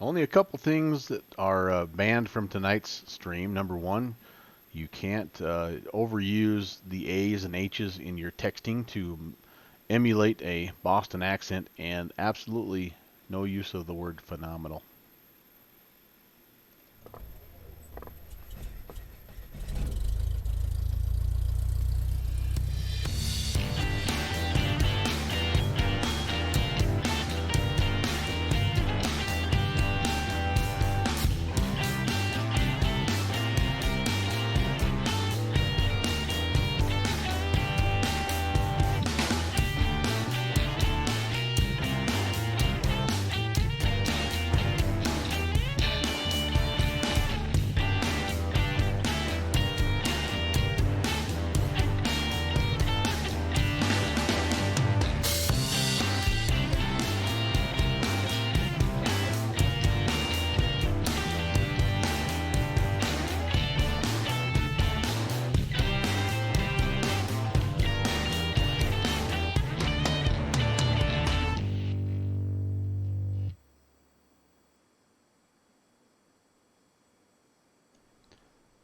Only a couple things that are banned from tonight's stream. Number one, you can't overuse the A's and H's in your texting to emulate a Boston accent, and absolutely no use of the word phenomenal.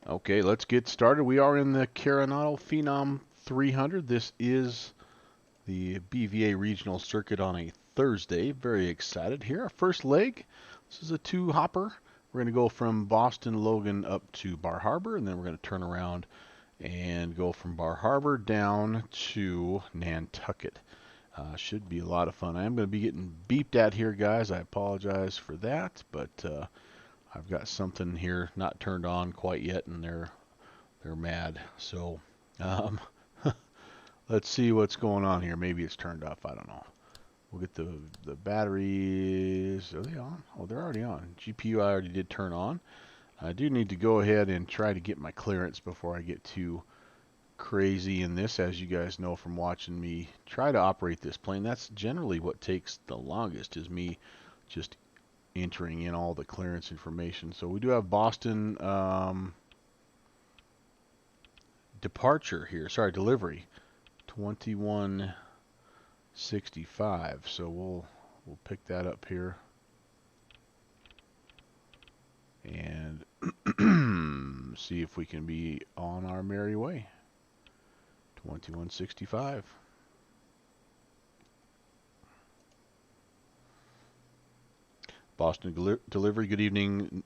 Okay, let's get started. We are in the Carenado Phenom 300. This is the BVA regional circuit on a Thursday. Very excited here. Our first leg, this is a two-hopper. We're going to go from Boston Logan up to Bar Harbor, and then we're going to turn around and go from Bar Harbor down to Nantucket. Should be a lot of fun. I am going to be getting beeped at here, guys. I apologize for that, but I've got something here not turned on quite yet, and they're mad. So um, let's see what's going on here. Maybe it's turned off. I don't know. We'll get the batteries. Are they on? Oh, they're already on. GPU I already did turn on. I do need to go ahead and try to get my clearance before I get too crazy in this. As you guys know from watching me try to operate this plane, that's generally what takes the longest, is me just entering in all the clearance information. So we do have Boston departure here. Sorry, delivery 2165. So we'll pick that up here and see if we can be on our merry way. 2165. Boston delivery. Good evening,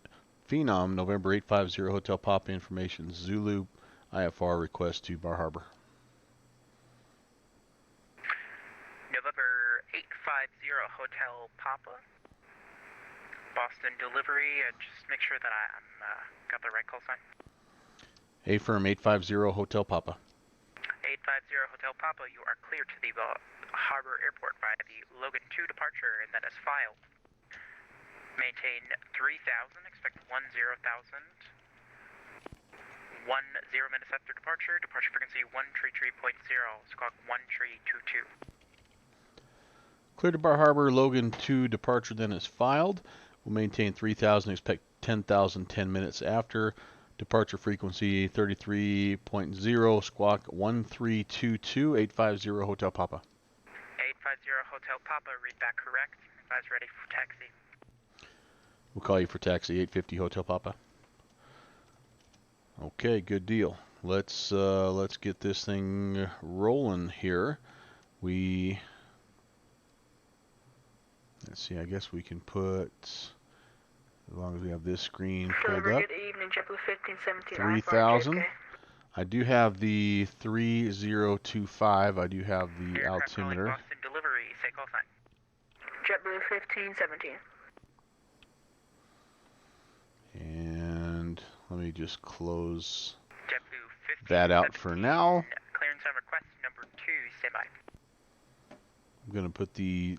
Phenom. November 850 Hotel Papa information. Zulu IFR request to Bar Harbor. November 850 Hotel Papa. Boston delivery. Just make sure that I'm got the right call sign. A-firm 850 Hotel Papa. 850 Hotel Papa, you are clear to the Harbor Airport via the Logan 2 departure, and that is filed. Maintain 3,000, expect 10,000. 10 minutes after departure, departure frequency 133.0, squawk 1322. Clear to Bar Harbor, Logan 2 departure then is filed. We'll maintain 3,000, expect 10,000 10 minutes after. Departure frequency 33.0, squawk 1322, 850 Hotel Papa. 850 Hotel Papa, read back correct. Advise ready for taxi. We'll call you for taxi, 850 Hotel Papa. Okay, good deal. Let's get this thing rolling here. Let's see, I guess we can put, as long as we have this screen pulled up. Good evening, JetBlue 1517. 3,000. I do have the 3025. I do have the altimeter. Boston delivery, say call sign. JetBlue 1517. And let me just close JetBlue 1517. that out for now. Clearance on request number 2, stand by. I'm going to put the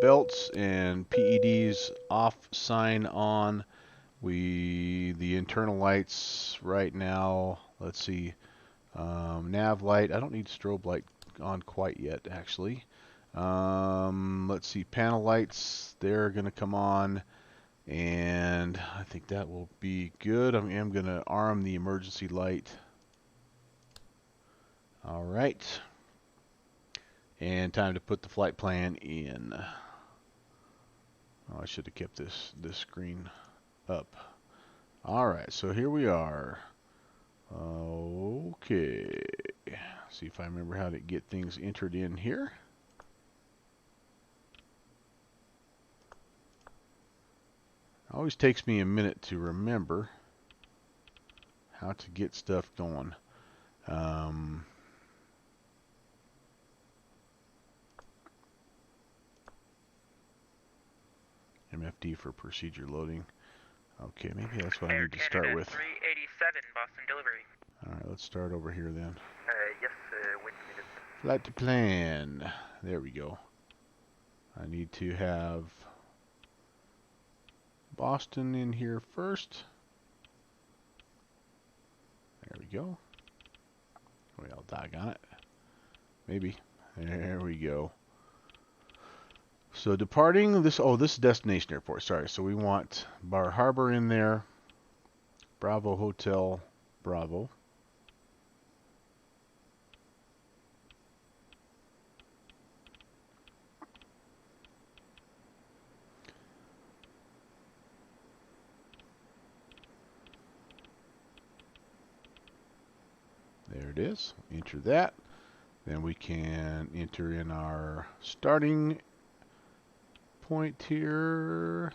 belts and PEDs off sign on. The internal lights right now, let's see, nav light, I don't need strobe light on quite yet actually. Let's see, panel lights, they're going to come on, and I think that will be good. I am going to arm the emergency light. All right. And time to put the flight plan in. Oh, I should have kept this screen up. All right, so here we are. Okay. See if I remember how to get things entered in here. Always takes me a minute to remember how to get stuff going. MFD for procedure loading. Okay, maybe that's what I Air need to start Canada with. 387, Boston delivery. All right, let's start over here then. Yes, wait a minute. Flight to plan. There we go. I need to have Boston in here first. There we go. Well, doggone it. Maybe. There we go. So departing this, this is destination airport, sorry. So we want Bar Harbor in there. Bravo Hotel, Bravo. There it is. Enter that. Then we can enter in our starting point here.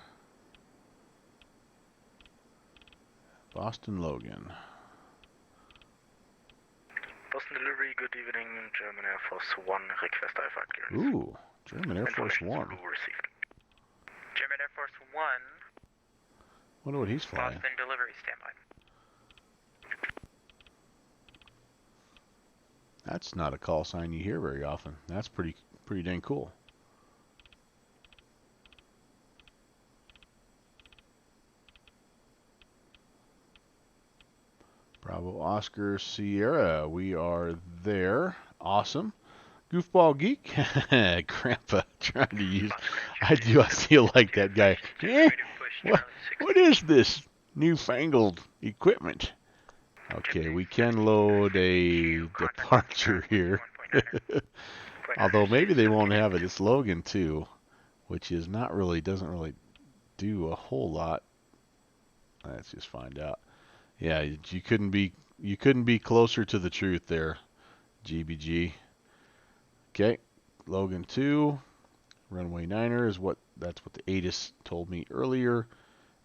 Boston Logan. Boston delivery, good evening, German Air Force One, request IFAC clearance. Ooh, German Air Force One. Received. German Air Force One. Wonder what he's flying. Boston delivery, standby. That's not a call sign you hear very often. That's pretty dang cool. Bravo Oscar Sierra, we are there. Awesome. Goofball Geek, Grandpa trying to use. I feel like that guy. What is this newfangled equipment? Okay, we can load a departure here. Although maybe they won't have it. It's Logan 2, which is doesn't really do a whole lot. Let's just find out. Yeah, you couldn't be closer to the truth there, GBG. Okay, Logan 2, runway 9er is that's what the ATIS told me earlier,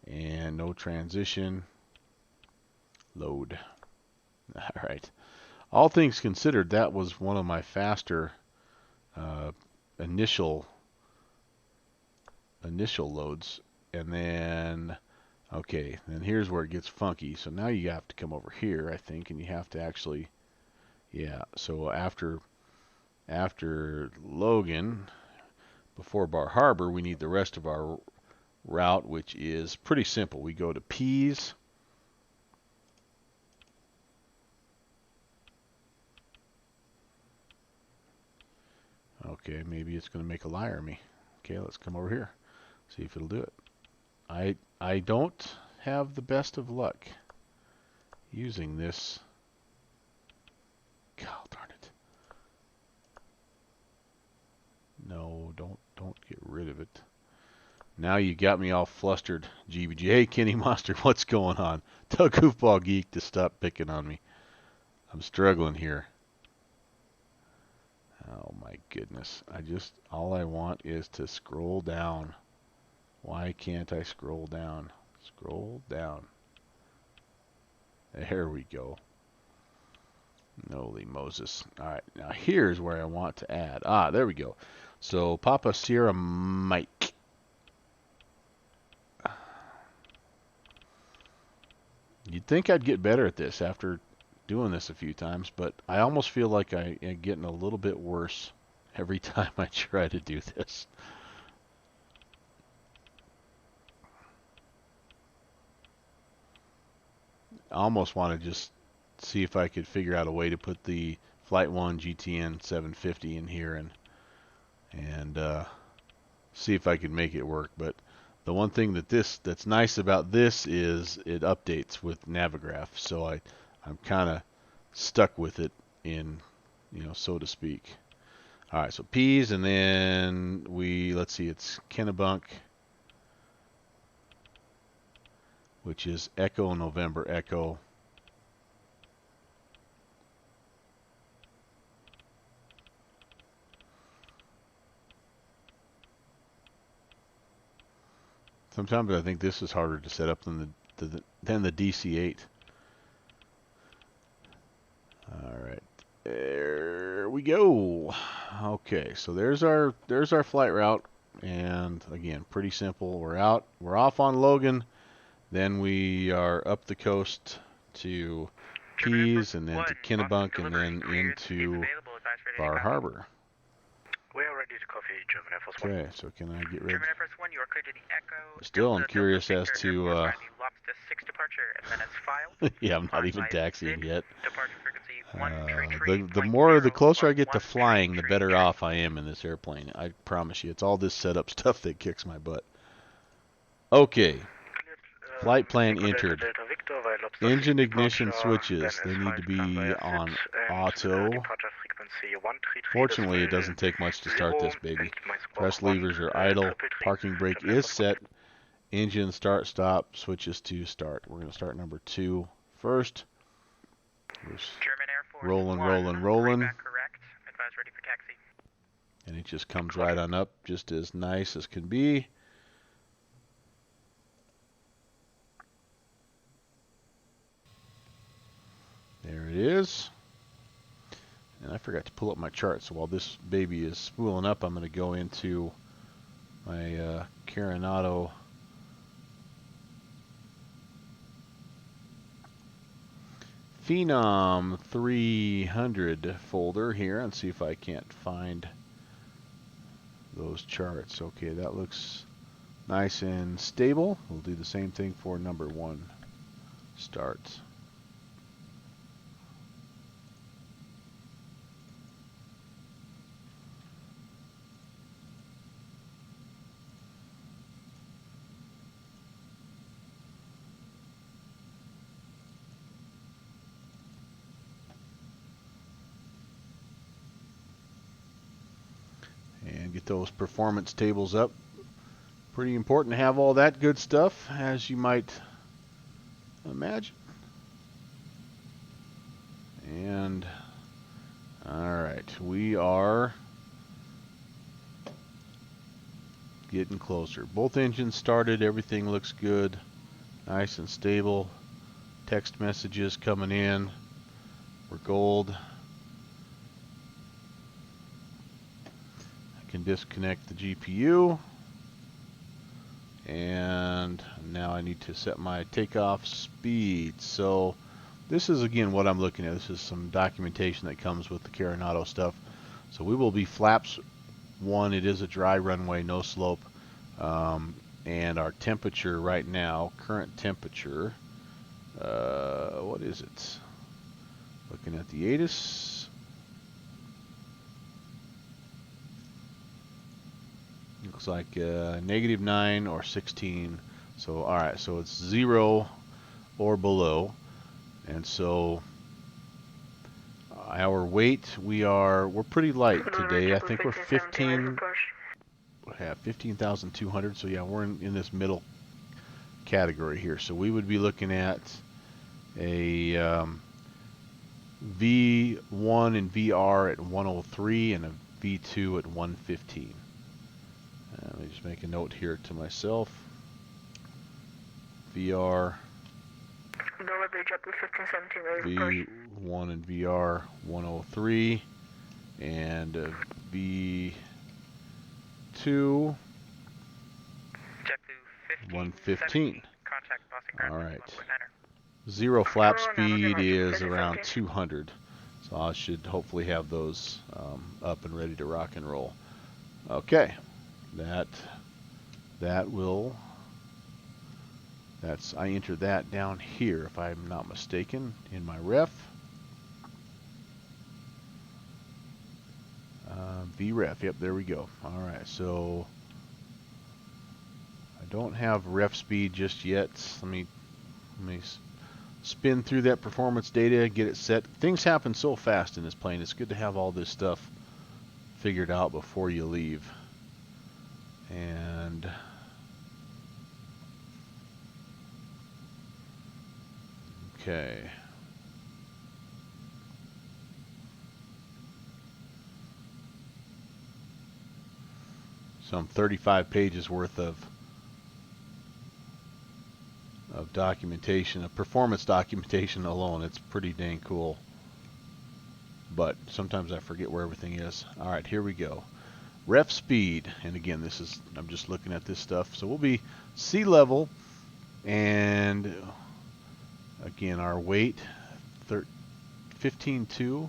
and no transition. Load. All right. All things considered, that was one of my faster initial loads, and then okay, then here's where it gets funky. So now you have to come over here, I think, and you have to actually, yeah. So after Logan, before Bar Harbor, we need the rest of our route, which is pretty simple. We go to P's. Okay, maybe it's going to make a liar of me. Okay, let's come over here. See if it'll do it. I don't have the best of luck using this. God darn it. No, don't get rid of it. Now you got me all flustered, GBG. Hey, Kenny Monster, what's going on? Tell Goofball Geek to stop picking on me. I'm struggling here. Oh my goodness. All I want is to scroll down. Why can't I scroll down? Scroll down. There we go. Holy Moses. Alright, now here's where I want to add. There we go. So, Papa Sierra Mike. You'd think I'd get better at this after doing this a few times, but I almost feel like I am getting a little bit worse every time I try to do this. I almost want to just see if I could figure out a way to put the Flight 1 GTN 750 in here and see if I could make it work. But the one thing that's nice about this is it updates with Navigraph, so I'm kind of stuck with it so to speak. All right, so P's, and then let's see, it's Kennebunk. which is Echo November Echo. Sometimes I think this is harder to set up than the DC-8. All right, there we go. Okay, so there's our flight route, and again, pretty simple. We're off on Logan, then we are up the coast to Keys, and then to Kennebunk, and then into Bar Harbor. We are ready to copy, German Air Force 1. Okay, so can I get ready? German Air Force 1, you are clear to the Echo. Still, I'm curious as to. The Lobster 6 departure, and then as filed. Yeah, I'm not even taxiing yet. Departure frequency The closer I get to flying, the better off I am in this airplane. I promise you, it's all this setup stuff that kicks my butt. Okay, flight plan entered. Engine ignition switches, they need to be on auto. Fortunately, it doesn't take much to start this baby. Press levers are idle. Parking brake is set. Engine start stop switches to start. We're going to start number 2 first. Rolling. And it just comes right on up, just as nice as can be. There it is. And I forgot to pull up my chart, so while this baby is spooling up, I'm going to go into my Carenado Phenom300 folder here and see if I can't find those charts. Okay, that looks nice and stable. We'll do the same thing for number 1. Start. And get those performance tables up. Pretty important to have all that good stuff, as you might imagine. And alright, we are getting closer. Both engines started, everything looks good, nice and stable. Text messages coming in, we're gold. I can disconnect the GPU. And now I need to set my takeoff speed. So this is again what I'm looking at. This is some documentation that comes with the Carenado stuff. So we will be flaps 1. It is a dry runway, no slope. And our temperature right now, current temperature, what is it? Looking at the ATIS. Looks like -9 or 16. So alright, so it's 0 or below. And so our weight, we're pretty light today. I think we're 15,200. So yeah, we're in this middle category here. So we would be looking at a V1 and VR at 103 and a V2 at 115. Let me just make a note here to myself. VR. V1 and VR 103 and V2 115. All right. 0 flap speed is around 200, so I should hopefully have those up and ready to rock and roll. Okay. I enter that down here if I'm not mistaken in my ref. VREF, yep, there we go. Alright, so I don't have ref speed just yet. Let me spin through that performance data, get it set. Things happen so fast in this plane. It's good to have all this stuff figured out before you leave. And Okay. Some 35 pages worth of documentation, of performance documentation alone. It's pretty dang cool. But sometimes I forget where everything is. All right, here we go. Ref speed, and again, this is, I'm just looking at this stuff. So we'll be sea level, and again, our weight, 15.2,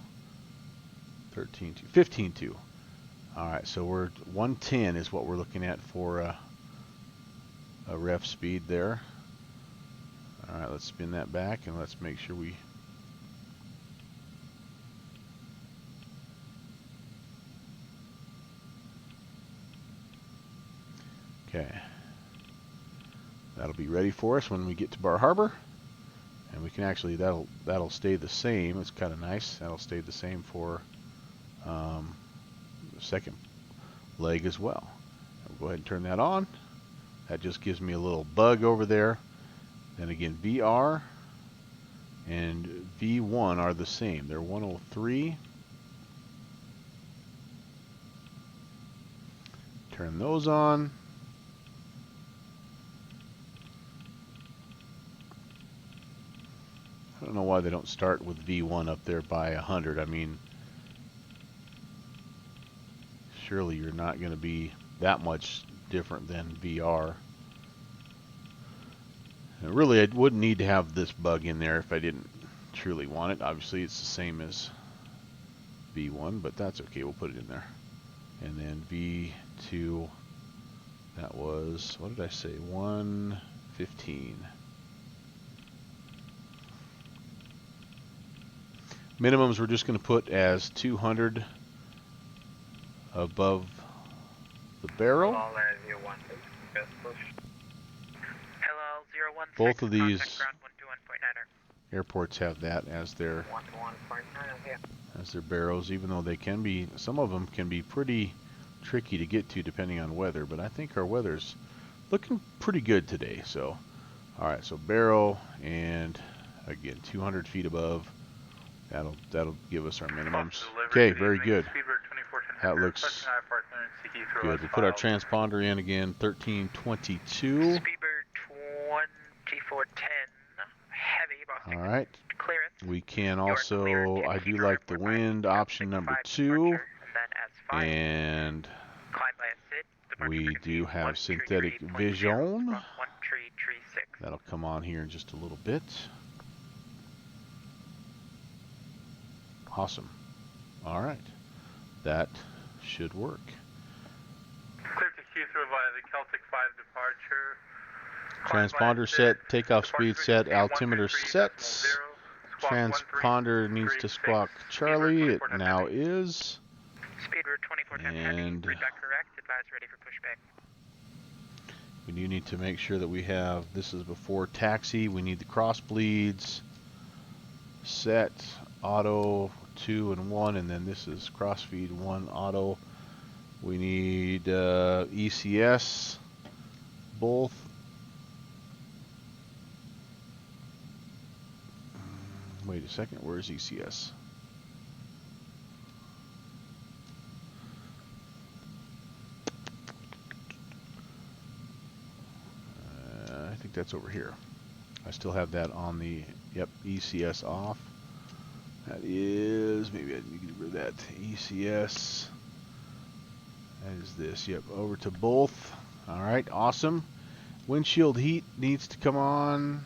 13.2, 15.2. All right, so we're 110 is what we're looking at for a ref speed there. All right, let's spin that back and let's make sure we. Okay, that'll be ready for us when we get to Bar Harbor, and we can actually, that'll stay the same. It's kind of nice. That'll stay the same for the second leg as well. I'll go ahead and turn that on. That just gives me a little bug over there. Then again, VR and V1 are the same. They're 103. Turn those on. I don't know why they don't start with V1 up there by 100. I mean, surely you're not going to be that much different than VR. And really, I wouldn't need to have this bug in there if I didn't truly want it. Obviously, it's the same as V1, but that's okay. We'll put it in there. And then V2, that was, what did I say, 115. Minimums we're just going to put as 200 above the barrel. Both of these airports have that as their barrows, even though they can be, some of them can be pretty tricky to get to depending on weather, but I think our weather's looking pretty good today. So, all right, so barrow, and again 200 feet above. That'll give us our minimums. Okay, very good. That looks good. We'll put our transponder in again, 1322. Speedbird 2410, heavy, Boston. All right. Clearance. We can also, I do like the wind option number 2, and we do have synthetic vision. That'll come on here in just a little bit. Awesome. All right. That should work. Clear to Heathrow via the Celtic 5 departure. Transponder set, takeoff speed set, altimeter sets. Transponder needs to squawk Charlie. It now is. Speedbird 2410 heavy, And read back correct, advise ready for pushback. we do need to make sure that we have, this is before taxi, we need the cross bleeds set, auto 2 and 1, and then this is crossfeed 1 auto. We need ECS both. Wait a second, where's ECS? I think that's over here. I still have that on the, yep, ECS off. That is, maybe I need to get rid of that. ECS. That is this, yep, over to both. All right, awesome. Windshield heat needs to come on.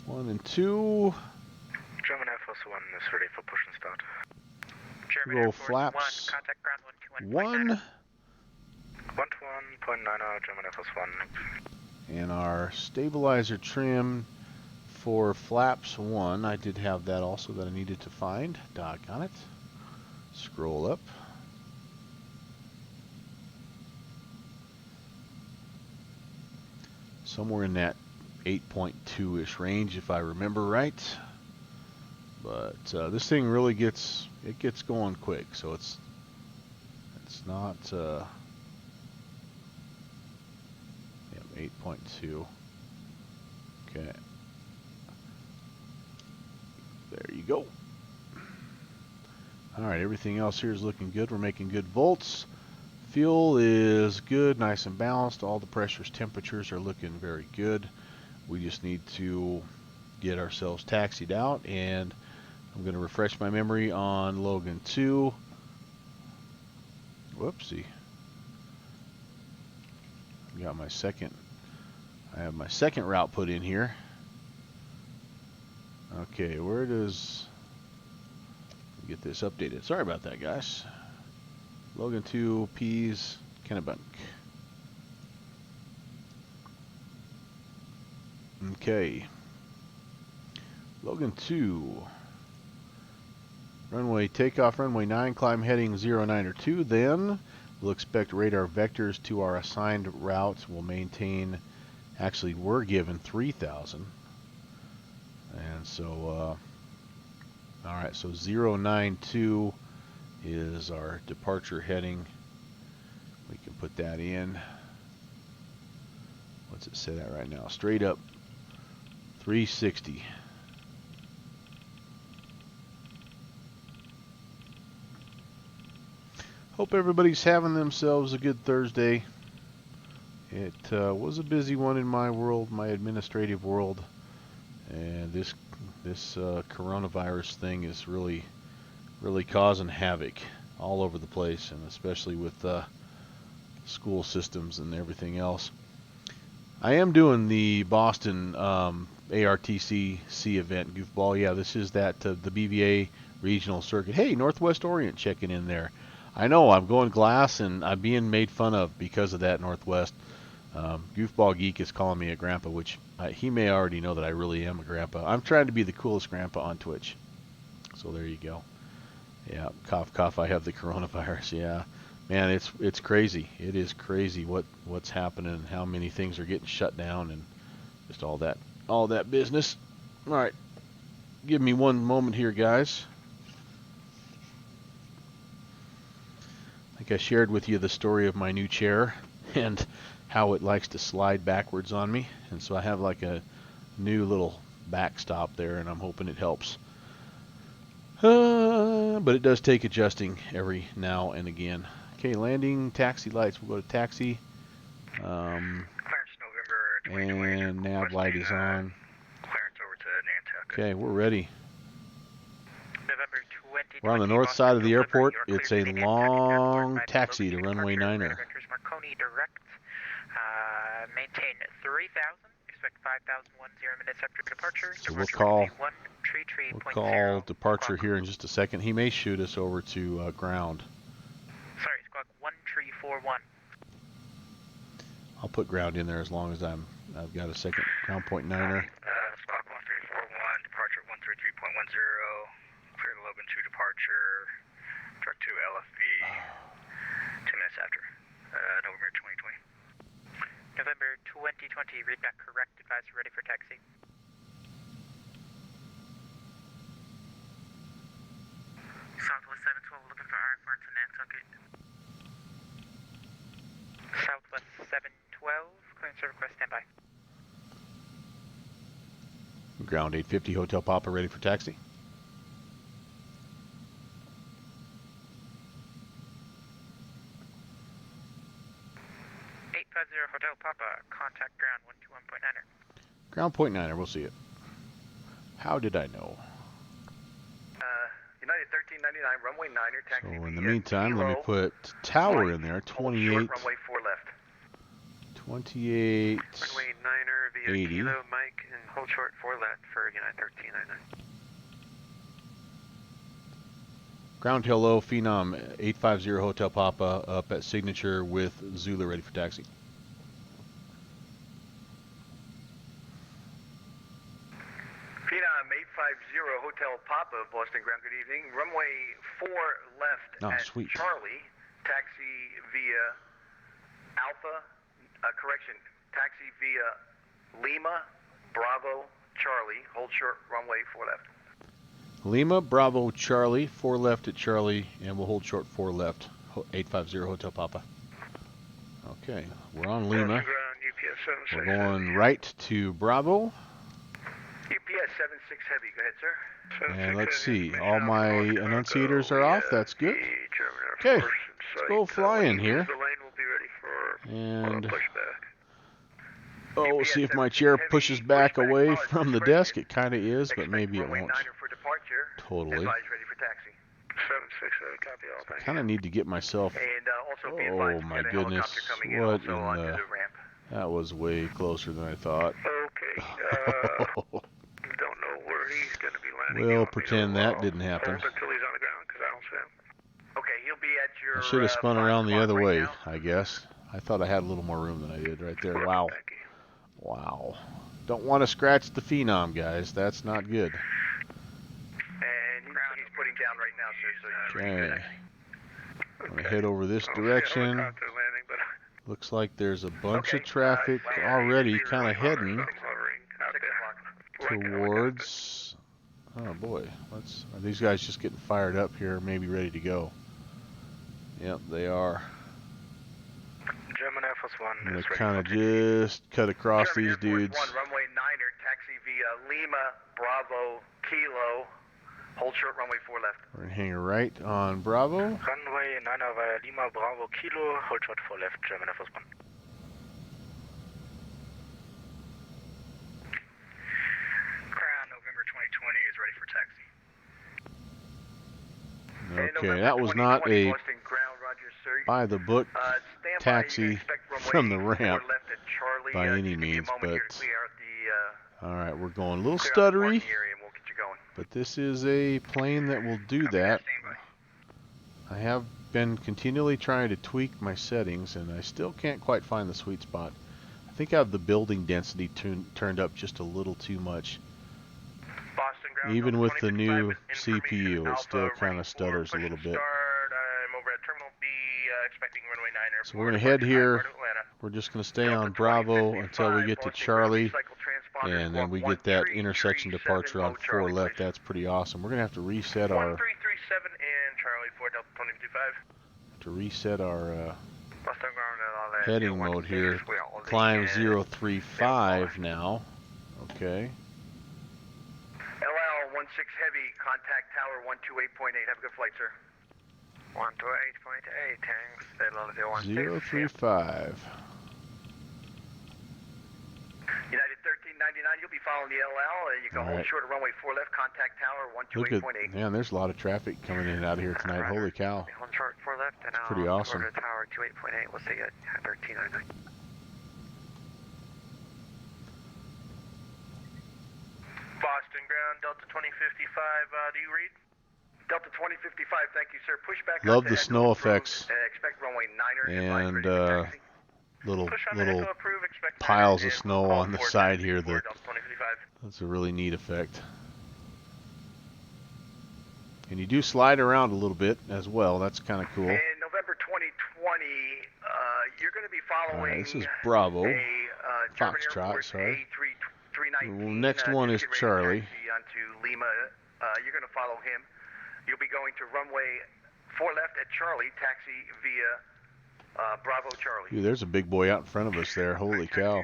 1 and 2. German Air Force 1 is ready for push and start. German Roll Air Force flaps. 1, contact ground 1. 121.90, German Air Force 1. And our stabilizer trim for flaps 1. I did have that also that I needed to find. Doggone it. Scroll up. Somewhere in that 8.2-ish range, if I remember right. But this thing really gets going quick, so it's not. 8.2. Okay. There you go. Alright, everything else here is looking good. We're making good volts. Fuel is good, nice and balanced. All the pressures, temperatures are looking very good. We just need to get ourselves taxied out, and I'm going to refresh my memory on Logan 2. Whoopsie. Got my second. I have my second route put in here. Okay, where does get this updated? Sorry about that, guys. Logan 2, P's, Kennebunk. Okay. Logan 2. Runway takeoff, runway 9, climb heading 09 or 2. Then we'll expect radar vectors to our assigned routes. We'll maintain, actually we're given 3,000. And so, alright, so 092 is our departure heading. We can put that in. What's it say that right now? Straight up 360. Hope everybody's having themselves a good Thursday. It was a busy one in my world, my administrative world, and this coronavirus thing is really causing havoc all over the place, and especially with school systems and everything else. I am doing the Boston ARTC event, Goofball. Yeah, this is that the BVA regional circuit. Hey, Northwest Orient checking in there. I know I'm going glass and I'm being made fun of because of that, Northwest. Goofball Geek is calling me a grandpa, which he may already know that I really am a grandpa. I'm trying to be the coolest grandpa on Twitch. So there you go. Yeah, cough, cough, I have the coronavirus. Yeah, man, it's crazy. It is crazy what's happening and how many things are getting shut down and just all that business. All right, give me one moment here, guys. I think I shared with you the story of my new chair and how it likes to slide backwards on me, and so I have like a new little backstop there, and I'm hoping it helps. But it does take adjusting every now and again. Okay, landing, taxi lights. We'll go to taxi. Clearance November 2020. And nav light is on. Clearance over to Nantucket. Okay, we're ready. November 2020. We're on the north side of the airport. It's a Clear long taxi to runway 9er. Marconi direct. Maintain 3,000. Expect 5,010 minutes after departure. So we'll call We'll departure here in just a second. He may shoot us over to ground. Sorry, squawk 1341. I'll put ground in there as long as I've got a second. Ground point 9er. Squawk 1341, departure 133.10. Clear to Logan 2 departure. Direct to LFB. 2 minutes after. November 2020. November 2020, read back correct, advise ready for taxi. Southwest 712, looking for RFR to Nantucket. Southwest 712, clearance request, standby. Ground 850, Hotel Papa, ready for taxi. Hotel Papa, contact ground 121.9er. Ground point 9er, we'll see it. How did I know? United 1399, runway 9er, taxi. So in the meantime, let me put tower in there, 28. Runway 4 left. 28. Runway 9er via 80. Kilo, Mike, and hold short 4 left for United 1399. Ground hello, Phenom 850 Hotel Papa up at signature with Zulu ready for taxi. Phenom 850 Hotel Papa, Boston ground, good evening. Runway 4 left at sweet. Charlie, taxi via Alpha, taxi via Lima, Bravo, Charlie, hold short, runway 4 left. Lima, Bravo, Charlie, 4 left at Charlie, and we'll hold short 4 left, 850 Hotel Papa. Okay, we're on Lima. We're going right to Bravo. 76 Heavy, go ahead, sir. And let's see, all my enunciators are off. That's good. Okay, let's go flying here. The lane will be ready for And pushback. oh, we'll see if my chair pushes back away from the desk. It kind of is, but maybe it won't totally. Ready for taxi. 76 Heavy, copy all. Thank Kind of need to get myself. And also be Oh advised, my we got a goodness! helicopter coming in What also in onto the? the ramp. That was way closer than I thought. Okay. Don't know where he's going to be landing. We'll pretend that didn't happen. Hold until he's on the ground because I don't see him. Okay, he'll be at your. I should have spun 5 around the o'clock other right way, now. I guess. I thought I had a little more room than I did right there. Wow. Thank you. Wow. Don't want to scratch the Phenom, guys. That's not good. And he's putting down right now, sir. So Okay. I'm going to head over this direction. Looks like there's a bunch of traffic already kind of heading towards. Oh boy, are these guys just getting fired up here, maybe ready to go? Yep, they are. German Air Force One. I'm gonna kind of just cut across these dudes. Runway 9er, taxi via Lima, Bravo, Kilo. Hold short, runway 4 left. We're gonna hang a right on Bravo. Runway 9er via Lima, Bravo, Kilo. Hold short 4 left, German Air Force One. Crown, November 2020 is ready for taxi. Okay, that was not a by the book taxi from the ramp by any means, but alright, we're going a little stuttery, but this is a plane that will do that. I have been continually trying to tweak my settings and I still can't quite find the sweet spot. I think I have the building density turned up just a little too much. Even with the new CPU, it still kind of stutters a little bit. So we're going to head here. We're just going to stay on Bravo until we get to Charlie, and then we get that intersection departure on 4 left. That's pretty awesome. We're going to have to reset our heading mode here. Climb 035 now. Okay. LL 16 Heavy, contact tower 128.8. Have a good flight, sir. 128.8, thanks. 035. United 1399, you'll be following the LL. You can hold short of runway 4 left, contact tower 128.8. Man, there's a lot of traffic coming in and out of here tonight. Holy cow. Hold short 4 left, and it's pretty awesome. Over to tower 28.8. We'll see you at 1399. Boston ground, Delta 2055, do you read? Delta 2055, thank you, sir. Push back. Love the snow effects. Expect runway 9er and little piles of snow on the side here. That's a really neat effect. And you do slide around a little bit as well. That's kind of cool. In November 2020, you're going to be following. This is Bravo. Foxtrot, sorry. Next one is Charlie. Onto Lima. You're going to follow him. You'll be going to runway 4 left at Charlie, taxi via Bravo Charlie. Dude, there's a big boy out in front of us there. Holy cow.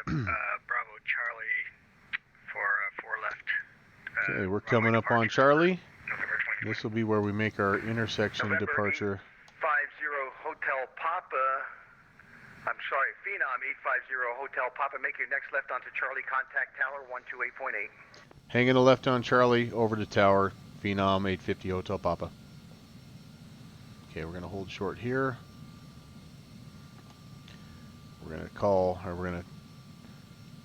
Bravo Charlie for 4 left. Okay, we're coming up on Charlie. This will be where we make our intersection departure. 850 Hotel Papa. I'm sorry, Phenom 850 Hotel Papa. Make your next left onto Charlie. Contact tower 128.8. Hanging a left on Charlie, over to tower, Phenom 850 Hotel Papa. Okay, we're going to hold short here. We're going to we're going to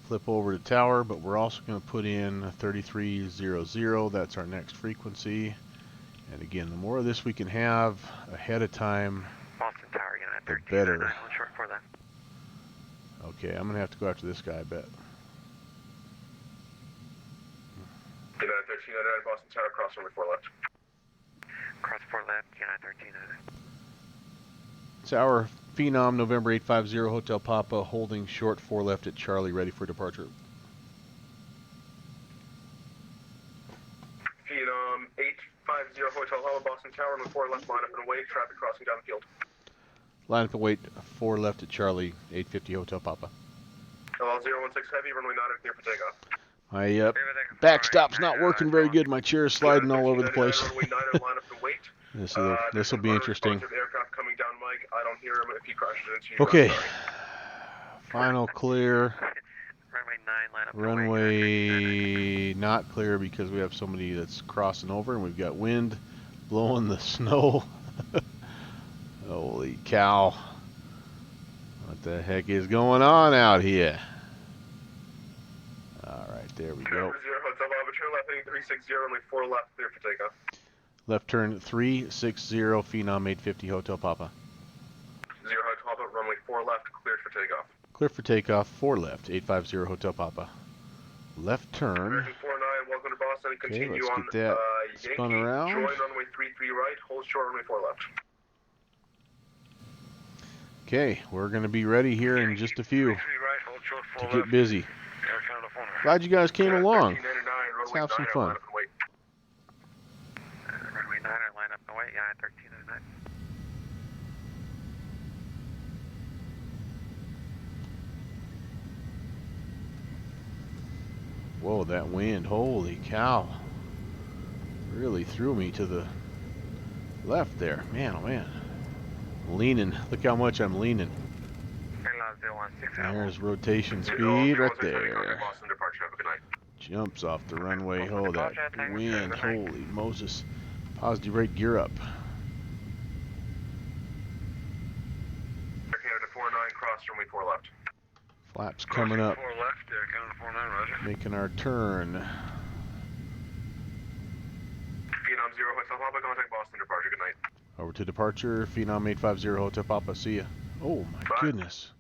flip over to tower, but we're also going to put in 3300. That's our next frequency. And again, the more of this we can have ahead of time, Boston Tower, the better. Short for that. Okay, I'm going to have to go after this guy, I bet. United 1399, Boston Tower, cross runway 4 left. Cross 4 left, United 1399. Tower, Phenom, November 850, Hotel Papa, holding short 4 left at Charlie, ready for departure. Phenom 850, Hotel Papa, Boston Tower, runway 4 left, line up and wait, traffic crossing down the field. Line up and wait, 4 left at Charlie, 850 Hotel Papa. LL 016 Heavy, runway 9 clear for takeoff. My backstop's not working very good. My chair is sliding all over the place. Runway 9 and line up and wait. This will be interesting. Aircraft coming down, Mike. I don't hear him. If he crashes into you, Okay. I'm sorry. Final clear. Runway 9, line up. Runway not clear because we have somebody that's crossing over and we've got wind blowing the snow. Holy cow. What the heck is going on out here? Alright, there we go. 0 Hotel Papa, turn left heading 360, runway 4 left, clear for takeoff. Left turn 360, Phenom 850 Hotel Papa. 0 Hotel Papa, runway 4 left, cleared for takeoff. Clear for takeoff, 4 left, 850 Hotel Papa. Left turn. American 49, welcome to Boston, and Okay, continue let's on get that spun Yankee, around. join runway 33 right, hold short runway 4 left. Okay, we're going to be ready here in just a few Right, hold short, to 4 get left. busy. Carenado Phenom300. Glad you guys came along. 1399, Let's runway have some 9 fun. line up and wait. Runway 9, line up and wait. Yeah, 1399. Whoa, that wind, holy cow. Really threw me to the left there. Man, oh man. Leaning. Look how much I'm leaning. There's rotation speed right there. Boston departure, have a good night. Jumps off the runway. Oh, that wind. Holy Moses. Positive rate gear up. Canada 49, cross runway 4 left. Flaps coming up. 4 left, Canada 49, roger. Making our turn. Phenom 0 Hotel Papa, contact Boston departure, good night. Over to departure. Phenom 850 Hotel Papa. See ya. Oh my goodness.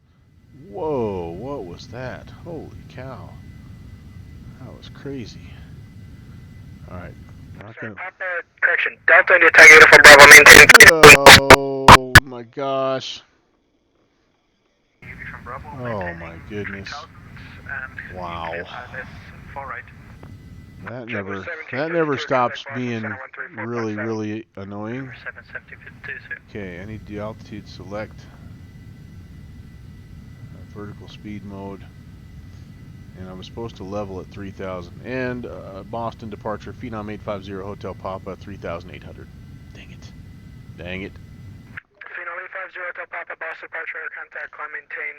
Whoa, what was that? Holy cow. That was crazy. Alright. Correction. Delta India Tiger Uniform Bravo, maintain. Oh my gosh. Oh my goodness. Wow. That never stops being really annoying. Okay, I need the altitude select. Vertical speed mode. And I was supposed to level at 3,000. And Boston departure, Phenom 850 Hotel Papa, 3,800. Dang it. Dang it. Phenom 850 Hotel Papa, Boston departure, contact, climb, maintain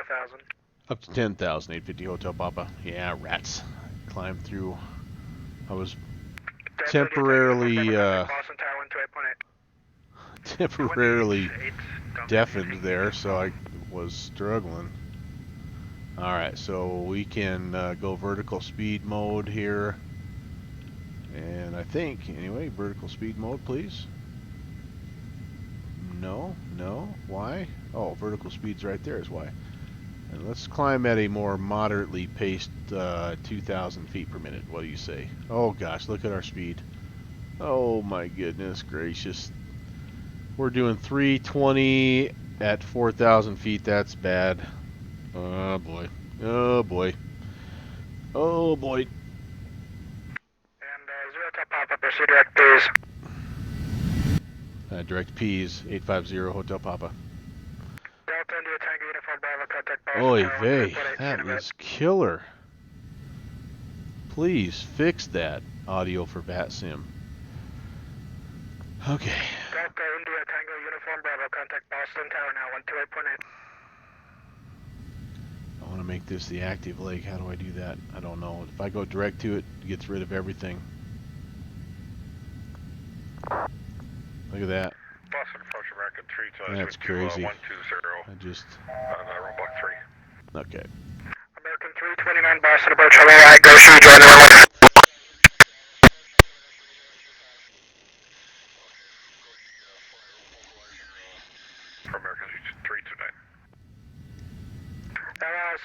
10,000. Up to 10,000, 850 Hotel Papa. Yeah, rats. Climbed through. I was temporarily deafened there, so I was struggling. Alright, so we can go vertical speed mode here. And I think, anyway, vertical speed mode, please. No, why? Oh, vertical speed's right there is why. And let's climb at a more moderately paced 2,000 feet per minute. What do you say? Oh gosh, look at our speed. Oh my goodness gracious. We're doing 320 at 4,000 feet. That's bad. Oh boy. Oh boy. Oh boy. And 0 Hotel Papa, pursue direct P's. Direct P's, 850 Hotel Papa. Delta India Tiger Uniform Bravo, contact Boston Oy Tower vey, 138.8, that Cinemat. is killer. Please fix that audio for VATSIM. Okay. Delta India Tango Uniform Bravo, contact Boston Tower now, 128.8. I want to make this the active leg. How do I do that? I don't know. If I go direct to it, it gets rid of everything. Look at that. Boston departure, American 3 times. That's crazy. 120. I just... Roadblock 3. Okay. American 329 Boston approach, hello, right, go shoot, join the runway. American 329.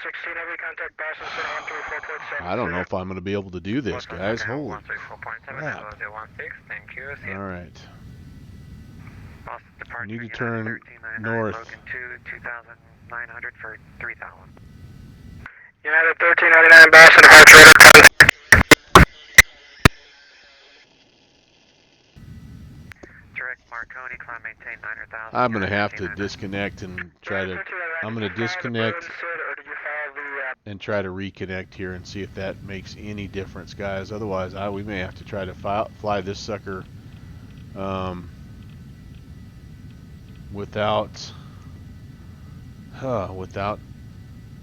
16 heavy contact Boston Center 134.7. I don't know if I'm going to be able to do this, guys. Holy crap. Thank you. Alright. Boston I departure, need to United turn 1399, north. Logan 2, 2,900 for 3,000. United 1399 Boston departure, radar contact. Direct Marconi, climb, maintain 900,000. I'm going to have to disconnect and try to... I'm going to disconnect. Or did you follow the and try to reconnect here and see if that makes any difference, guys. Otherwise, we may have to try to fly this sucker without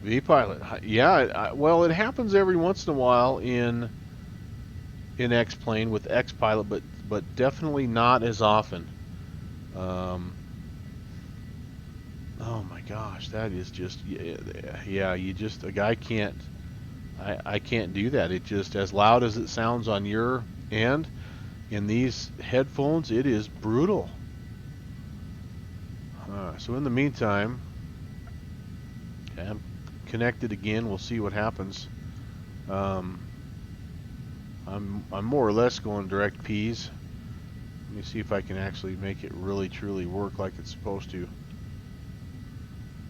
V-pilot. Yeah, well, it happens every once in a while in X-plane with X-pilot, but definitely not as often. Oh my gosh, that is just, yeah, you just, a guy can't, I can't do that. It just, as loud as it sounds on your end, in these headphones, it is brutal. So in the meantime, okay, I'm connected again. We'll see what happens. I'm more or less going direct P's. Let me see if I can actually make it really truly work like it's supposed to.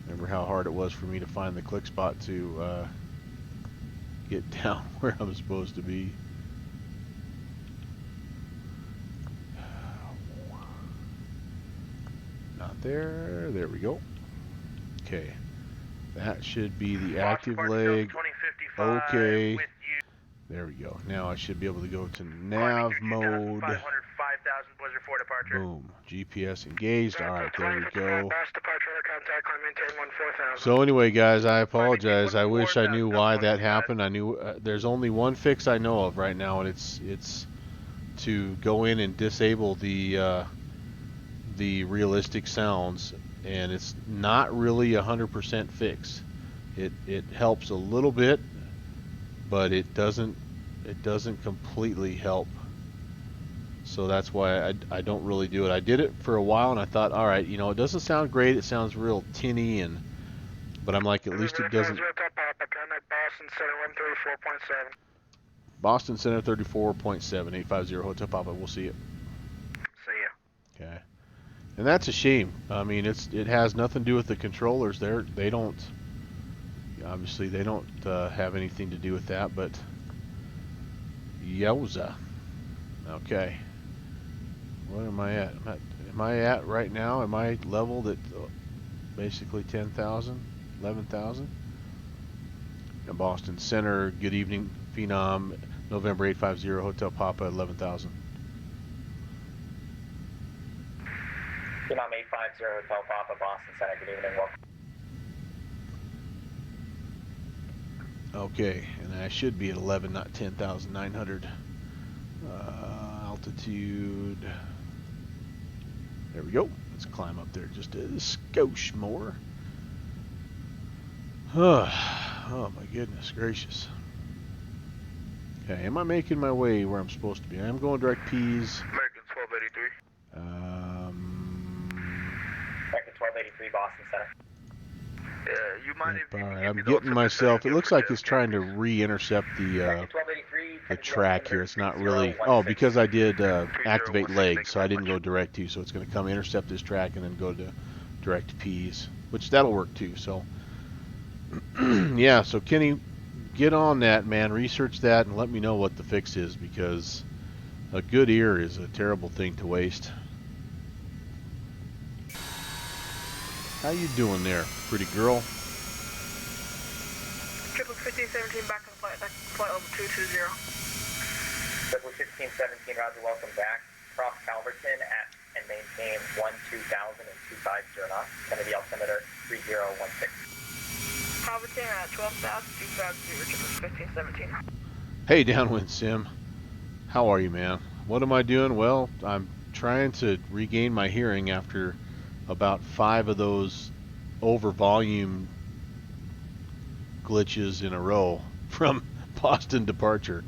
Remember how hard it was for me to find the click spot to get down where I'm supposed to be. Not there. There we go. Okay. That should be the active leg. Okay. There we go. Now I should be able to go to nav mode. Boom. GPS engaged. Alright, there we go. So anyway, guys, I apologize. I wish I knew why that happened. I knew there's only one fix I know of right now, and it's to go in and disable the realistic sounds, and it's not really 100% fix. It helps a little bit, but it doesn't completely help. So that's why I don't really do it. I did it for a while and I thought, all right, you know, it doesn't sound great. It sounds real tinny, but I'm like, at least it doesn't. Boston Center 34.7 850 Hotel Papa. We'll see it. See ya. Okay. And that's a shame. I mean, it has nothing to do with the controllers. They don't obviously they don't have anything to do with that, but yowza. Okay. What am I at? Am I at right now? Am I leveled at basically 10,000, 11,000? Boston Center, good evening, Phenom, November 850, Hotel Papa, 11,000. Phenom 850, Hotel Papa, Boston Center, good evening, welcome. Okay, and I should be at 11, not 10,900. Altitude. There we go. Let's climb up there just a skosh more. Oh my goodness gracious. Okay, am I making my way where I'm supposed to be? I'm going direct P's. American 1283. American 1283, Boston Center. You mind if you I'm getting myself. It looks like it's trying to re-intercept the track here. It's not really. Oh, because I did activate legs, so I didn't go direct to. So it's going to come intercept this track and then go to direct P's, which that'll work too. So yeah. So Kenny, get on that, man. Research that and let me know what the fix is, because a good ear is a terrible thing to waste. How you doing there, pretty girl? 1517 back on flight level 220. 1517, Roger, welcome back. Cross Calverton and maintain 12,000 and 250 knots. Kennedy altimeter 3016. Calverton at 12,000, 250, 1517. Hey, Downwind Sim. How are you, man? What am I doing? Well, I'm trying to regain my hearing after about 5 of those over volume glitches in a row from Boston departure.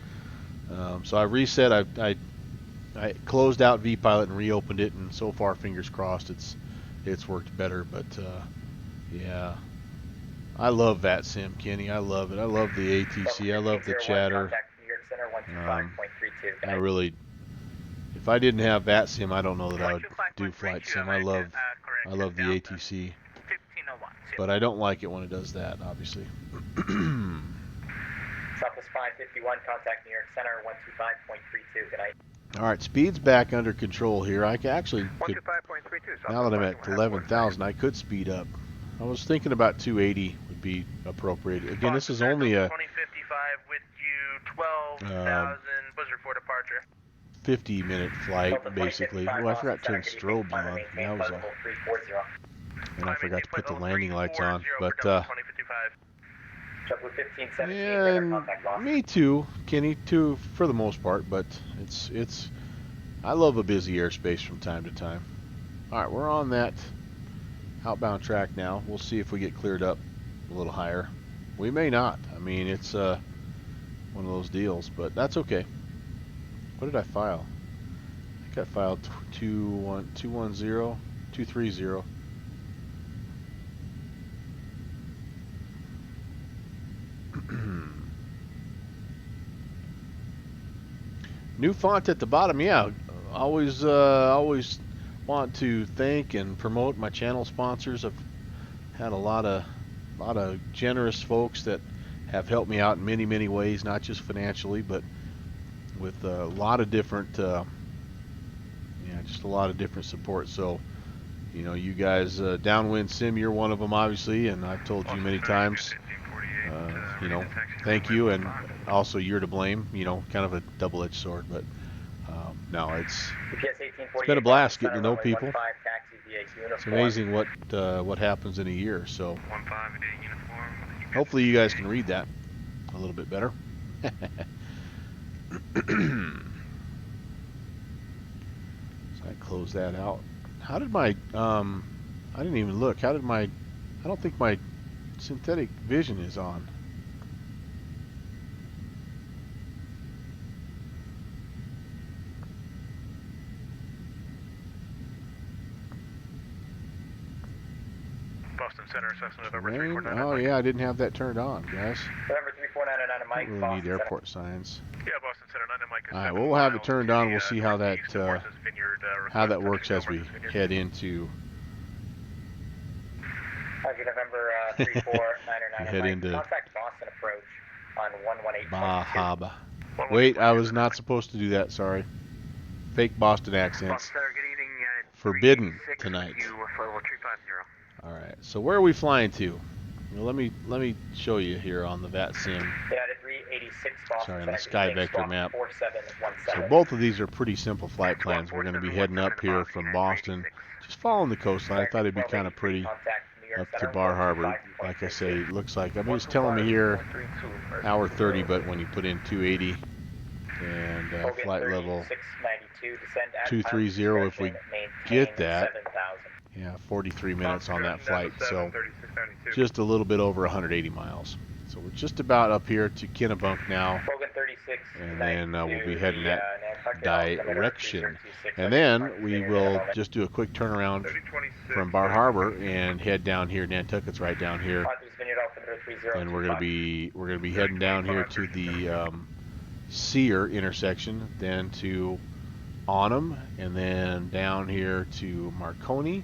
So I reset. I closed out V-pilot and reopened it, and so far, fingers crossed, it's worked better. But yeah, I love that sim, Kenny. I love it. I love the ATC. I love the chatter. I really, if I didn't have that sim, I don't know that I would do flight sim. I love the ATC, but I don't like it when it does that, obviously. Southwest 551, contact New York Center 125.32. Good night. All right, speed's back under control here. I actually could, now that I'm at 11,000, I could speed up. I was thinking about 280 would be appropriate. Again, this is only a 2055 with you 12,000 Blizzard for departure. 50-minute flight, basically. Oh, I forgot to turn strobes on. That was a... And I forgot to put the landing lights on. But, and me too, Kenny, too, for the most part. But it's I love a busy airspace from time to time. All right, we're on that outbound track now. We'll see if we get cleared up a little higher. We may not. I mean, it's one of those deals, but that's okay. What did I file? I think I filed 210, 230. New font at the bottom. Yeah, always want to thank and promote my channel sponsors. I've had a lot of generous folks that have helped me out in many ways, not just financially, but with a lot of different just a lot of different support. So, you know, you guys, Downwind Sim, you're one of them, obviously, and I've told you many times, you know, thank you, and also you're to blame. You know, kind of a double-edged sword, but no, it's been a blast getting to know people. It's amazing what happens in a year. So hopefully you guys can read that a little bit better. So I close that out. How did my I didn't even look. How did my I don't think my synthetic vision is on. Boston Center assessment of November Rain? 349. Oh yeah, I didn't have that turned on, guys. November 3499 to Mike. Don't really need airport signs. Yeah, Boston Center 9 to Mike. All right, well, we'll have it turned on. We'll see how that works as we head into November 3499 head into contact Boston approach on 118. Bahaba. Wait, I was not supposed to do that. Sorry. Fake Boston accents. Forbidden tonight. All right. So where are we flying to? Well, let me show you here on the VAT Sim. United 386 Boston. Sorry, on the Sky Vector map. 4717. So both of these are pretty simple flight plans. We're going to be heading up here from Boston, just following the coastline. I thought it'd be kind of pretty up to Bar Harbor. Like I say, it looks like, I mean, it's telling me here hour 30, but when you put in 280 and flight level 230, if we get that, yeah, 43 minutes on that flight, so just a little bit over 180 miles. So we're just about up here to Kennebunk now, and then we'll be heading that direction. And then we will just do a quick turnaround from Bar Harbor and head down here. Nantucket's right down here, and we're gonna be heading down here to the Sear intersection, then to Onum, and then down here to Marconi,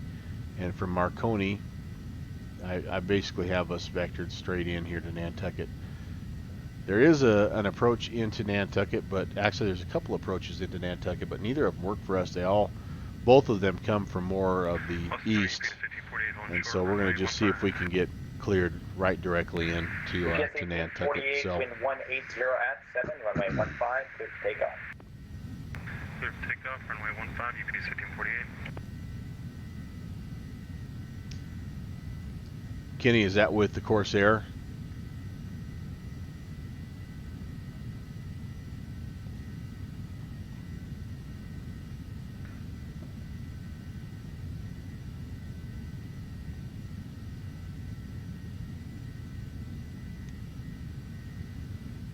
and from Marconi I basically have us vectored straight in here to Nantucket. There is an approach into Nantucket, but actually there's a couple approaches into Nantucket, but neither of them work for us. Both of them come from more of the east, and so we're going to just see if we can get cleared right directly into to Nantucket. So. 180 at 7, runway 15, clear for takeoff. Clear for takeoff, runway 15, UPS 1548. Kenny, is that with the Corsair?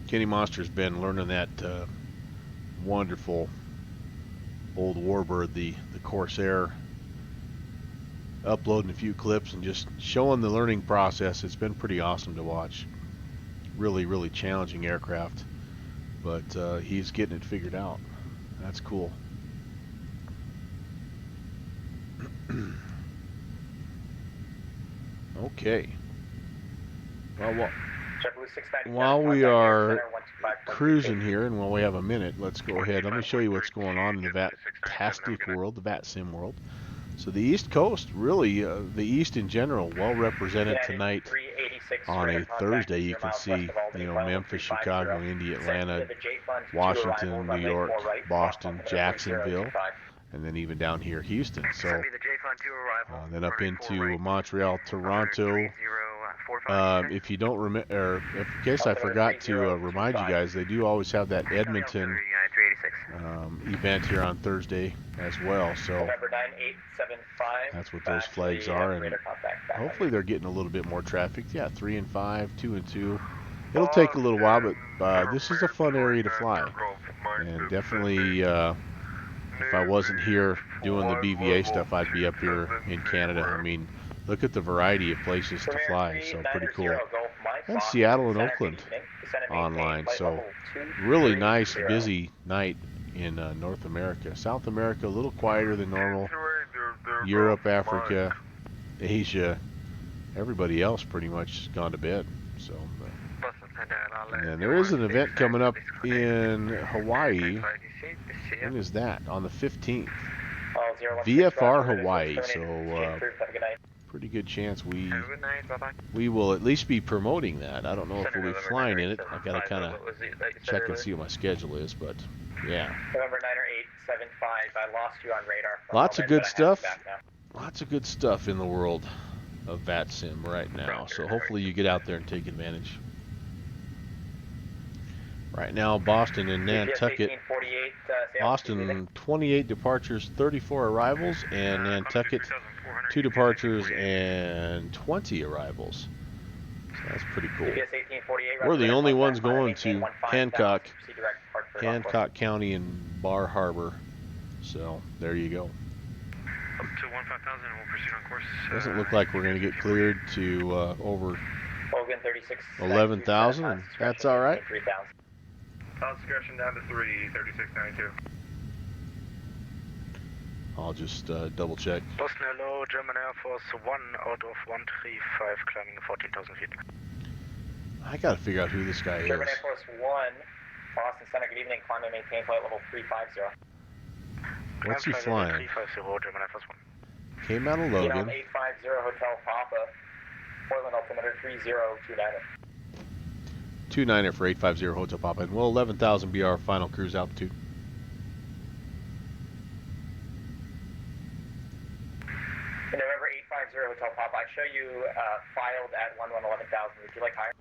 Kenny Monster's been learning that wonderful old warbird, the Corsair, uploading a few clips and just showing the learning process. It's been pretty awesome to watch. Really challenging aircraft, but he's getting it figured out. That's cool. Okay. Well, while we are cruising here, and while we have a minute, let's go ahead. Let me show you what's going on in the VAT-tastic world, the VAT Sim world. So the East Coast, really, the East in general, well represented tonight on a Thursday, you can see, you know, Memphis, Chicago, Indy, Atlanta, Washington, New York, Boston, Jacksonville, and then even down here, Houston. So then up into Montreal, Toronto. If you don't remember, in case I forgot to remind you guys, they do always have that Edmonton event here on Thursday as well. So that's what those flags are, and hopefully they're getting a little bit more traffic. Yeah, 3 and 5, 2 and 2. It'll take a little while, but this is a fun area to fly, and definitely. If I wasn't here doing the BVA stuff, I'd be up here in Canada. I mean, look at the variety of places to fly, so pretty cool. And Seattle and Oakland online, so really nice, busy night in North America. South America, a little quieter than normal. Europe, Africa, Asia, everybody else pretty much gone to bed. So, and there is an event coming up in Hawaii. When is that? On the 15th. VFR Hawaii, so pretty good chance we will at least be promoting that. I don't know if we'll be flying in it. I've got to kind of check and see what my schedule is, but yeah. November 9875, I lost you on radar. Lots of good stuff. Lots of good stuff in the world of VATSIM right now, so hopefully you get out there and take advantage. Right now, Boston and Nantucket. Boston, 28 departures, 34 arrivals, and Nantucket, 2 departures and 20 arrivals. So that's pretty cool. We're the only ones going to Hancock County and Bar Harbor. So there you go. Up to 15,000 and we'll proceed on course. Doesn't look like we're going to get cleared to over 11,000. That's all right. Discretion down to 33692. I'll just double check. Boston, hello, German Air Force 1 out of 135, climbing 14,000 feet. I gotta figure out who this guy is. German Air Force 1, Boston Center, good evening, climb and maintain flight level 350. What's he flying? 350, German Air Force 1. Came out of Logan. 850 Hotel Papa, Portland altimeter 3029. 29er for 850 Hotel Papa, and well, 11,000 be our final cruise altitude. November 850 Hotel Papa, I show you filed at 11,000. Would you like higher?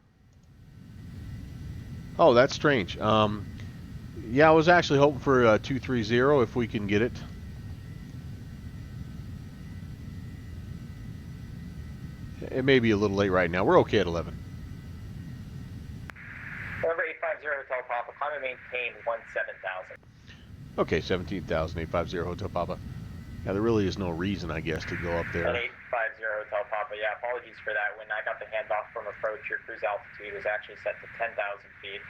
Oh, that's strange. Yeah, I was actually hoping for 230 if we can get it. It may be a little late right now. We're okay at 11. November 850 Hotel Papa, climb and maintain 17,000. Okay, 17,000, 850 Hotel Papa. Yeah, there really is no reason, I guess, to go up there. 850 Hotel Papa, yeah, apologies for that. When I got the handoff from approach, your cruise altitude was actually set to 10,000 feet.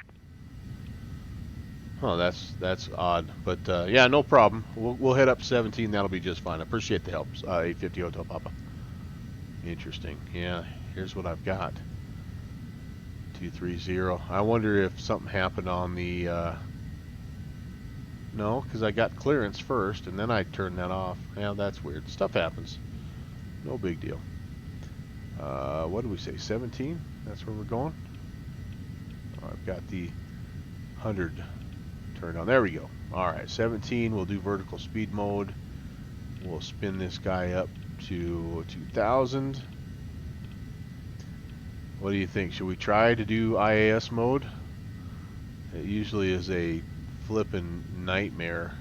Oh, that's odd, but yeah, no problem. We'll head up 17. That'll be just fine. I appreciate the help. 850 Hotel Papa. Interesting. Yeah, here's what I've got. 230. I wonder if something happened on the. No, because I got clearance first, and then I turned that off. Yeah, that's weird. Stuff happens. No big deal. What did we say? 17? That's where we're going. Oh, I've got the 100 turned on. There we go. All right, 17. We'll do vertical speed mode. We'll spin this guy up to 2,000. What do you think? Should we try to do IAS mode? It usually is a flippin' nightmare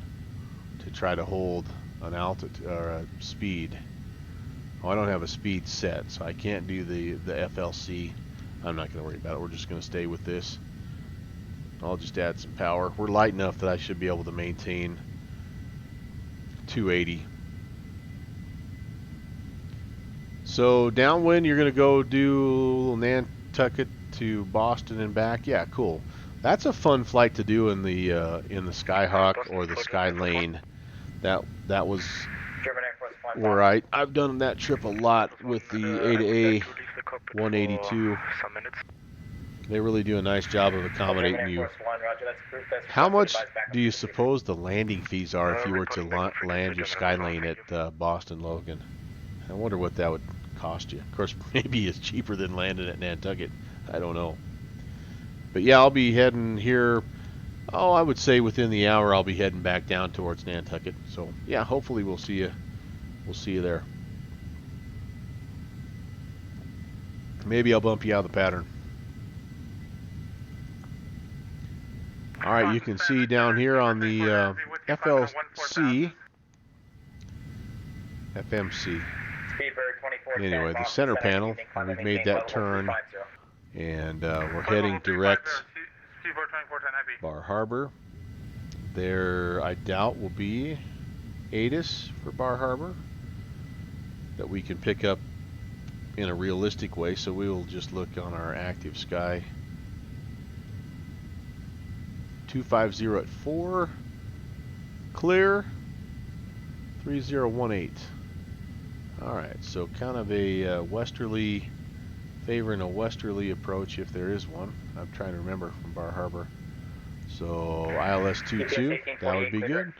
to try to hold an altitude or a speed. Oh, I don't have a speed set, so I can't do the FLC. I'm not going to worry about it. We're just going to stay with this. I'll just add some power. We're light enough that I should be able to maintain 280. So downwind, you're going to go do Nantucket to Boston and back. Yeah, cool. That's a fun flight to do in the Skyhawk or the Skylane. That was where I've done that trip a lot with the A2A 182. They really do a nice job of accommodating you. How much do you suppose the landing fees are if you were to land your Skylane at Boston Logan? I wonder what that would cost you. Of course, maybe it's cheaper than landing at Nantucket. I don't know. But yeah, I'll be heading here. Oh, I would say within the hour I'll be heading back down towards Nantucket. So yeah, hopefully we'll see you. We'll see you there. Maybe I'll bump you out of the pattern. All right, you can see down here on the FMC. Anyway, the center panel, we've made that turn, and we're heading direct Bar Harbor. There, I doubt, will be ATIS for Bar Harbor that we can pick up in a realistic way, so we will just look on our active sky. 250 at 4, clear, 3018. Alright, so kind of a westerly, favoring a westerly approach if there is one. I'm trying to remember from Bar Harbor. So ILS 22, that would be good.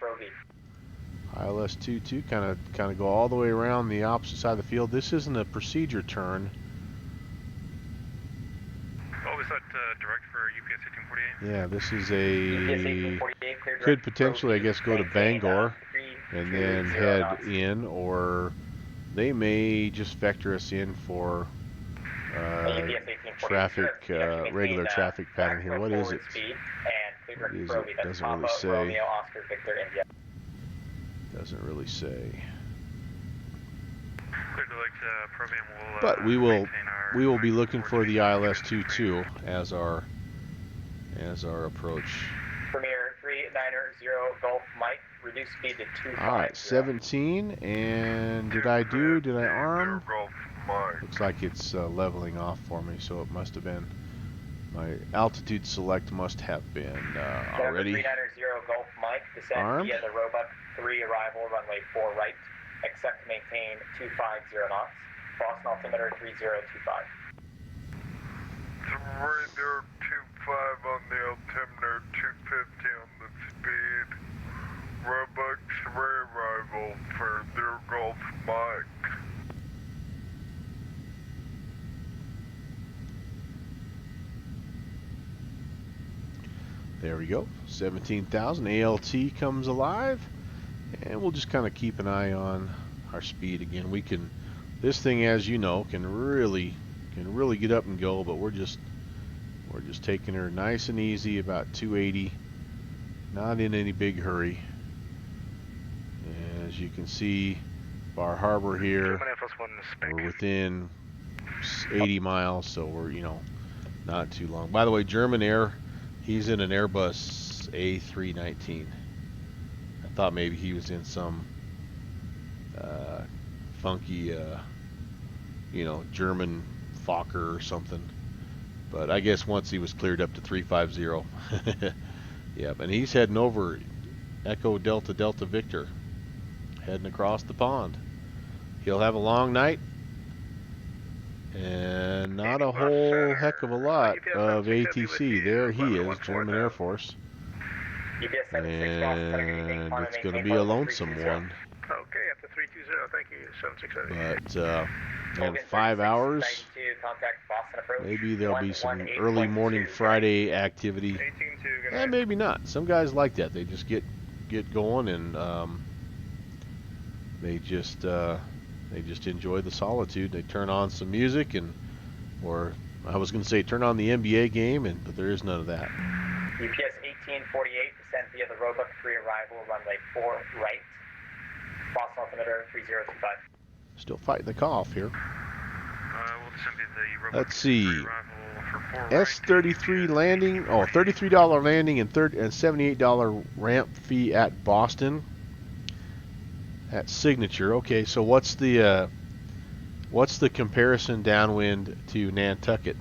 ILS 22, kind of go all the way around the opposite side of the field. This isn't a procedure turn. Oh, is that direct for UPS 1848? Yeah, this is a, could potentially, I guess, go to Bangor and then head in, or they may just vector us in for traffic, regular traffic pattern here. What is it? What is it? Doesn't really say. Doesn't really say. But we will be looking for the ILS 22 as our approach. Premier 390 Golf Mike, reduce speed to 250. Alright, 17, and did I arm? Looks like it's leveling off for me, so it must have been, my altitude select must have been already 390 Golf Mike, descend armed. via the Roebuck 3 arrival, runway 4 right, expect to maintain 250 knots, Boston altimeter 3025. 3025 on the altimeter, 250 on the speed. Roebuck 3 arrival for their Golf Mike. There we go, 17,000. ALT comes alive, and we'll just kind of keep an eye on our speed again. We can, this thing, as you know, can really get up and go, but we're just taking her nice and easy, about 280, not in any big hurry. As you can see, Bar Harbor here, we're within 80 miles, so we're, not too long. By the way, German Air, he's in an Airbus A319. I thought maybe he was in some funky, German Fokker or something. But I guess once he was cleared up to 350. Yep, and he's heading over Echo Delta Delta Victor, heading across the pond. He'll have a long night and not a whole heck of a lot of ATC. There he is, German Air Force. And it's going to be a lonesome one. Okay, up to 320, thank you, 760. But in 5 hours, maybe there'll be some early morning Friday activity, and maybe not. Some guys like that. They just get going, and they just enjoy the solitude. They turn on some music, or I was going to say turn on the NBA game, but there is none of that. UPS 1848, descend via the Roebuck 3 arrival, runway 4 right, Boston altimeter 3025. Still fighting the cough here. We'll descend via the Roebuck Let's see. 3 arrival for 4 S33 landing. Oh, $33 landing and $78 ramp fee at Boston. At Signature. Okay, so what's the comparison downwind to Nantucket?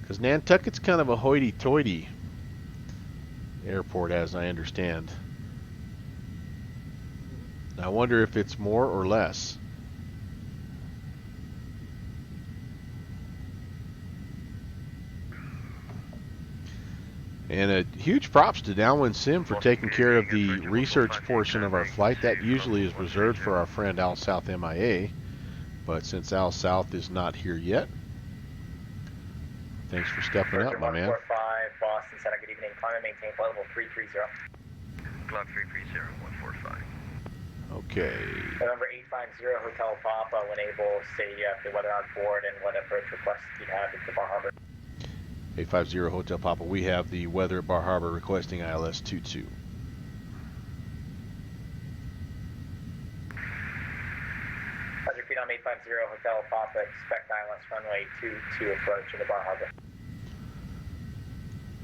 Because Nantucket's kind of a hoity-toity airport, as I understand. I wonder if it's more or less. And a huge props to Downwind Sim for taking care of the research portion of our flight. That usually is reserved for our friend Al South MIA. But since Al South is not here yet, thanks for stepping up, my man. 145, Boston Center, good evening. Climb and maintain flight level 330. Block 330, 145. Okay. November 850, Hotel Papa, when able, say the weather on board and what approach requests you have into Bar Harbor. 850 Hotel Papa, we have the weather at Bar Harbor requesting ILS 22. Roger, Phenom 850, Hotel Papa, expect ILS runway 22 approach into Bar Harbor.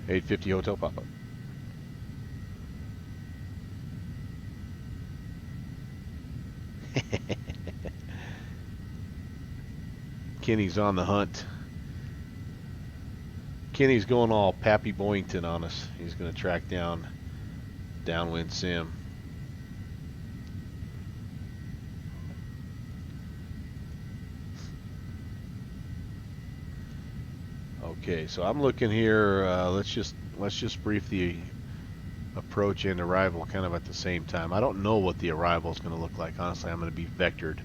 850 Hotel Papa. Kenny's on the hunt. Kenny's going all Pappy Boyington on us. He's going to track down Downwind Sim. Okay, so I'm looking here. Let's just brief the approach and arrival kind of at the same time. I don't know what the arrival is going to look like. Honestly, I'm going to be vectored,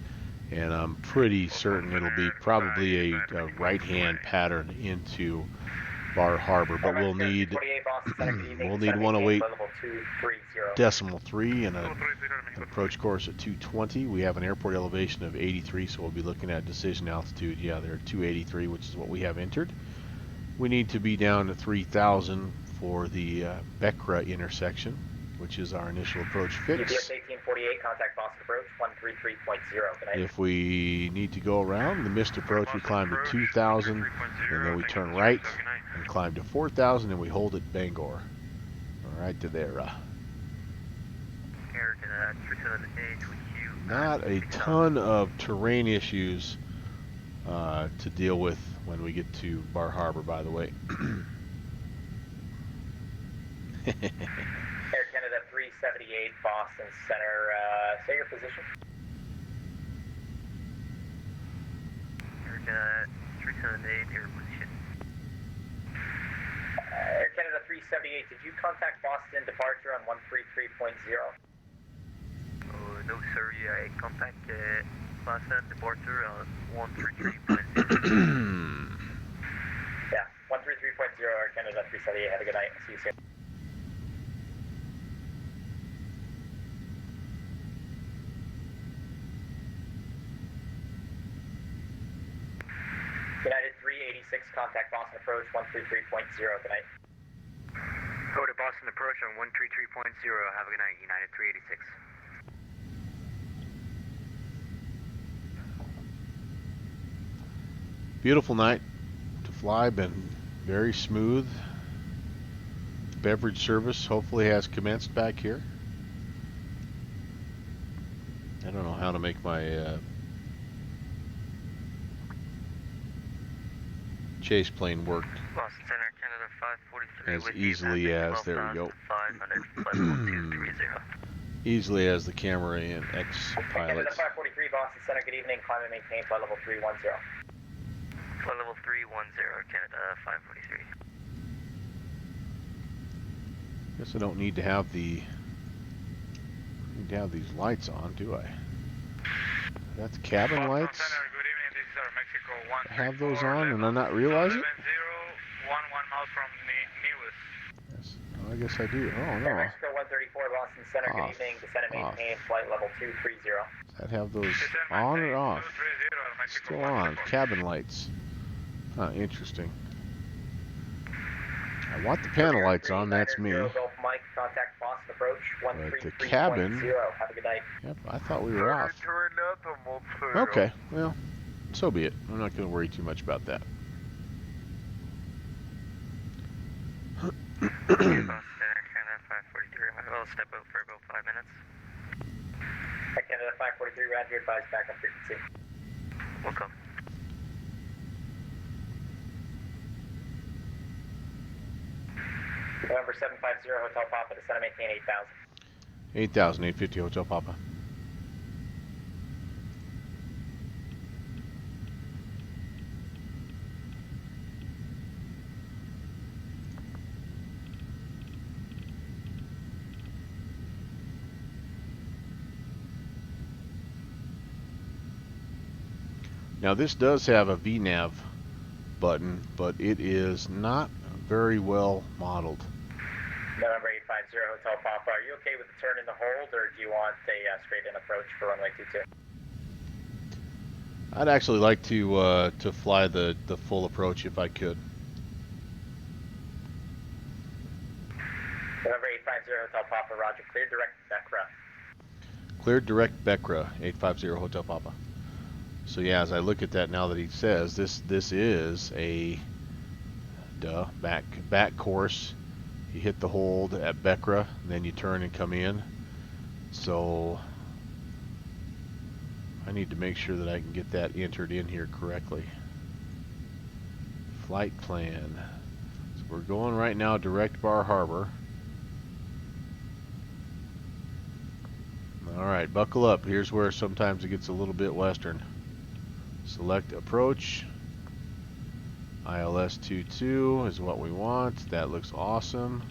and I'm pretty certain it'll be probably a right-hand pattern into Bar Harbor, but we'll need 108.3 and an approach course at 220. We have an airport elevation of 83, so we'll be looking at decision altitude. Yeah, they're 283, which is what we have entered. We need to be down to 3,000 for the Bekra intersection, which is our initial approach fix. UPS 1848, contact Boston approach 133.0. Good night. If we need to go around the missed approach, we climb to 2,000, and then we turn right and climb to 4,000, and we hold at Bangor. All right to there. Not a ton of terrain issues to deal with when we get to Bar Harbor, by the way. Air Canada 378, Boston Center, say your position. Air Canada 378, your position. Air Canada 378, did you contact Boston departure on 133.0? No, sir. I contact Boston departure on 133.0. Yeah, 133.0, Air Canada 378. Have a good night. See you soon. United 386, contact Boston approach 133.0. Good night. Go to Boston approach on 133.0. Have a good night, United 386. Beautiful night to fly, been very smooth. Beverage service hopefully has commenced back here. I don't know how to make my chase plane work Boston Center, Canada 543. as with easily you, as, there we go, 500, flight level 230. easily as the camera and X Canada pilots. 543, Boston Center, good evening. Climb and maintain flight level 310. Flight level 310, Canada 543. Guess I don't need to have these lights on, do I? That's cabin lights. Center, good evening. This is our Mexico 1. I have those on and I not realize it? 11 miles from Nevis. Yes. Oh, I guess I do. Oh Air no. Mexico 134, Boston Center, good Off. evening. Descend and maintain flight level 230. Does that have those on or off? Still on. Cabin lights. Huh, interesting. I want the panel lights on, that's me. Gulf Mike, contact Boston approach But 133.0. the cabin, Have a good night. yep, I thought we were off. Carenado Phenom300. Okay, well, so be it. I'm not going to worry too much about that. Boston Center, Canada 543. I will step out for about 5 minutes. Air Canada 543, roger, advise back on frequency. Welcome. November 750, Hotel Papa, descend and maintain 8,000. 8,000, 850 Hotel Papa. Now this does have a VNAV button, but it is not very well modeled. November 850 Hotel Papa, are you okay with the turn in the hold, or do you want a straight in approach for runway 22? I'd actually like to fly the full approach if I could. November 850 Hotel Papa, roger, clear direct Becra. Cleared direct Becra, 850 Hotel Papa. So yeah, as I look at that now that he says this is a back course. You hit the hold at Becra, and then you turn and come in. So I need to make sure that I can get that entered in here correctly. Flight plan. So we're going right now direct Bar Harbor. Alright, buckle up. Here's where sometimes it gets a little bit western. Select approach. ILS 22 is what we want. That looks awesome.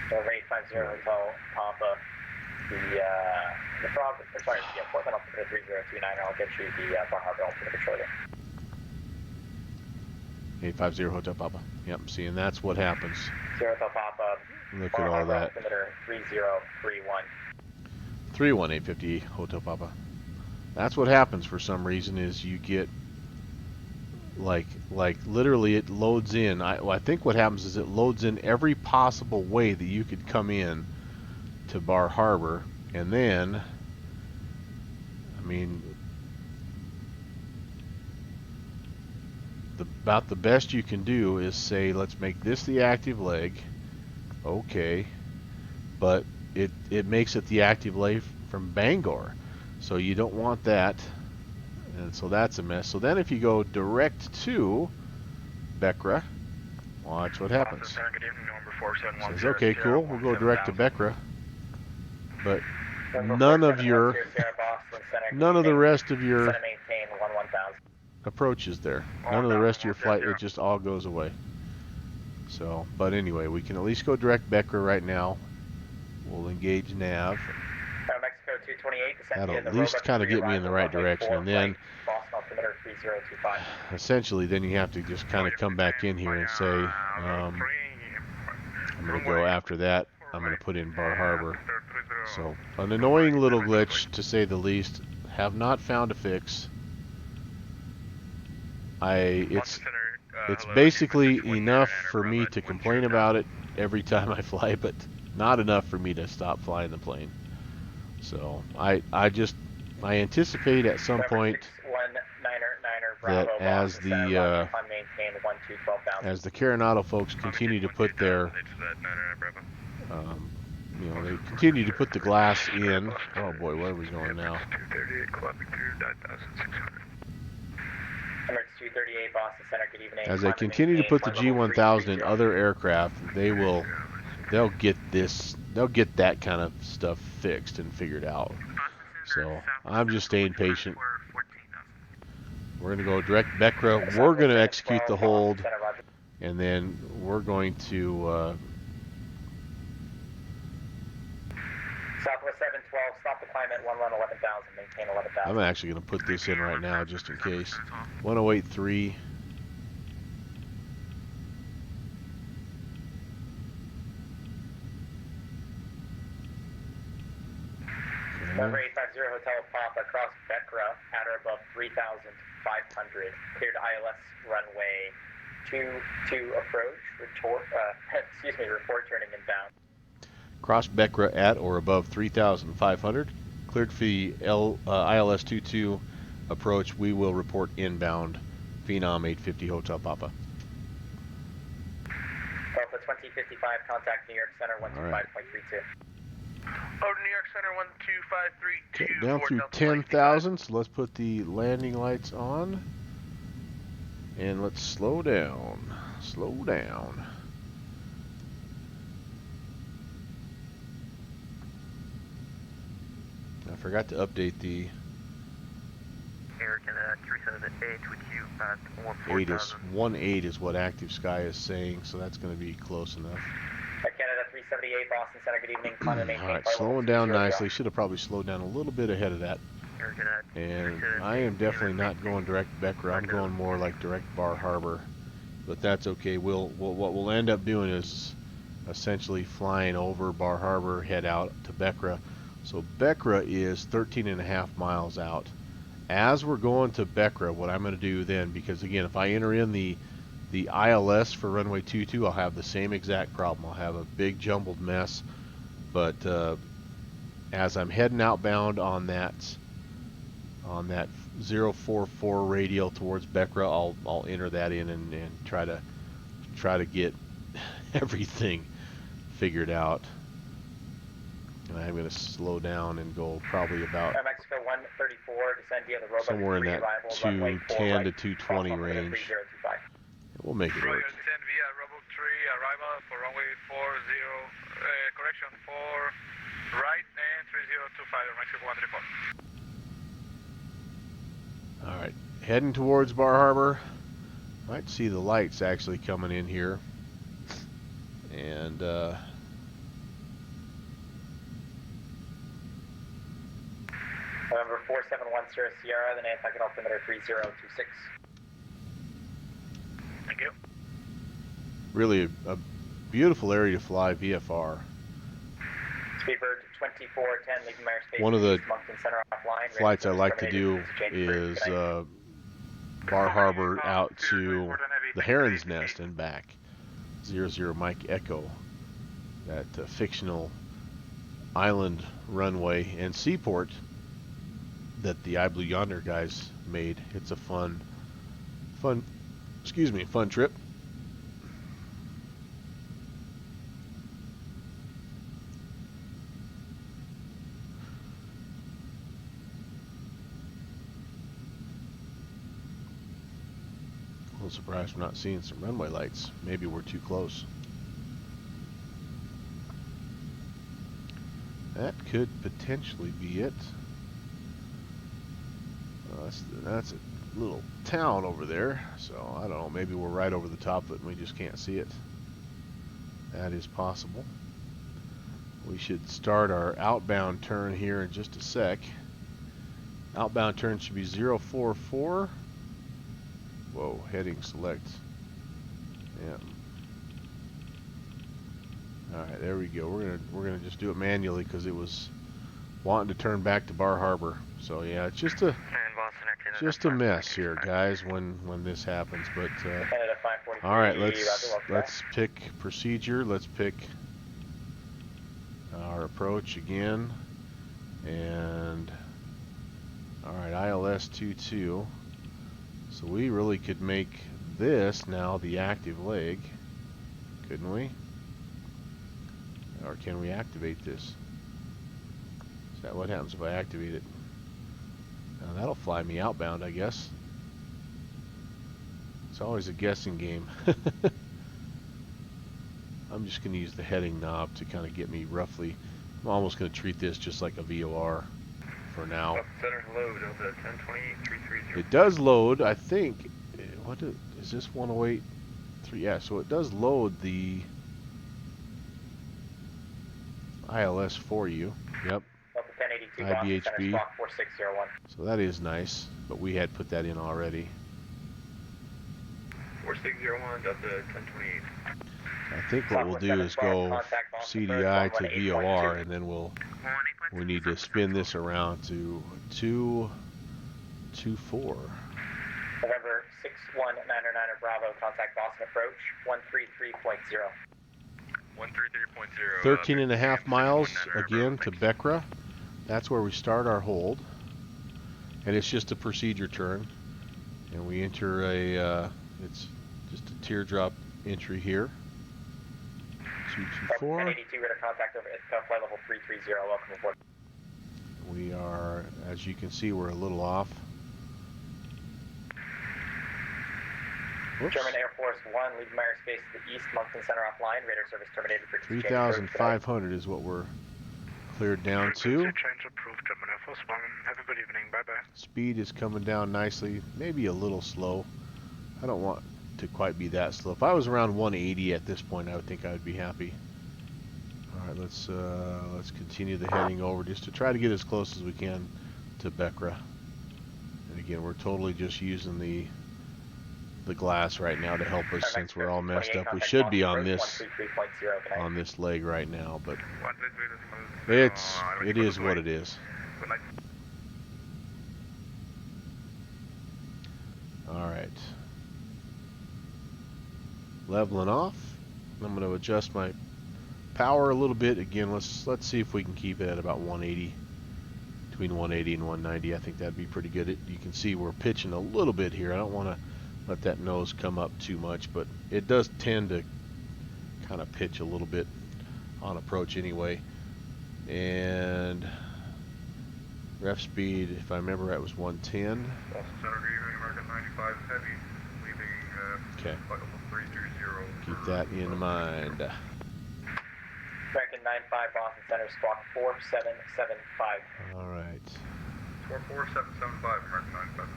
November 850 Hotel Papa, the Portland altimeter 3029, I'll get you the Bar Harbor altimeter shortly. 850 Hotel Papa. Yep, see, and that's what happens. 0 Hotel Papa, Look Bar at all Harbor that. altimeter 3031. 31850 Hotel Papa. That's what happens for some reason is you get like literally it loads in. I think what happens is it loads in every possible way that you could come in to Bar Harbor, and then I mean about the best you can do is say, let's make this the active leg. Okay, but it makes it the active leg from Bangor, so you don't want that, and so that's a mess. So then if you go direct to Becra, watch what happens. Says, okay, cool, we'll go direct to Becra, but none of the rest of your approaches there. None of the rest of your flight, it just all goes away. So, but anyway, we can at least go direct Becra right now. We'll engage nav. Mexico 228, That'll at least kind of get me in the right direction, and then essentially then you have to just kind of come back in here and say, I'm going to go after that. I'm going to put in Bar Harbor. So, an annoying little glitch, to say the least. Have not found a fix. It's basically enough for me to complain about it every time I fly, but not enough for me to stop flying the plane. So I anticipate at some point that as the Carenado folks continue to put their they continue to put the glass in. Oh boy, where are we going now? 238 climbing through 9,600. Emirates 238 Boston Center, good evening. As they continue to put the G1000 in other aircraft, they'll get that kind of stuff fixed and figured out. So I'm just staying patient. We're going to go direct Becra. We're going to execute the hold, and then we're going to Southwest 712, stop the climb at 11,000, maintain 11,000. I'm actually going to put this in right now just in case. 1083. Number 850 Hotel Papa, across Becra, at or above 3,500. Cleared ILS runway 22 approach, report turning inbound. Cross Becra at or above 3,500. Cleared for the ILS 22 approach. We will report inbound. Phenom 850 Hotel Papa. Alpha 2055, contact New York Center 125.32. Oh, New York Center 12532. Down through 10,000, so let's put the landing lights on. And let's slow down. Slow down. I forgot to update the American 378 with you at 18 is what Active Sky is saying, so that's going to be close enough. Canada 378 Boston Center, good evening. Climb and maintain. Alright, slowing down nicely. Should have probably slowed down a little bit ahead of that. And I am definitely not going direct Becker. I'm going more like direct Bar Harbor, but that's okay. What we'll end up doing is essentially flying over Bar Harbor, head out to Beckra. So Beckra is 13.5 miles out. As we're going to Beckra, what I'm going to do then, because again, if I enter in the ILS for runway 22, I'll have the same exact problem. I'll have a big jumbled mess. But as I'm heading outbound on that 044 radial towards Beckra, I'll enter that in and try to get everything figured out. And I'm going to slow down and go probably about Mexico 134, descend via the Roebuck somewhere in 3 that arrival, runway 4 210 right, to 220 cross range. 3025. We'll make it work. Roger, descend via Roebuck 3 arrival for runway 40, correction 4 right and 3025, Mexico 134. All right, heading towards Bar Harbor. Might see the lights actually coming in here. And November 4710 Sierra, the Nantucket altimeter 3026. Thank you. really a beautiful area to fly VFR. Speedbird 2410, leaving Meyer Space. One of the Moncton Center offline. flights I like to do is Bar Harbor out to the Heron's Nest and back. 00 Mike Echo, that fictional island runway and seaport that the I Blue Yonder guys made. It's a fun trip. A little surprised we're not seeing some runway lights. Maybe we're too close. That could potentially be it. That's a little town over there, so I don't know, maybe we're right over the top of it and we just can't see it. That is possible. We should start our outbound turn here in just a sec. Outbound turn should be 044. Whoa, heading select. Yeah. Alright, there we go. We're gonna just do it manually because it was wanting to turn back to Bar Harbor. So yeah, it's just a mess here, guys, when this happens. But all right, let's pick procedure. Let's pick our approach again, and all right, ILS 22. So we really could make this now the active leg, couldn't we? Or can we activate this? Is that what happens if I activate it? That'll fly me outbound, I guess. It's always a guessing game. I'm just going to use the heading knob to kind of get me roughly. I'm almost going to treat this just like a VOR for now. Center load of the 1028-330. It does load, I think. What is this 108.3? Yeah, so it does load the ILS for you. Yep. IBHB. So that is nice, but we had put that in already. 4601, Delta 1028. I think what we'll do is go CDI to VOR, and then we need to spin this around to 224. November 61909 Bravo, contact Boston approach 133.0. 133.0. 13 and a half miles again to Beckra. That's where we start our hold, and it's just a procedure turn, and we enter it's just a teardrop entry here. 224. 1082, radar contact over at flight level 330. Welcome aboard. We are, as you can see, we're a little off. Whoops. German Air Force One, leaving Meyer Space to the east, Moncton Center offline. Radar service terminated for 3,500 is what we're cleared down to. Change approved, German Air Force One. Have a good evening. Bye-bye. Speed is coming down nicely, maybe a little slow. I don't want to quite be that slow. If I was around 180 at this point, I would think I would be happy. All right, let's continue the heading over just to try to get as close as we can to Becra. And again, we're totally just using the glass right now to help us since we're all messed up. We should be on this leg right now, but it is what it is. All right, leveling off. I'm going to adjust my power a little bit. Again, let's see if we can keep it at about 180, between 180 and 190. I think that'd be pretty good. You can see we're pitching a little bit here. I don't want to let that nose come up too much, but it does tend to kind of pitch a little bit on approach anyway. And ref speed, if I remember right, was 110. Okay. Keep that in mind. American 95, Boston Center, squawk 4775. All right. Squawk 4775, American 95.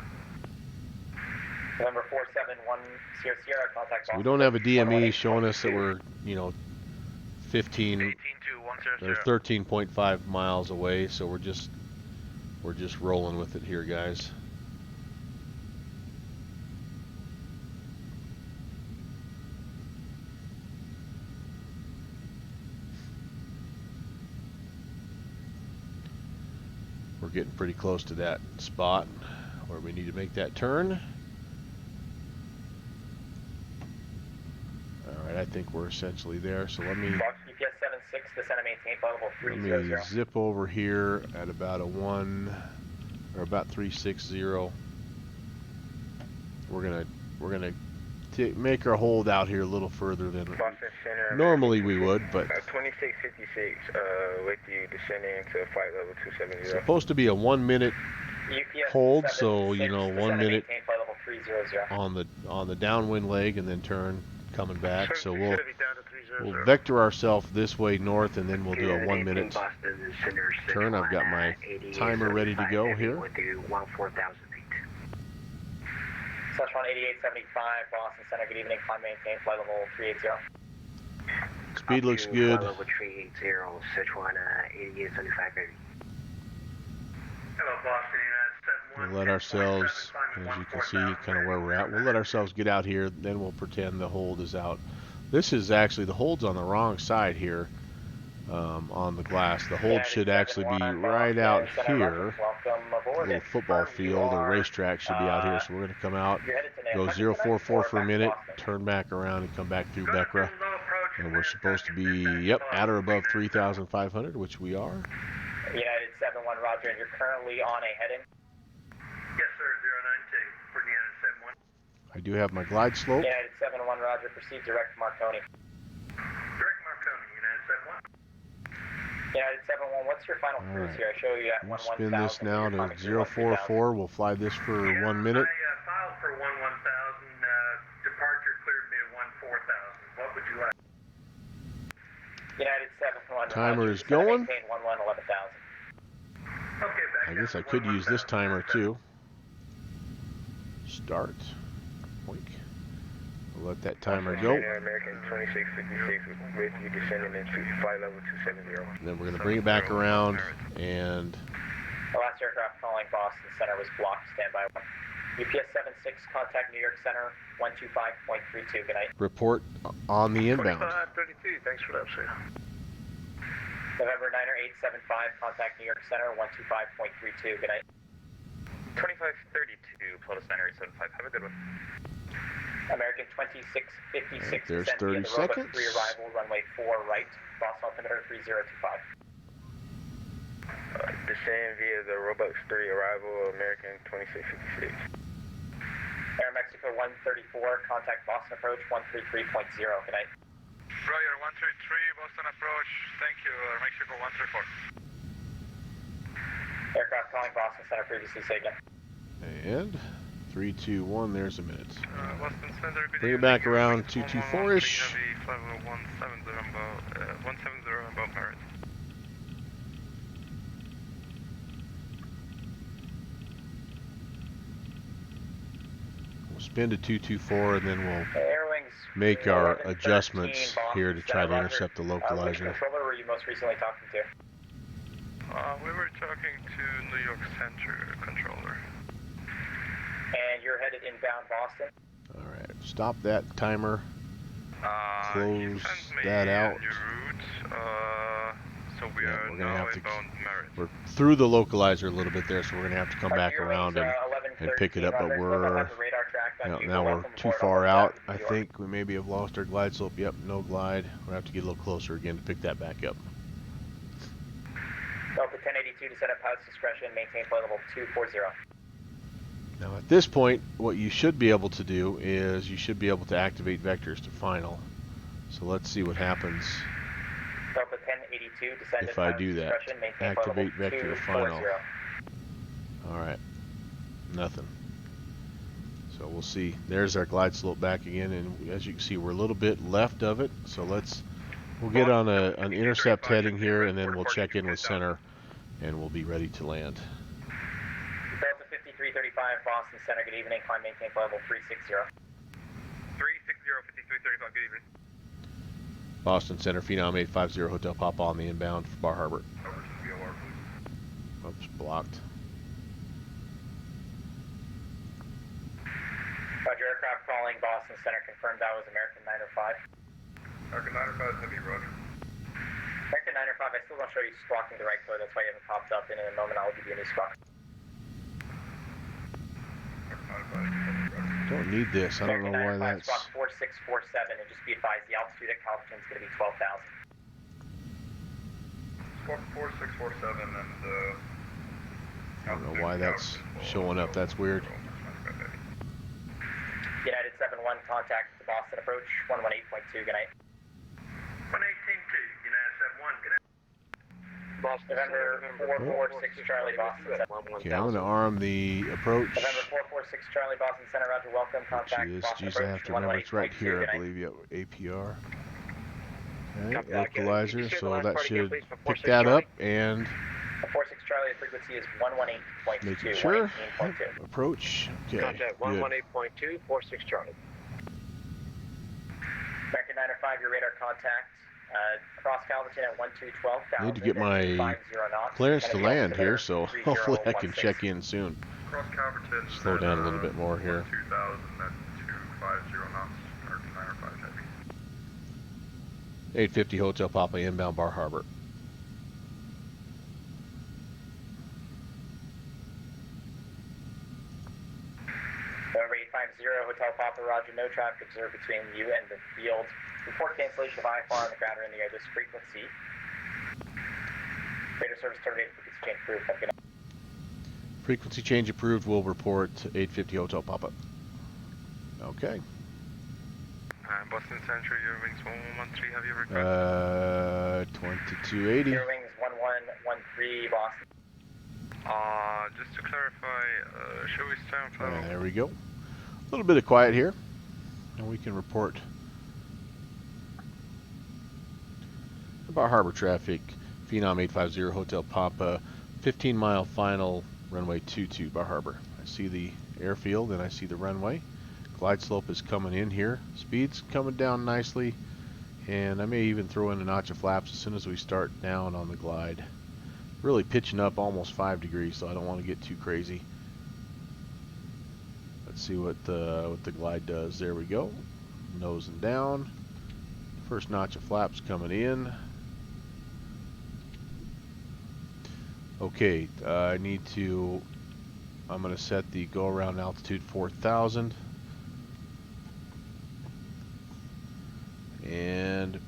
November 47100, Sierra, contact Boston. So we don't have a DME showing us that we're, 15 or 13.5 miles away, so we're just rolling with it here, guys. We're getting pretty close to that spot where we need to make that turn. Alright, I think we're essentially there, so let me UPS 76, descend and maintain flight level 300. Let me zip over here at about a 1 or about 360. We're gonna make our hold out here a little further than normally we would, but 2656 with you descending to flight level 270. it's supposed to be a 1 minute UPS hold, 76, so descend 1 and minute maintain flight level 300. on the downwind leg and then turn coming back. So we'll vector ourselves this way north, and then we'll do a 1 minute turn. I've got my timer ready to go here. Squawk 8875, Boston Center, good evening, climb maintain flight level 380. Speed looks good. Level 380, Sichuan 8875, baby. Hello, Boston, United 71. We'll let ourselves, as you can see, kind of where we're at. We'll let ourselves get out here, then we'll pretend the hold is out. This is actually, the hold's on the wrong side here on the glass. The hold should actually be right out here. A little football field or racetrack should be out here. So we're going to come out, go 044 for a minute, turn back around and come back through Becra. And we're supposed to be, yep, at or above 3,500, which we are. United 71, roger, and you're currently on a heading? Yes, sir, 092 for United 71. I do have my glide slope. United 71, roger, proceed direct to Marconi. Direct Marconi, United 71. United 71, what's your final cruise here? I show you at We'll 11,000. spin this now to 044. We'll fly this for 1 minute. I filed for 11,000. Departure cleared me at 14,000. What would you like? United 71, Timer roger, is going. maintain 11,000. Okay, back I guess I could use this timer too. Start. Boink. We'll let that timer go. American 2656 with you descending into flight level 270. And then we're going to bring it back around and The last aircraft calling Boston Center was blocked. Standby 1. UPS 76, contact New York Center 125.32. Good night. report on the inbound. 32, thanks for that, sir. November 9er 875, contact New York Center 125.32. Good night. 2532, Pluto Center 875. Have a good one. American 2656, There's descend 30 via the Roebuck seconds. 3 arrival, runway 4 right, Boston altimeter 3025. Descend via the Robux 3 arrival, American 2656. Air Mexico 134, contact Boston approach 133.0. Good night. Roger, 133, Boston approach. Thank you, Mexico 134. Aircraft calling Boston Center previously, say again. And 3, 2, 1, there's a minute. Boston Center, good Bring it evening. back around Mexico 224-ish. 170 about Paris. We'll spin to 224 and then we'll Airwings make our 1113, adjustments Boston here to try to Center, intercept the Which localizer. controller were you most recently talking to? We were talking to New York Center controller. And you're headed inbound Boston. All right, stop that timer. Close He sent me that out. a new route. So we Yeah, are we're gonna now have to. inbound Merritt. We're through the localizer a little bit there, so we're gonna have to come back Your around wings, and pick it up. But 11:13, we're have the radar track on you. now we're Welcome too aboard far on out. New I York. think we maybe have lost our glide slope. Yep, no glide. We'll have to get a little closer again to pick that back up. Delta 1082 to set up pilot's discretion. Maintain flight level 240. Now at this point, what you should be able to do is you should be able to activate vectors to final. So let's see what happens Delta 1082 descend if I do that. Activate vector to final. Alright, nothing. So we'll see. There's our glide slope back again, and as you can see, we're a little bit left of it. So we'll get on an intercept heading here, and then we'll check in with center, and we'll be ready to land. Delta 5335 Boston Center, good evening. Climb maintain flight level 360. 360, 5335, good evening. Boston Center, Phenom 850, Hotel Papa on the inbound for Bar Harbor. Over to the VOR, please. Oops, blocked. Roger, aircraft calling Boston Center. Confirmed that was American 905. American 905, heavy, roger. American 905, I still don't show you squawking the right code. That's why you haven't popped up. And in a moment, I'll give you a new squawk. American 905, heavy, roger. Don't need this. I don't know why that's. Squawk 4647, and just be advised the altitude at Calverton is going to be 12,000. Squawk 4647 and I don't know why that's showing up. That's weird. United 71, contact the Boston approach, 118.2, good night. 118.2, United 71, good night. Boston November 446 Charlie, Boston Center. Okay, I'm going to arm the approach. November 446 Charlie, Boston Center, roger, welcome, Which contact is, Boston geez, I approach, have to remember it's right 118.2, here, good I night. believe. Yeah, APR. Okay, Copy that. localizer, Can you so share the that last part should again, please, for pick 46 that Charlie? up and 46 Charlie, the frequency is 118.2, making sure. 118.2. Approach. Okay, Contact good. 118.2, 46 Charlie. American 905, your radar contact. Cross Calverton at 12,000. Need to get my clearance to land here, so hopefully I can check in soon. Cross Calverton. Slow down a little bit more here. 2000 at 250 knots, American 905, heavy. 850 Hotel Papa inbound Bar Harbor. November 850 Hotel Papa, roger, no traffic observed between you and the field. Report cancellation of IFR on the ground or in the air. This frequency. Radar service terminated. Frequency change approved. Have a good night. Frequency change approved. We'll report 850 Hotel Papa. Okay. Boston Central, your wings 1113, have you requested? 2280. Air wings 1113 Boston. Just to clarify, should we stay on flight level? There we go. A little bit of quiet here, and we can report Bar Harbor traffic. Phenom 850 Hotel Papa, 15-mile final, runway 22 Bar Harbor. I see the airfield and I see the runway. Glide slope is coming in here. Speed's coming down nicely, and I may even throw in a notch of flaps as soon as we start down on the glide. Really pitching up almost 5 degrees, so I don't want to get too crazy. Let's see what the glide does. There we go. Nosing down. First notch of flaps coming in. Okay, I'm going to set the go around altitude 4,000. And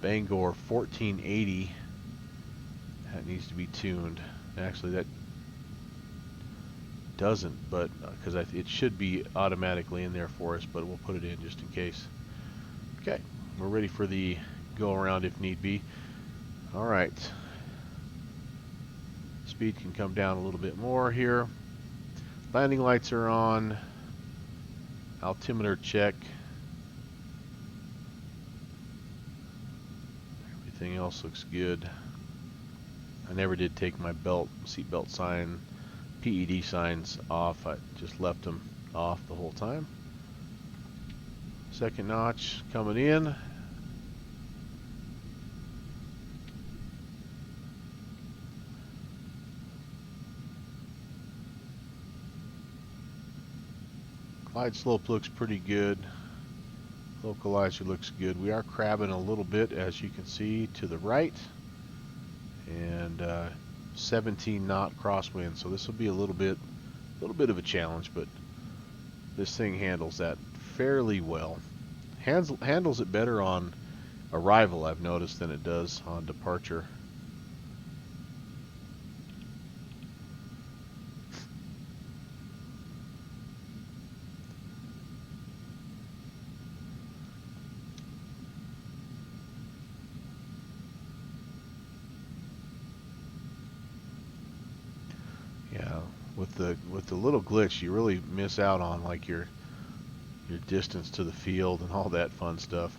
Bangor 1480. That needs to be tuned. Actually, that doesn't, but because it should be automatically in there for us, but we'll put it in just in case. Okay, we're ready for the go around if need be. All right. Speed can come down a little bit more here. Landing lights are on. Altimeter check. Everything else looks good. I never did take my seatbelt sign, PED signs off. I just left them off the whole time. Second notch coming in. Glide slope looks pretty good. Localizer looks good. We are crabbing a little bit, as you can see, to the right. And 17 knot crosswind, so this will be a little bit of a challenge, but this thing handles that fairly well. Handles it better on arrival, I've noticed, than it does on departure. Yeah, with the little glitch, you really miss out on like your distance to the field and all that fun stuff.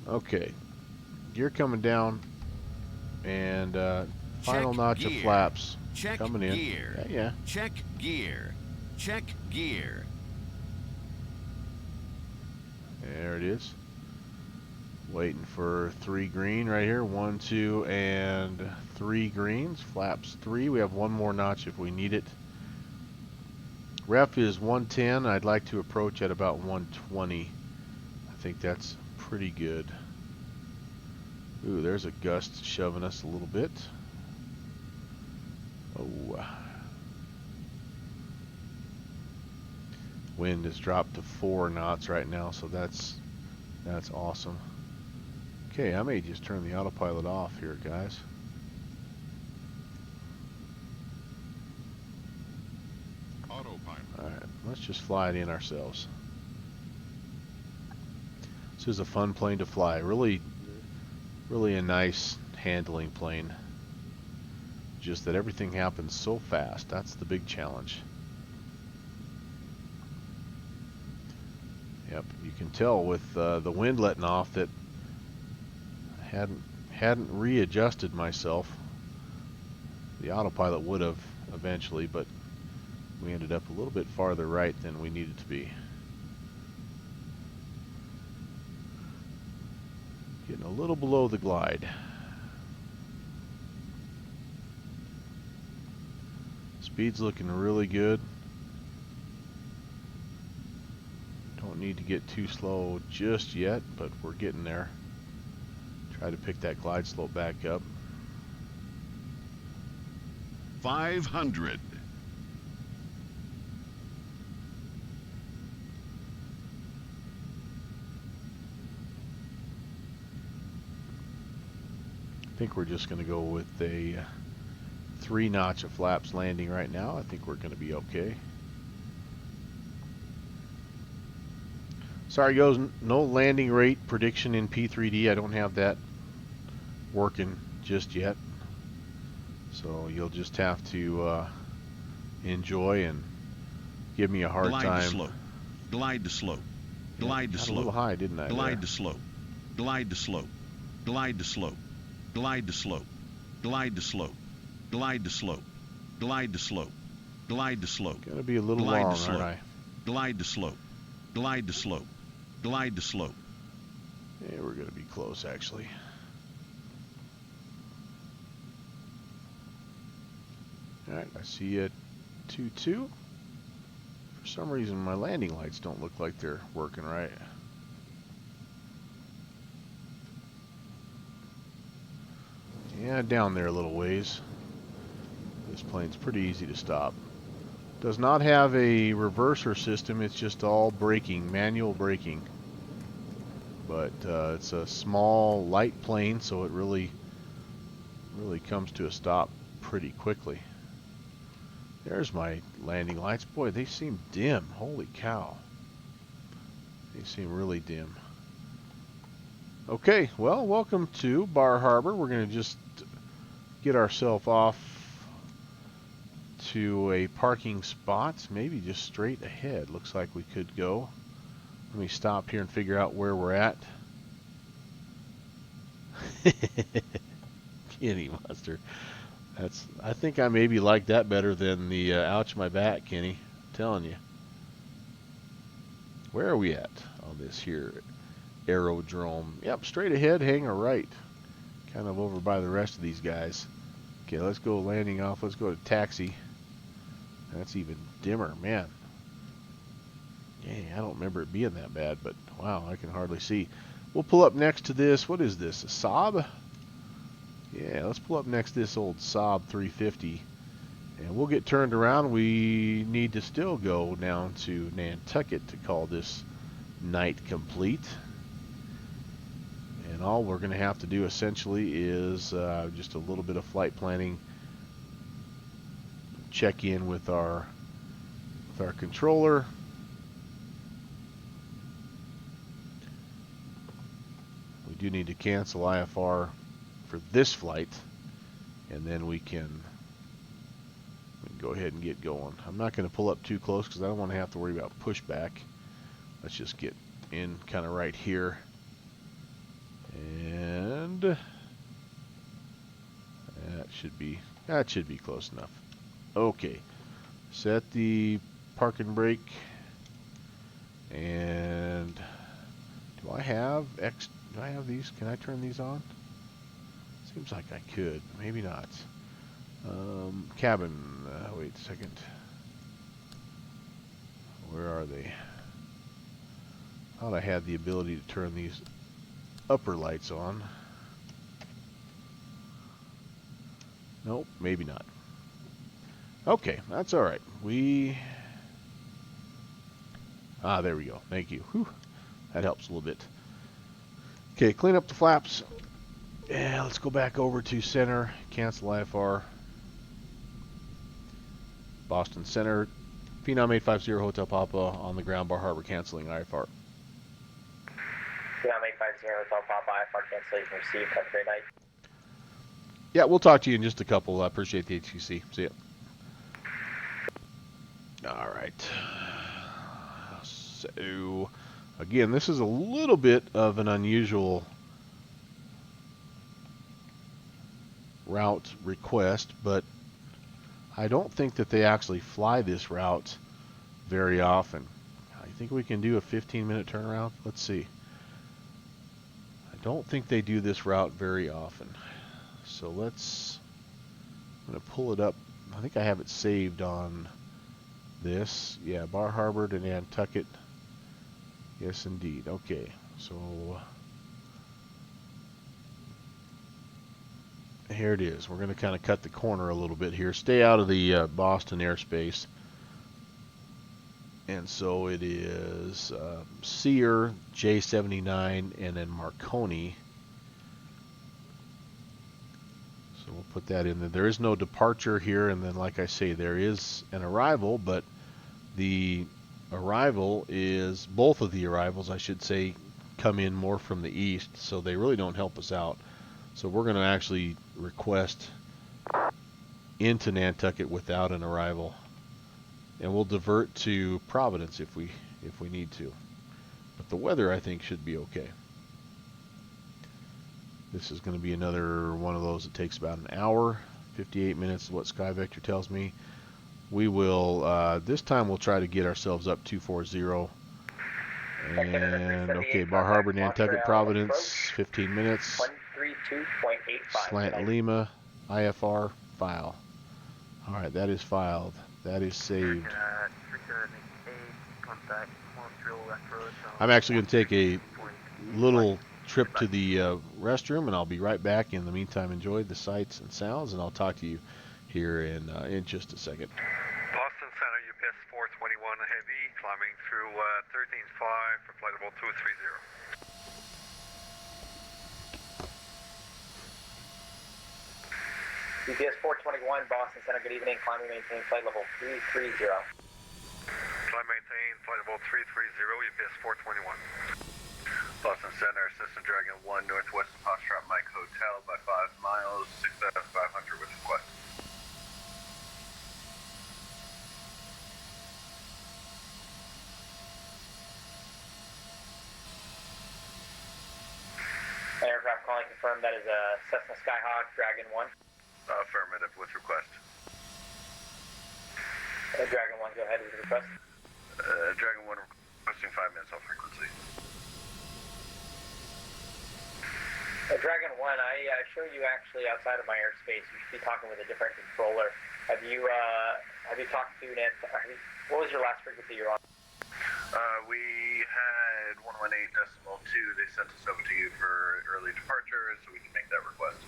Okay, gear coming down, and final notch of flaps coming in. Gear. Yeah. Check gear. Check gear. There it is. Waiting for 3 green right here. 1, 2, and 3 greens. Flaps 3. We have one more notch if we need it. Ref is 110. I'd like to approach at about 120. I think that's pretty good. Ooh, there's a gust shoving us a little bit. Oh. Wind has dropped to 4 knots right now, so that's awesome. Okay, I may just turn the autopilot off here, guys. Autopilot. Alright, let's just fly it in ourselves. This is a fun plane to fly. Really a nice handling plane. Just that everything happens so fast. That's the big challenge. Yep, you can tell with the wind letting off that I hadn't readjusted myself. The autopilot would have eventually, but we ended up a little bit farther right than we needed to be. Getting a little below the glide. Speed's looking really good. Don't need to get too slow just yet, but we're getting there. Try to pick that glide slope back up. 500. I think we're just going to go with a 3 notch of flaps landing right now. I think we're going to be okay. Sorry guys, no landing rate prediction in P3D. I don't have that working just yet. So you'll just have to enjoy and give me a hard Glide time. to slope. Glide to slope. Yeah, Glide to got slope. a little high, didn't I? Glide there? to slope. Glide to slope. Glide to slope. Glide to slope. Glide to slope. Glide to slope. Glide to slope. Glide to slope. Gonna be a little Glide long, to slope. aren't I? Glide to slope. Glide to slope. Glide to slope. Yeah, we're gonna be close actually. Alright, I see you at 2-2. For some reason my landing lights don't look like they're working right. Yeah, down there a little ways. This plane's pretty easy to stop. Does not have a reverser system, it's just all braking, manual braking. But it's a small, light plane, so it really comes to a stop pretty quickly. There's my landing lights. Boy, they seem dim. Holy cow. They seem really dim. Okay, well, welcome to Bar Harbor. We're going to just get ourselves off to a parking spot, maybe just straight ahead. Looks like we could go. Let me stop here and figure out where we're at. Kenny Mustard. I think I maybe like that better than the ouch my back, Kenny. I'm telling you. Where are we at on this here aerodrome? Yep, straight ahead, hang a right. Kind of over by the rest of these guys. Okay, let's go landing off. Let's go to taxi. That's even dimmer, man. Yeah, I don't remember it being that bad, but wow, I can hardly see. We'll pull up next to this. What is this? A Saab? Yeah, let's pull up next to this old Saab 350. And we'll get turned around. We need to still go down to Nantucket to call this night complete. And all we're going to have to do essentially is just a little bit of flight planning. Check in with our controller. We do need to cancel IFR for this flight, and then we can go ahead and get going. I'm not going to pull up too close because I don't want to have to worry about pushback. Let's just get in kind of right here. And that should be close enough. Okay. Set the park and brake. And do I have these? Can I turn these on? Seems like I could. Maybe not. Cabin. Wait a second. Where are they? I thought I had the ability to turn these upper lights on. Nope, maybe not. Okay, that's all right. There we go. Thank you. Whew. That helps a little bit. Okay, clean up the flaps. Yeah, let's go back over to center. Cancel IFR. Boston Center. Phenom 850 Hotel Papa on the ground, Bar Harbor, canceling IFR. Phenom 850 Hotel Papa, IFR cancellation received. Have a great night. Yeah, we'll talk to you in just a couple. I appreciate the HTC. See ya. All right. So, again, this is a little bit of an unusual route request, but I don't think that they actually fly this route very often. I think we can do a 15-minute turnaround. Let's see. I don't think they do this route very often. So I'm going to pull it up. I think I have it saved on this. Yeah, Bar Harbor to Nantucket. Yes, indeed. Okay, so here it is. We're going to kind of cut the corner a little bit here. Stay out of the Boston airspace. And so it is Sear, J79, and then Marconi. So we'll put that in there. There is no departure here, and then like I say, there is an arrival, but the arrival is, both of the arrivals, I should say, come in more from the east, so they really don't help us out. So we're going to actually request into Nantucket without an arrival, and we'll divert to Providence if we need to. But the weather, I think, should be okay. This is going to be another one of those that takes about an hour, 58 minutes is what SkyVector tells me. We will, this time we'll try to get ourselves up 240. And, okay, Bar Harbor, Nantucket, Providence, 15 minutes. 132.85. Slant Lima, IFR, file. Alright, that is filed. That is saved. I'm actually going to take a little trip to the restroom, and I'll be right back. In the meantime, enjoy the sights and sounds, and I'll talk to you here in just a second. Boston Center, UPS 421 Heavy, climbing through 13.5 for flight level 230. UPS 421, Boston Center, good evening. Climb and maintain flight level 330. Climb maintain flight level 330, UPS 421. Boston Center, System Dragon 1, Northwest of Foxtrot Mike Hotel by 5 miles, 6,500 with request. Aircraft calling confirmed that is a Cessna Skyhawk Dragon 1. Affirmative with request. Dragon 1, go ahead with the request. Dragon 1 requesting 5 minutes off frequency. Dragon 1, I show you actually outside of my airspace. You should be talking with a different controller. Have you talked to Nant? What was your last frequency you're on? We had 118.2. They sent us over to you for early departure, so we can make that request.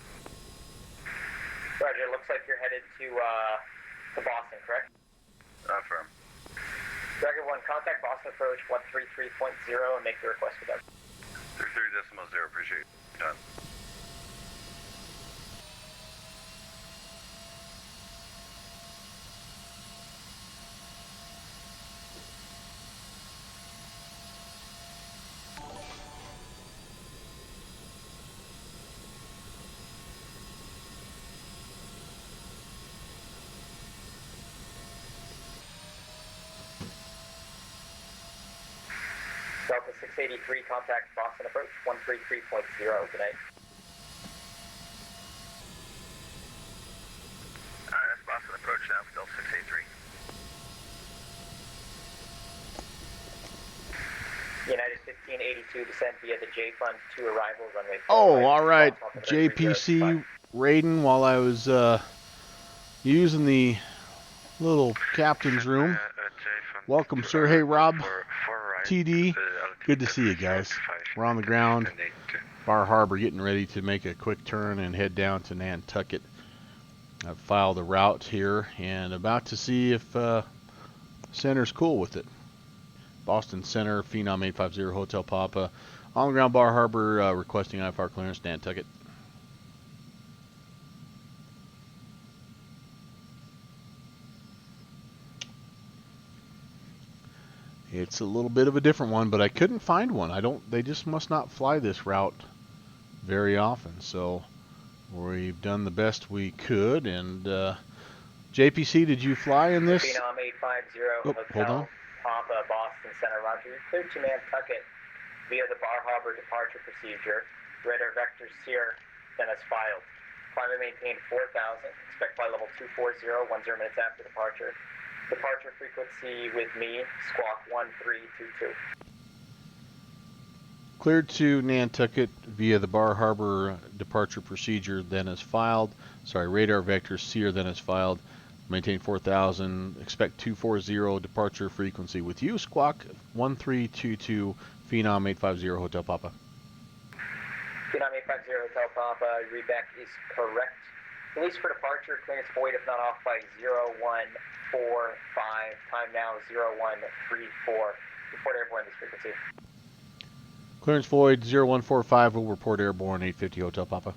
Roger. It looks like you're headed to Boston, correct? Firm. Dragon 1, contact Boston approach 133.0 and make the request with them. 33.0. Appreciate it. Done. Delta 683, contact Boston approach 133.0 tonight. That's Boston approach now for Delta 683. United 1582 descent via the J Fund, 2 arrivals, runway 4. Oh, all right. JPC Raiden, while I was using the little captain's room. Welcome, sir. Hey, Rob. TD. Good to see you guys. We're on the ground. Bar Harbor, getting ready to make a quick turn and head down to Nantucket. I've filed a route here and about to see if Center's cool with it. Boston Center, Phenom 850, Hotel Papa. On the ground, Bar Harbor, requesting IFR clearance, Nantucket. It's a little bit of a different one, but I couldn't find one. They just must not fly this route very often. So we've done the best we could. And JPC, did you fly in this? Phenom 850, Hotel hold on. Papa, Boston Center, Roger. You're cleared to Nantucket via the Bar Harbor departure procedure. Radar vector SEER, then as filed. Climb and maintain 4,000. Expect flight level 240, 10 minutes after departure. Departure frequency with me, squawk 1322. Cleared to Nantucket via the Bar Harbor departure procedure, then as filed. Sorry, radar vector SEER, then as filed. Maintain 4,000. Expect 240 departure frequency with you, squawk 1322. Phenom 850 Hotel Papa. Phenom 850 Hotel Papa, readback is correct. Release for departure, clearance void if not off by 0145. Time now 0134. Report airborne this frequency. Clearance void 0145. Will report airborne 850 Hotel Papa.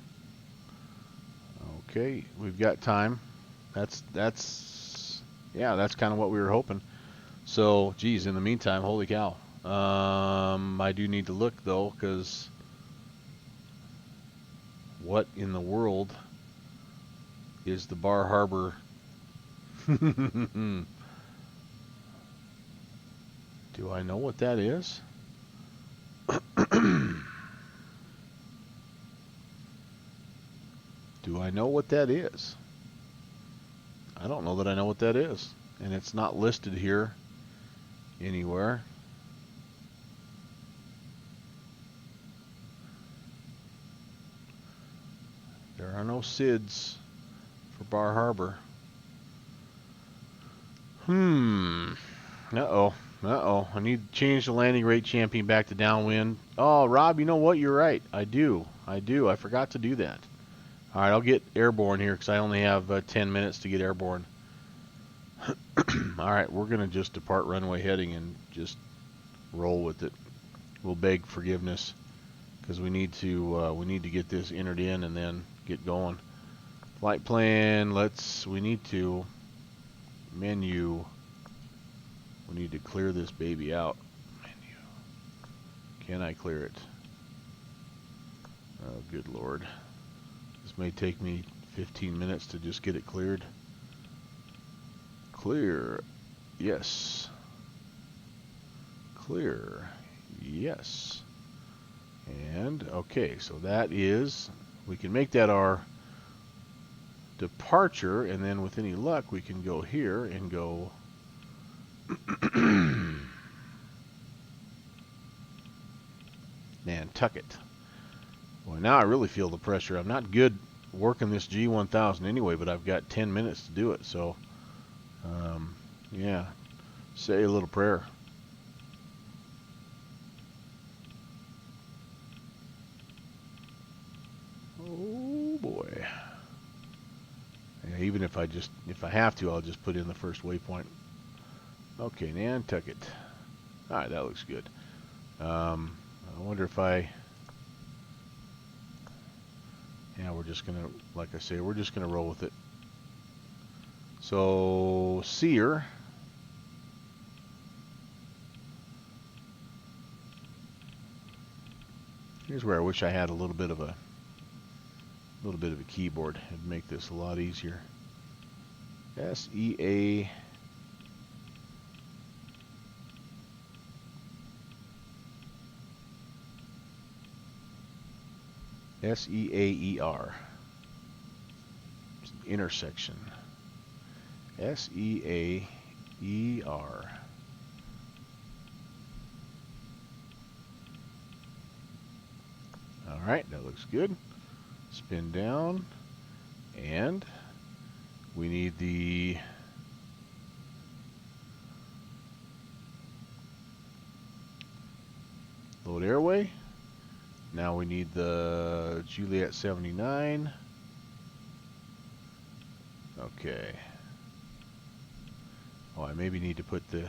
Okay, we've got time. That's kind of what we were hoping. So, geez, in the meantime, holy cow. I do need to look though, because what in the world is the Bar Harbor? Do I know what that is? Do I know what that is? I don't know that I know what that is. And it's not listed here anywhere. There are no SIDs for Bar Harbor. Uh-oh. I need to change the landing rate champion back to downwind. Oh, Rob, you know what? You're right. I do. I forgot to do that. All right, I'll get airborne here because I only have 10 minutes to get airborne. All right, we're going to just depart runway heading and just roll with it. We'll beg forgiveness because we need to get this entered in and then get going. Flight plan, we need to menu. We need to clear this baby out. Menu. Can I clear it? Oh, good Lord. This may take me 15 minutes to just get it cleared. Clear. Yes. Clear. Yes. And, okay, so that is, we can make that our departure, and then with any luck, we can go here and go Nantucket. Boy, now I really feel the pressure. I'm not good working this G1000 anyway, but I've got 10 minutes to do it. So, yeah, say a little prayer. Oh boy. Yeah, even if I have to, I'll just put in the first waypoint. Okay, Nantucket. All right, that looks good. I wonder if yeah, we're just gonna, like I say, we're just gonna roll with it. So, Sear. Here's where I wish I had a little bit of a keyboard. It'd make this a lot easier. SEA. SEAER. It's an intersection. SEAER. Alright, that looks good. Spin down. And we need the load airway. Now we need the Juliet 79. Okay. Oh, I maybe need to put the...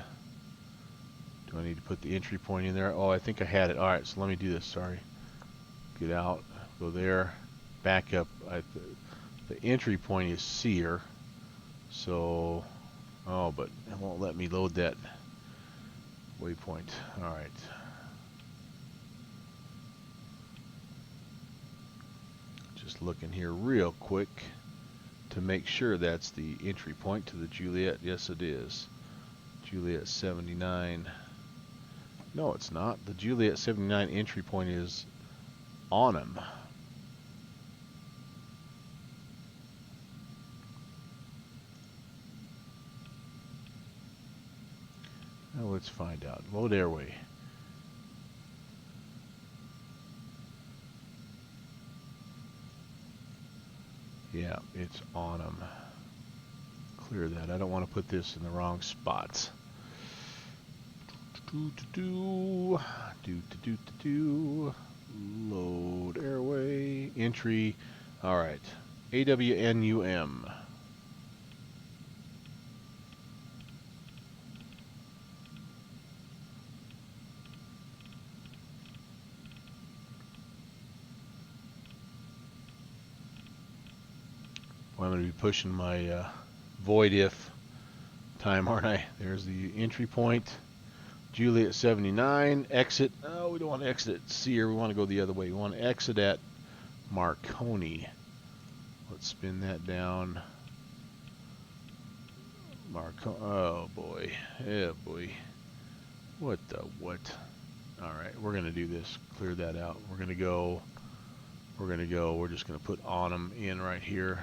Do I need to put the entry point in there? Oh, I think I had it. Alright, so let me do this. Sorry. Get out. Go there. Back up. The entry point is Sear. So... Oh, but it won't let me load that waypoint. Alright. Just looking here real quick to make sure that's the entry point to the Juliet. Yes, it is. Juliet 79. No, it's not. The Juliet 79 entry point is Onum. Now let's find out. Load airway. Yeah, it's Onum. Clear that. I don't want to put this in the wrong spots. Load airway. Entry. Alright. AWNUM. Well, I'm going to be pushing my void if time, aren't I? There's the entry point. Juliet 79. Exit. Oh, we don't want to exit at Sear. We want to go the other way. We want to exit at Marconi. Let's spin that down. Oh, boy. Yeah, boy. What the what? Alright, we're going to do this. Clear that out. We're just going to put Onum in right here.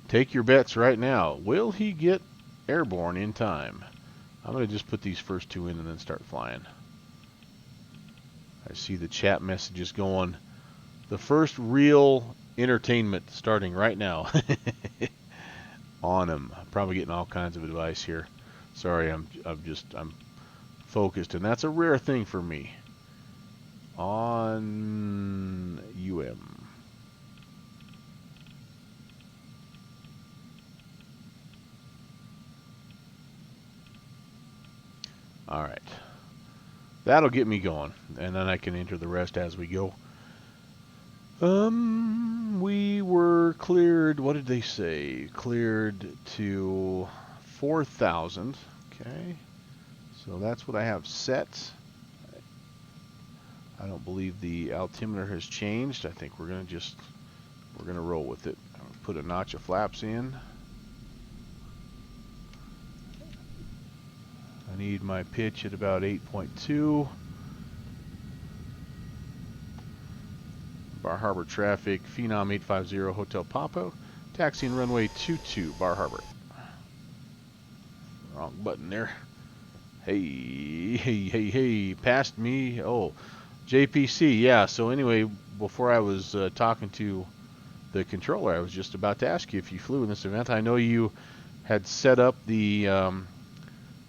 Take your bets right now. Will he get airborne in time? I'm going to just put these first two in and then start flying. I see the chat messages going. The first real entertainment starting right now. On him. I'm probably getting all kinds of advice here. Sorry, I'm focused, and that's a rare thing for me. On UM. Alright. That'll get me going, and then I can enter the rest as we go. We were cleared, what did they say? Cleared to 4,000. Okay. So that's what I have set. I don't believe the altimeter has changed. I think we're going to roll with it. Put a notch of flaps in. I need my pitch at about 8.2. Bar Harbor traffic, Phenom 850 Hotel Papa, taxiing runway 22, Bar Harbor. Wrong button there. Hey, past me. Oh, JPC, yeah. So anyway, before I was talking to the controller, I was just about to ask you if you flew in this event. I know you had set up the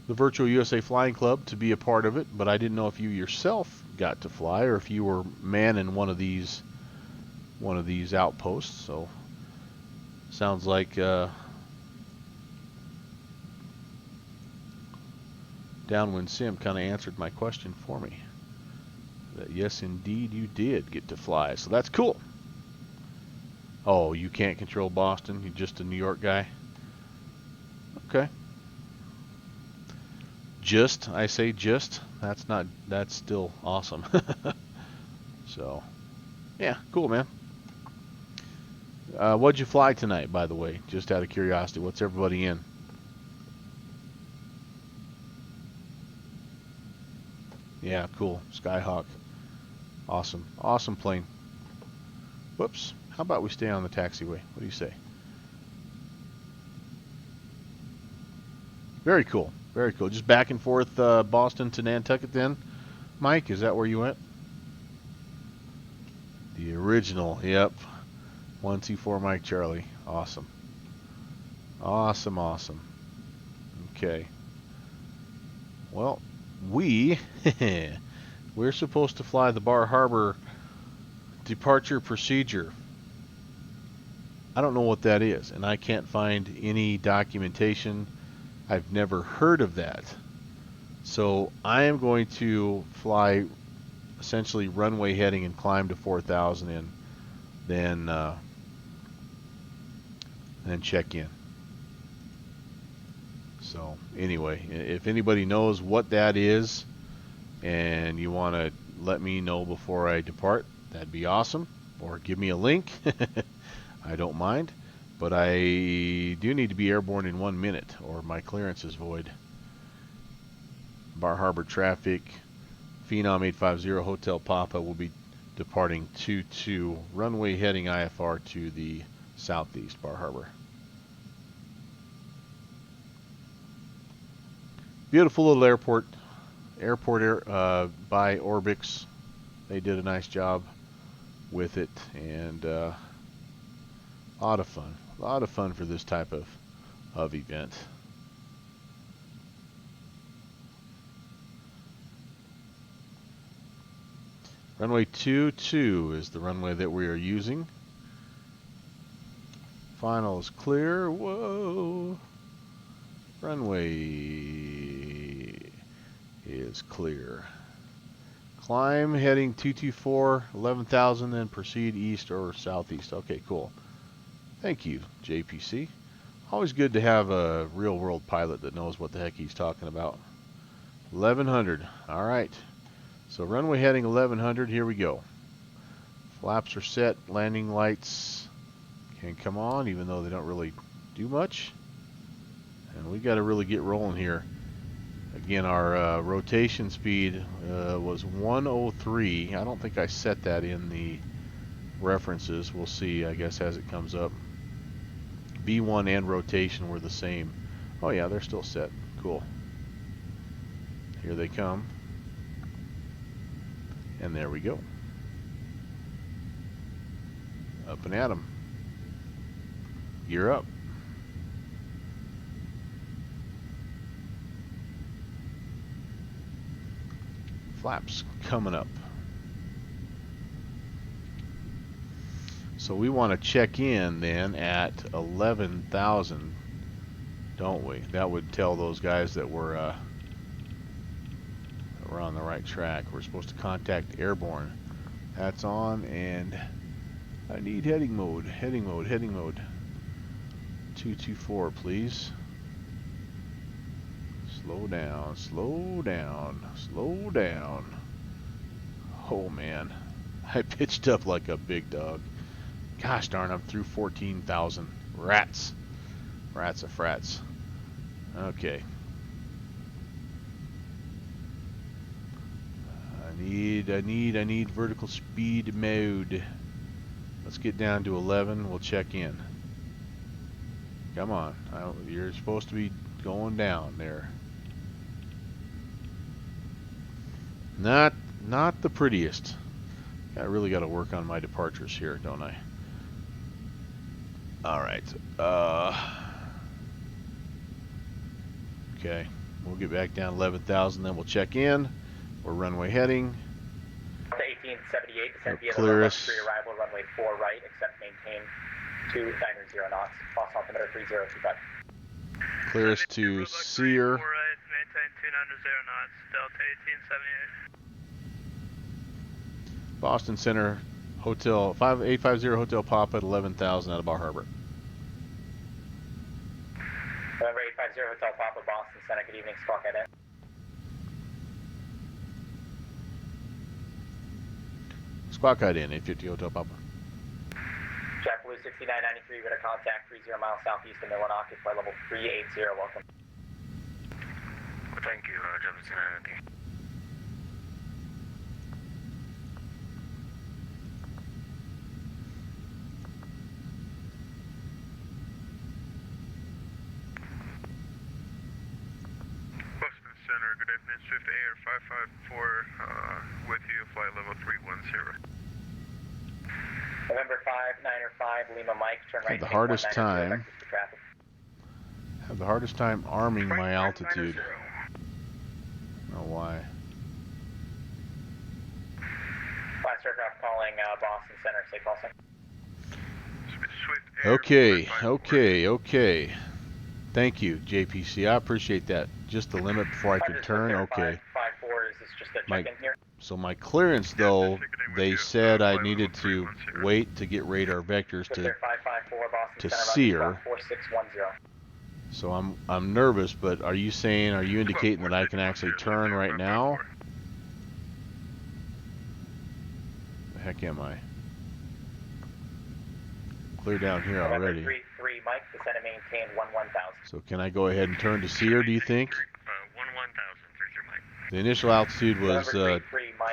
Virtual USA Flying Club to be a part of it, but I didn't know if you yourself got to fly or if you were manning one of these outposts. So sounds like Downwind Sim kind of answered my question for me. That yes, indeed, you did get to fly. So that's cool. Oh, you can't control Boston? You're just a New York guy? Okay. I say just. That's still awesome. So, yeah, cool, man. What'd you fly tonight, by the way? Just out of curiosity. What's everybody in? Yeah, cool. Skyhawk. Awesome. Awesome plane. Whoops. How about we stay on the taxiway? What do you say? Very cool. Very cool. Just back and forth Boston to Nantucket then? Mike, is that where you went? The original. Yep. 124 Mike Charlie. Awesome. Awesome. Okay. Well, we're supposed to fly the Bar Harbor departure procedure. I don't know what that is, and I can't find any documentation. I've never heard of that. So I am going to fly essentially runway heading and climb to 4,000 and then check in. So anyway, if anybody knows what that is and you want to let me know before I depart, that'd be awesome. Or give me a link. I don't mind. But I do need to be airborne in 1 minute or my clearance is void. Bar Harbor traffic. Phenom 850 Hotel Papa will be departing 22 runway heading IFR to the southeast Bar Harbor. Beautiful little airport by Orbix. They did a nice job with it, and a lot of fun for this type of event. Runway 22 is the runway that we are using. Final is clear. Whoa. Runway is clear. Climb heading 224, 11,000, then proceed east or southeast. Okay, cool. Thank you, JPC. Always good to have a real-world pilot that knows what the heck he's talking about. 1100. All right. So runway heading 1100. Here we go. Flaps are set. Landing lights can come on, even though they don't really do much. And we got to really get rolling here. Again, our rotation speed was 103. I don't think I set that in the references. We'll see, I guess, as it comes up. B1 and rotation were the same. Oh yeah, they're still set. Cool. Here they come. And there we go. Up and at 'em. Gear up. Flaps coming up. So we want to check in then at 11,000, don't we? That would tell those guys that we're on the right track. We're supposed to contact airborne. That's on, and I need heading mode. 224, please. Slow down. Oh man, I pitched up like a big dog. Gosh darn, I'm through 14,000. Rats of frats. Okay. I need vertical speed mode. Let's get down to 11. We'll check in. Come on. You're supposed to be going down there. Not the prettiest. I really got to work on my departures here, don't I? All right. Okay. We'll get back down 11,000, then we'll check in. We're runway heading. 1878, descend via the Clear runway us. 3 arrival, runway 4 right, except maintain 290 knots. Loss altimeter 3025. Clear us to Sear. Right, maintain 290 knots, Delta 1878. Boston Center Hotel 5850 Hotel Papa at 11,000 out of Bar Harbor. November 850 Hotel Papa, Boston Center. Good evening, Squawk in. Squawk in 850 Hotel Papa. JetBlue 6993, radar contact 30 miles southeast of Millinock, flight level 380. Welcome. Thank you, Jefferson. Boston Center, good evening, Swift Air 554 with you, flight level 310. November 5905, Lima Mike, turn right. Have the hardest time arming my altitude. I don't know why. Last aircraft calling Boston Center, say Boston. Okay. Thank you, JPC. I appreciate that. Just the limit before I could turn. Okay. 554, is this just a check-in here? So my clearance, though, they said I needed to wait to get radar vectors to 554, Boston to Center, Sear. 4610. So I'm nervous, but are you indicating that I can actually turn right now? The heck am I? Clear down here already. 33 Mike, descend and maintain 11,000. So can I go ahead and turn to Sear, do you think? 11,000, Mike. The initial altitude was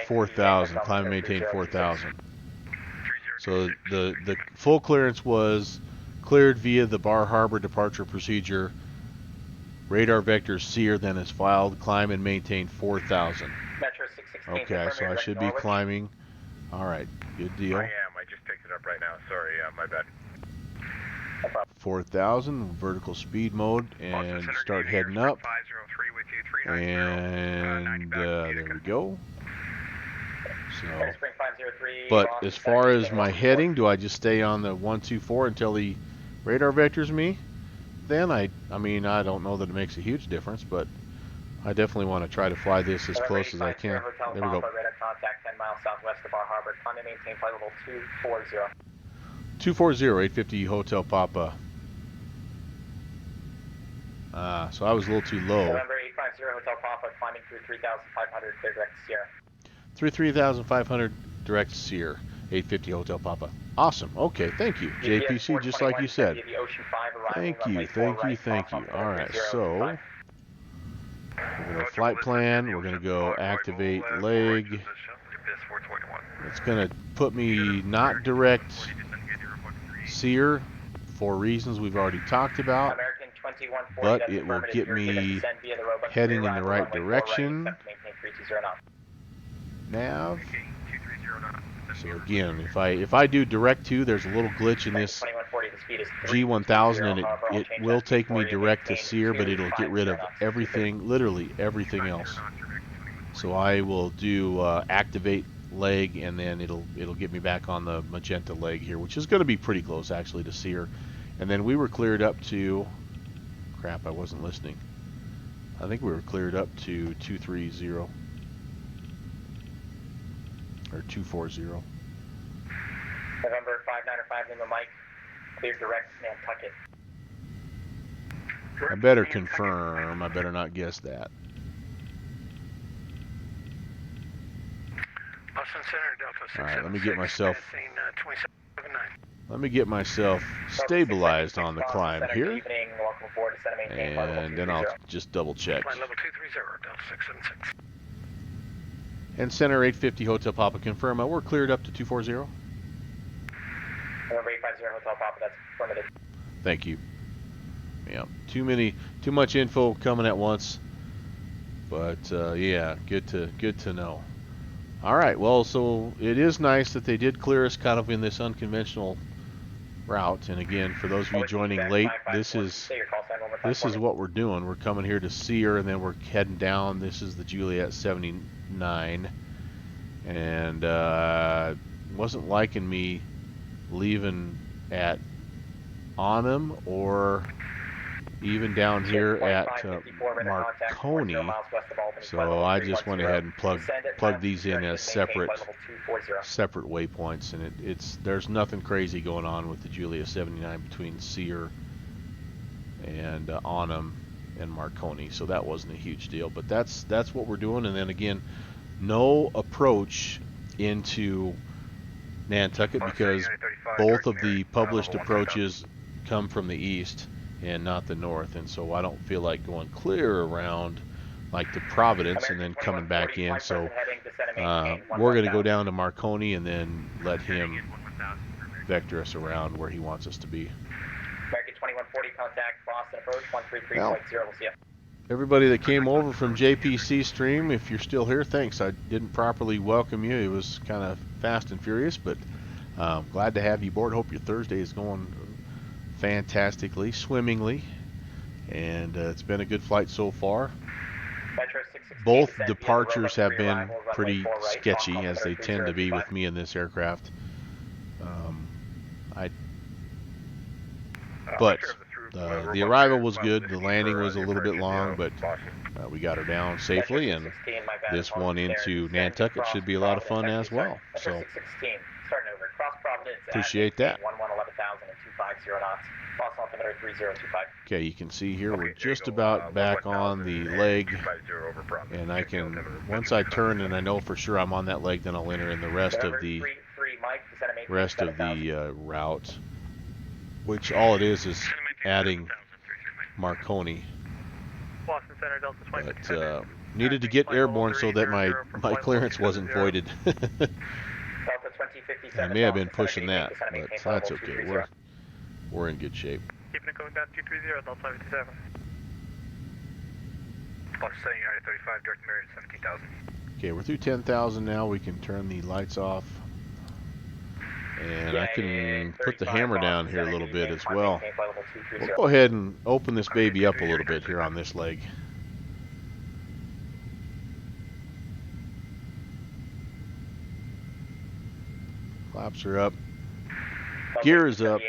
4,000, climb and maintain 4,000. So the full clearance was cleared via the Bar Harbor departure procedure. Radar vector Sear then is filed, climb and maintain 4,000. Metro 616. Okay, so I should be climbing. All right, good deal. I am. I just picked it up right now. Sorry, my bad. 4,000, vertical speed mode, and start heading up. 503 with you, 390. And there we go. So, Spring 503, but Boston as far Center, as my heading, do I just stay on the 124 until the radar vectors me? Then I mean, I don't know that it makes a huge difference, but I definitely want to try to fly this as close as I can. There we go. Radar contact 10 miles southwest of Bar Harbor. Climb and maintain flight level 240. 240, 850 Hotel Papa. So I was a little too low. November 850 Hotel Papa, climbing through 3,500, clear direct to Sierra. Through 3,500 direct to Sear, 850 Hotel Papa. Awesome. Okay, thank you. JPC, just like you said. Thank you. All right, so we're going to flight plan. We're going to go activate leg. It's going to put me not direct Sear for reasons we've already talked about, but it will get me heading in the right direction. Nav. So again, if I do direct to, there's a little glitch in this G1000, and it will take me direct to Sear, but it'll get rid of everything, literally everything else. So I will do activate leg, and then it'll get me back on the magenta leg here, which is going to be pretty close actually to Sear. And then we were cleared up to, crap, I wasn't listening. I think we were cleared up to 230 or 240. November 595 Lima Mike, clear direct Nantucket. I better confirm. I better not guess that. Boston Center, Delta 676. All right, let me get myself stabilized on the climb here, and then I'll just double check. Flight level 230, Delta 676. And Center 850 Hotel Papa, confirm. We're cleared up to 240. November 850 Hotel Papa, that's affirmative. Thank you. Yeah, too much info coming at once. But yeah, good to know. All right, well, so it is nice that they did clear us kind of in this unconventional route. And again, for those of you joining late, this is what we're doing. We're coming here to Sear, and then we're heading down. This is the Juliet 79, and wasn't liking me leaving at Onum or even down here at Marconi. So I just went ahead and plugged these in as separate waypoints, and there's nothing crazy going on with the Julia 79 between Sear and Onum and Marconi, so that wasn't a huge deal. But that's what we're doing. And then again, no approach into Nantucket because both of the published approaches come from the east and not the north, and so I don't feel like going clear around like to Providence and then coming back in. So we're going to go down to Marconi and then let him vector us around where he wants us to be. American 2140, contact Boston approach 133.0. We'll see you. Everybody that came over from JPC stream, if you're still here, thanks. I didn't properly welcome you. It was kind of fast and furious, but glad to have you aboard. Hope your Thursday is going fantastically, swimmingly, and it's been a good flight so far. Both departures have been pretty sketchy, as they tend to be with me in this aircraft. But the arrival was good. The landing was a little bit long, but we got her down safely, and this one into Nantucket should be a lot of fun as well. So appreciate that. Okay, you can see here we're just about back on the leg, and I can, once I turn and I know for sure I'm on that leg, then I'll enter in the rest of the route, which all it is adding Marconi. But needed to get airborne so that my clearance wasn't voided. I may have been pushing that, but that's okay. We're in good shape. Keeping it going down 230, Delta 557. Launch setting United 35, direct Marriott 17,000. Okay, we're through 10,000 now. We can turn the lights off. And I can put the hammer down here a little bit as well. We'll go ahead and open this baby up a little bit here on this leg. Flaps are up. Gear is up.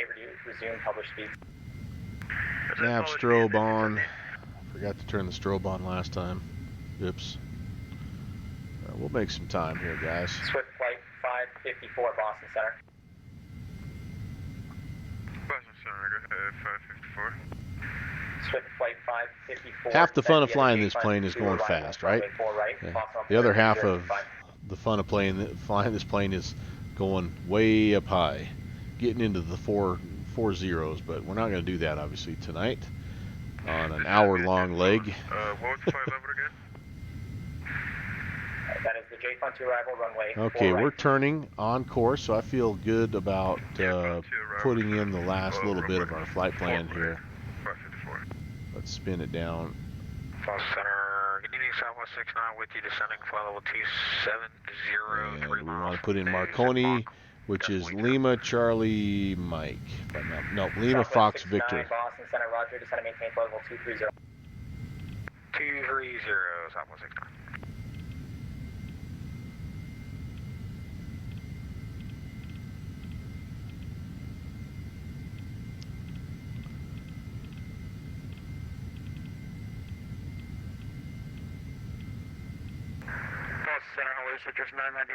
Nav strobe on. Forgot to turn the strobe on last time. Oops. We'll make some time here, guys. Swift flight 554, Boston Center. Boston Center, go ahead, 554. Swift flight 554. Half the fun of flying this plane is going fast, right? Yeah. The other half of the fun of flying this plane is going way up high, getting into the four zeros, but we're not going to do that obviously tonight on an hour-long leg. What was the flight level again? That is the J Fund 2 arrival runway. Okay, we're turning on course, so I feel good about putting in the last little bit of our flight plan here. 554. Let's spin it down. Boston Center, good evening, Southwest 69 with you, descending flight level 270, 3 And we miles. want to put in Marconi, which is Lima Charlie Mike. No, Lima Fox Victor. Boston Center, roger, descend and maintain flight level 230. 230, Southwest 69.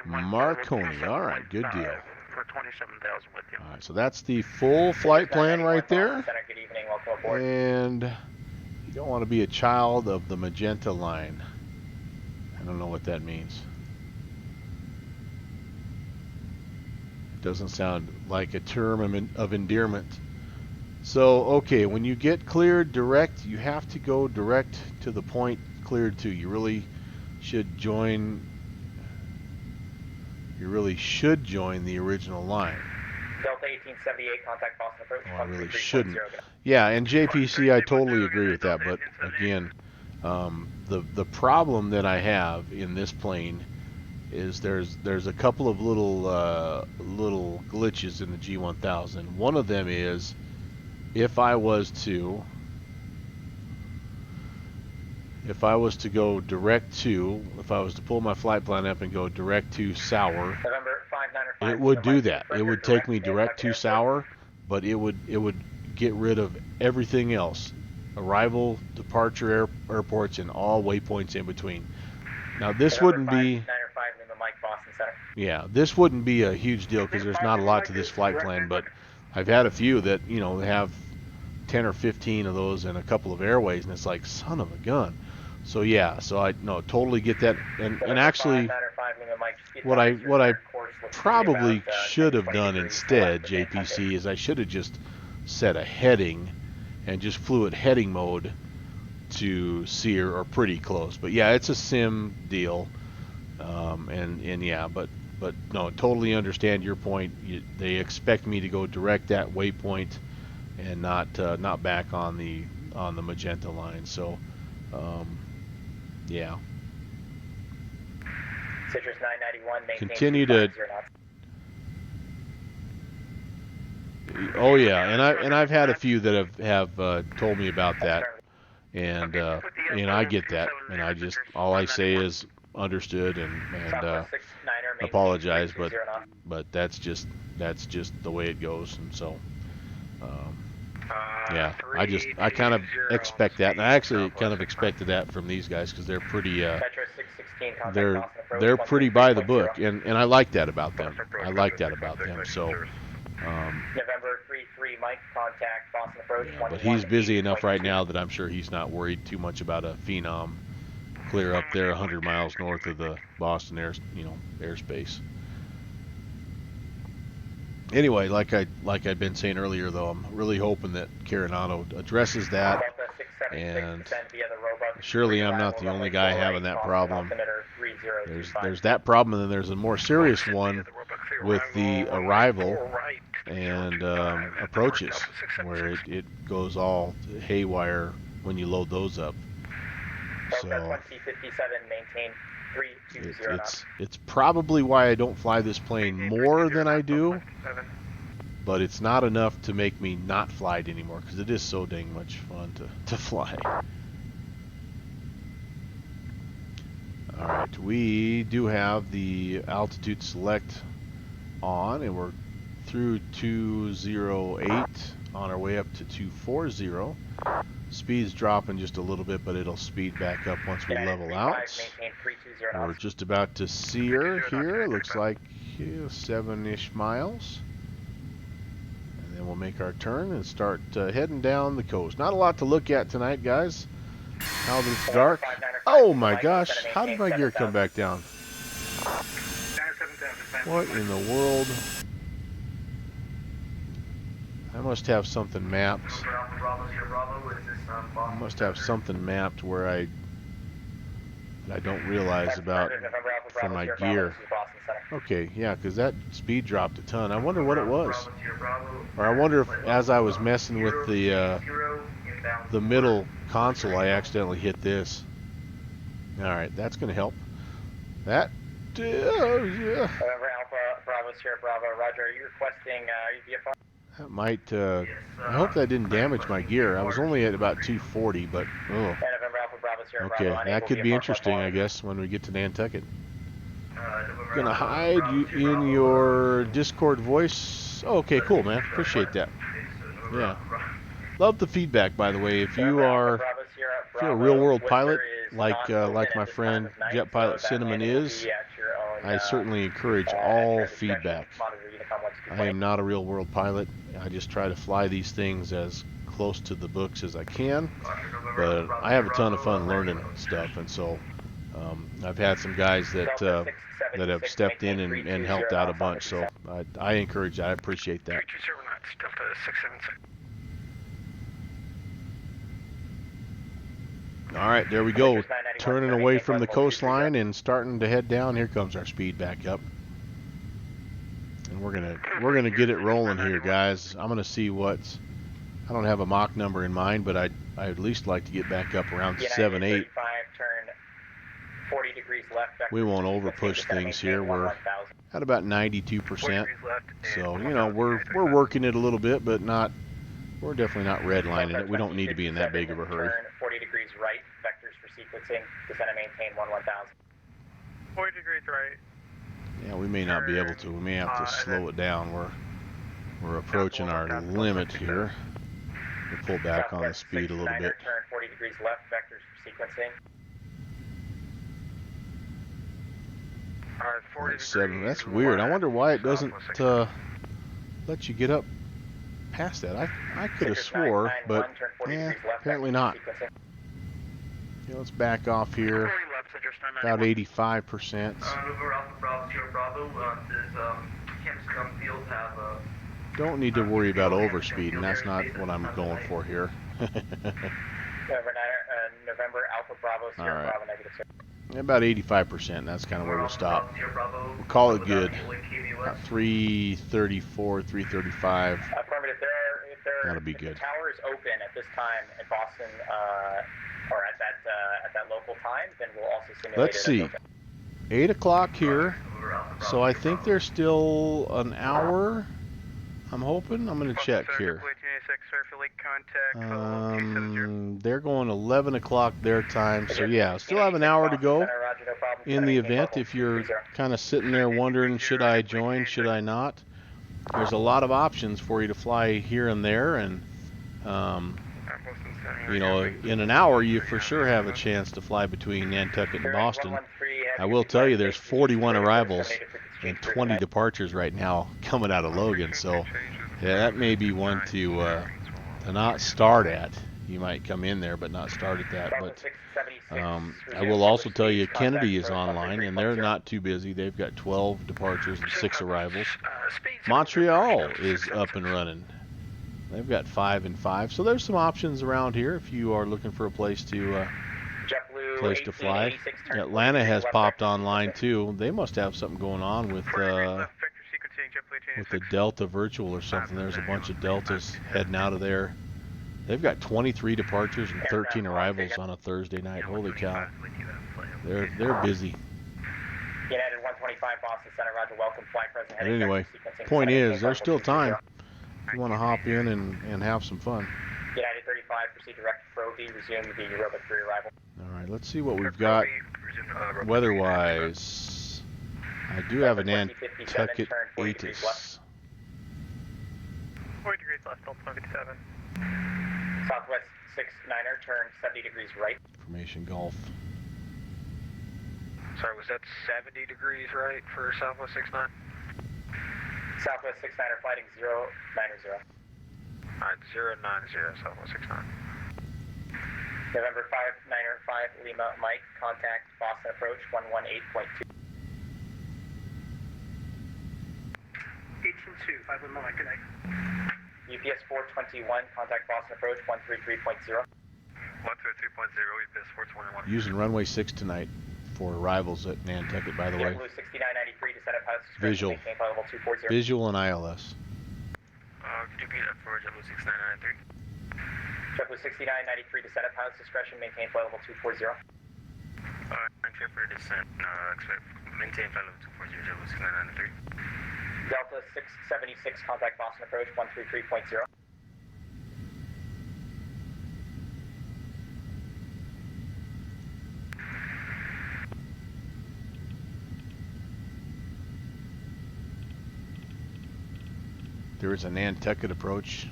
Marconi, all right, good deal. For 27,000 with you. All right, so that's the full flight plan right there. Center, good evening, welcome aboard. And you don't want to be a child of the magenta line. I don't know what that means. Doesn't sound like a term of endearment. So, okay, when you get cleared direct, you have to go direct to the point cleared to. You really should join the original line. Delta 1878, contact Boston approach. Oh, I really shouldn't. Yeah, and JPC, I totally agree with that. But again, the problem that I have in this plane is there's a couple of little glitches in the G1000. One of them is if I was to go direct to, if I was to pull my flight plan up and go direct to sour, November 595. it would do that. It would take me direct to sour, but it would get rid of everything else. Arrival, departure airports, and all waypoints in between. Now this wouldn't be, yeah, this wouldn't be a huge deal because there's not a lot to this flight plan, but I've had a few that, you know, have 10 or 15 of those in a couple of airways, and it's like, son of a gun. So yeah, so I totally get that, and actually what I probably should have done instead, JPC, is I should have just set a heading and just flew at heading mode to SEER or pretty close. But yeah, it's a sim deal, and yeah, but no, totally understand your point. They expect me to go direct that waypoint and not back on the magenta line. So yeah. Citrus 991, continue to. Oh yeah, and I've had a few that have told me about that, and I get that, and I just, all I say is understood and apologize, but that's just the way it goes, and so yeah, I kind of expect that, and I actually kind of expected that from these guys because they're pretty they're pretty by the book, and I like that about them. So. November 33, Mike, contact Boston approach. Yeah, but he's busy enough right now that I'm sure he's not worried too much about a Phenom clear up there 100 miles north of the Boston airspace. Anyway, like I'd been saying earlier, though, I'm really hoping that Carenado addresses that, and surely I'm not the only guy having that problem. There's that problem, and then there's a more serious one with the arrival and approaches, where it goes all haywire when you load those up. So it's probably why I don't fly this plane more than I do, but it's not enough to make me not fly it anymore, because it is so dang much fun to fly. Alright, we do have the altitude select on, and we're through 208 on our way up to 240. Speed's dropping just a little bit, but it'll speed back up once we level out. We're just about to SEER here. Looks like 7-ish miles. And then we'll make our turn and start heading down the coast. Not a lot to look at tonight, guys. Now that it's dark. Oh my gosh, how did my gear come back down? What in the world? I must have something mapped. I must have something mapped where I don't realize about for my gear. Okay, yeah, because that speed dropped a ton. I wonder what it was. Or I wonder if, as I was messing with the middle console, I accidentally hit this. Alright, that's going to help. That, yeah. Alpha, Bravo, Sierra Bravo, Roger, are you requesting VFR? That might, I hope that didn't damage my gear. I was only at about 240, but, oh. Okay, that could be interesting, I guess, when we get to Nantucket. Gonna hide you in your Discord voice. Oh, okay, cool, man. Appreciate that. Yeah. Love the feedback, by the way. If you're a real-world pilot, like my friend Jet Pilot Cinnamon is, I certainly encourage all feedback. I am not a real-world pilot. I just try to fly these things as close to the books as I can, but I have a ton of fun learning stuff, and so I've had some guys that have stepped in and helped out a bunch, so I encourage that. I appreciate that. Alright, there we go. Turning away from the coastline and starting to head down. Here comes our speed back up. And we're gonna get it rolling here, guys. I'm gonna see what's, I don't have a Mach number in mind, but I'd at least like to get back up around 7.8. 40 degrees left. we won't over push things here. We're at about 92%. So, you know, we're working it a little bit, but not, we're definitely not redlining it. We don't need to be in that big of a hurry. Turn 40 degrees right, vectors for sequencing, descend and maintain 1000. 40 degrees right. Yeah, we may not be able to. We may have to slow it down. We're approaching our limit here. We'll pull back on the speed a little bit. Turn 40 degrees left, vectors for sequencing. Alright, 40 7. That's weird. I wonder why it doesn't let you get up past that. I could have swore, but apparently not. Yeah, let's back off here. About 85%. Don't need to worry about overspeeding. That's not what I'm going for here. November Alpha Bravo, Sierra Bravo, negative 6. About 85%. That's kind of where we'll stop. We'll call it good. About 334, 335. Affirmative. That'll be good. If the tower is open at this time in Boston, or at that local time, then we'll also simulate. Let's see. 8 o'clock here. So I think there's still an hour. I'm hoping. I'm going to check here. They're going 11 o'clock their time. So yeah, still have an hour to go in the event. If you're kind of sitting there wondering, should I join, should I not? There's a lot of options for you to fly here and there, and you know, in an hour you for sure have a chance to fly between Nantucket and Boston. I will tell you, there's 41 arrivals and 20 departures right now coming out of Logan, so yeah, that may be one to not start at. You might come in there but not start at that. But I will also tell you, Kennedy is online, and they're not too busy. They've got 12 departures and 6 arrivals. Montreal is up and running. They've got 5 and 5. So there's some options around here if you are looking for a place to fly. Atlanta has popped online too. They must have something going on with the Delta Virtual or something. There's a bunch of Deltas heading out of there. They've got 23 departures and 13 arrivals on a Thursday night. Holy cow. They're busy. United 125 Boston Center, Roger, welcome, flight present. But anyway, point is, there's still time. If you want to hop in and have some fun. United 35, proceed direct to Proby, resume the aerobic pre-arrival. All right, let's see what we've got weather-wise. I do have an Nantucket ATIS. 40 degrees left, Delta 57. Southwest 69er, turn 70 degrees right. Formation Golf. Sorry, was that 70 degrees right for Southwest 69? Southwest 69er, flighting 090. Alright, 090, Southwest 69. November 59er, 5 Lima Mike, contact Boston approach 118.2. 18-2, 5 Lima Mike, good night. UPS 421, contact Boston approach 133.0. 133.0, UPS 421. Using runway 6 tonight for arrivals at Nantucket, by the way. JetBlue 6993 to set up house. Visual. Visual and ILS. Could you repeat that for JetBlue 6993? JetBlue 6993 to set up house discretion, maintain flight level 240. I'm clear for descent, expect maintain flight level 240, JetBlue 6993. Delta 676, contact Boston approach 133.0. There is a Nantucket approach,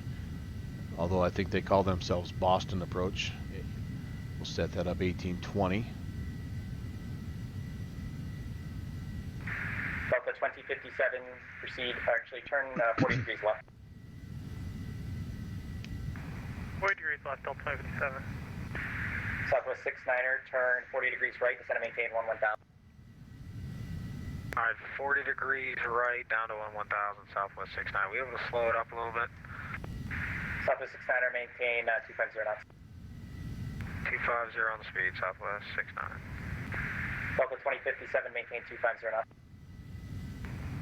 although I think they call themselves Boston approach. We'll set that up 1820. Delta 2057, proceed, actually turn 40 degrees left. 40 degrees left, Delta 57. Southwest 69er, turn 40 degrees right, descend and maintain 1000. Alright, 40 degrees right, down to 1000, Southwest 69. We able to slow it up a little bit? Southwest 69er, maintain 250 knots. 250 on the speed, Southwest 69. Delta 2057, maintain 250 knots.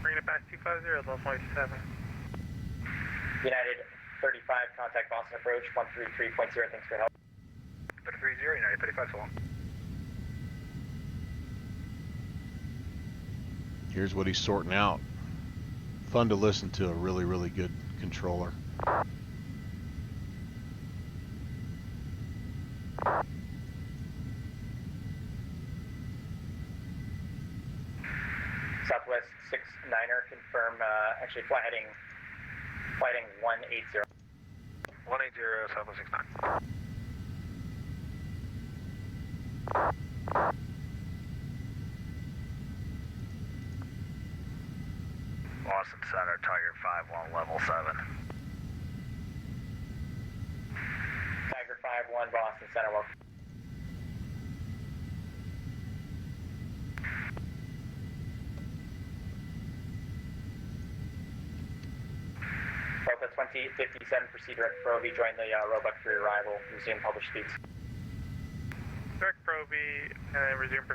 Bringing it back 250, Delta 27. United 35, contact Boston approach 133.0, thanks for help. 30, United 35, so long. Here's what he's sorting out. Fun to listen to, a really, really good controller. Southwest 69er, confirm, actually flight heading 180. 180, Southwest 69. Boston Center, Tiger 5-1, level 7. Tiger 5-1, Boston Center, welcome. Delta 2057, proceed direct Proby, join the Roebuck for your arrival, resume published speeds. Direct Proby, resume,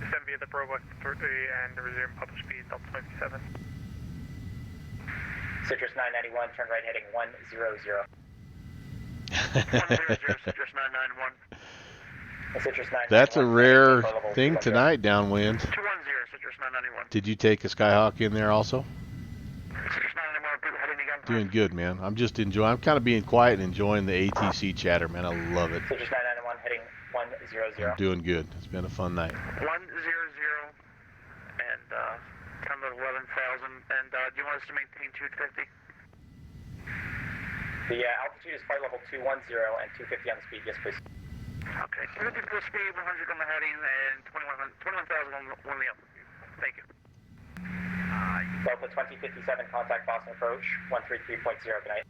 descend via the Roebuck 3 and resume published speed, Delta 27. Citrus 991, turn right heading 100. 100, Citrus 991. Citrus 991. That's a rare thing tonight, downwind. 210, Citrus 991. Did you take a Skyhawk in there also? Citrus 991, people heading again. Doing good, man. I'm just enjoying. I'm kind of being quiet and enjoying the ATC chatter, man. I love it. Citrus 991, heading 100. I'm doing good. It's been a fun night. 100, and come to 11,000. And do you want us to maintain 250? The altitude is flight level 210 and 250 on the speed. Yes, please. Okay, 250 full speed, 100 on the heading, and 21,000 on the altitude. Thank you. Delta 2057, contact Boston approach, 133.0, good night.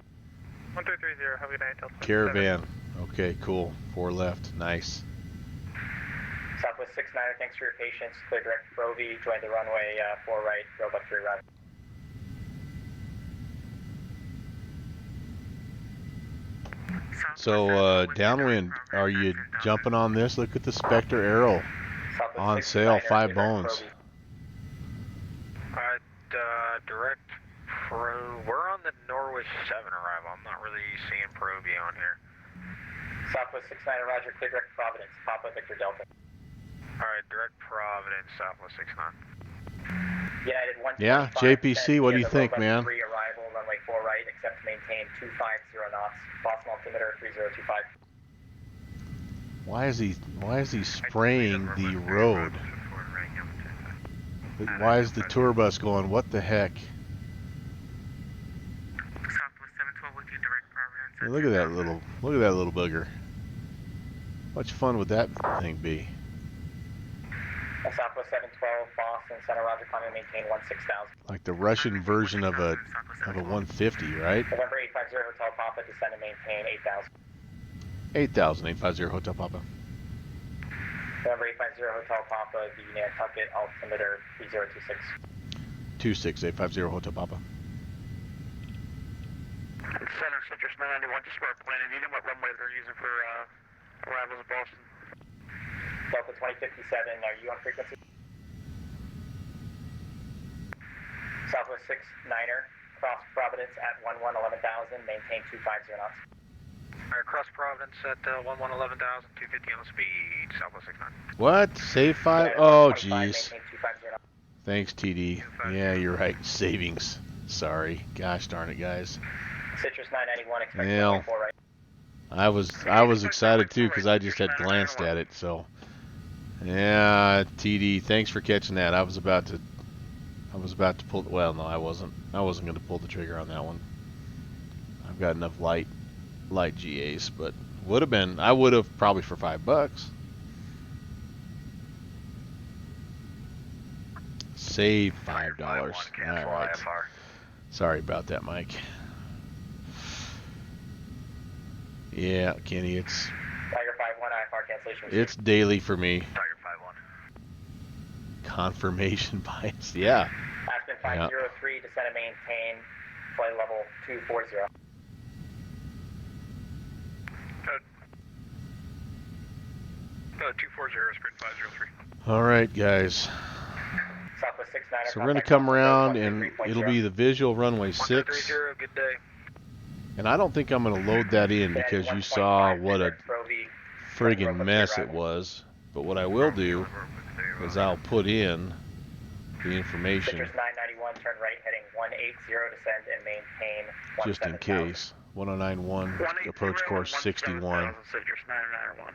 1330, have a good night, Delta 27. Caravan. Okay, cool. 4 left. Nice. Southwest 69er, thanks for your patience. Clear direct Proby, join the runway 4 right, Roebuck 3 right. So, downwind, are you jumping on this? Look at the Spectre Arrow on sale, 5 bones. Direct we're on the Norwich 7 arrival. I'm not really seeing Proby on here. Southwest 69er, roger, clear direct Providence, Papa Victor Delta. Alright, direct Providence, Southwest 69. United 125. Yeah, JPC, what do you think, man? 3 arrival, runway 4 right, accept to maintain 250 knots. Boston altimeter 3025. Why is he spraying the road? Why is the tour bus going? What the heck? Southwest 712 with you, direct Providence. Hey, look at that little booger. How much fun would that thing be? Southwest 712, Boston Center, roger, climbing, maintain 16,000. Like the Russian version of a 150, right? November 850, Hotel Papa, descend and maintain 8,000. 8,000, 850 Hotel Papa. November 850, Hotel Papa, the Nantucket altimeter 3026. 26, 850 Hotel Papa. Center, Citrus 991, just start planning. Do you know what runway they're using for arrivals at Boston? Delta 2057, are you on frequency? Southwest 69er, cross Providence at 11,000, maintain 250 knots. Alright, cross Providence at 11,000, 250 on the speed, Southwest 69. What? Save 5? Oh, 25, jeez. maintain 250 knots. Thanks, TD. Yeah, you're right. Savings. Sorry. Gosh darn it, guys. Citrus 991, expect Yeah. runway 4 right. I was excited too because I just had glanced at it. So, yeah, TD. Thanks for catching that. I was about to pull. Well, no, I wasn't. I wasn't going to pull the trigger on that one. I've got enough light GAs, but would have been. I would have probably for $5. Save $5. All right. Sorry about that, Mike. Yeah, Kenny, it's Tiger 5-1, IFR cancellation. it's daily for me. Tiger 5-1. Confirmation bias. Yeah. Aspen 503, descend and maintain flight level 240. Good. 240, sprint 503. All right, guys. Southwest 69er. So we're going to come around and it'll be the visual runway 6. 130, good day. And I don't think I'm going to load that in because you saw what a friggin' mess it was. But what I will do is I'll put in the information, Citrus 991, turn right heading 180, descend and maintain just in 17,000. case. 1091, approach course 61. Citrus 991.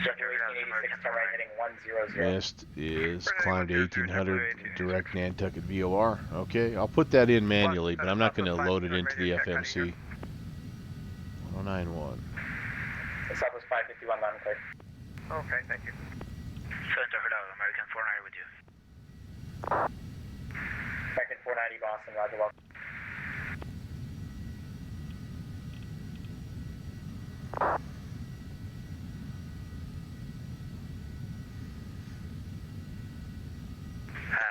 Vector 1886, turn right heading 100. Missed is climb to 1800, direct Nantucket VOR. Okay, I'll put that in manually, but I'm not going to load it into the FMC. 1091. Southwest 551, line clear. Okay, thank you. Center for American 490 with you. American 490, Boston, roger, welcome.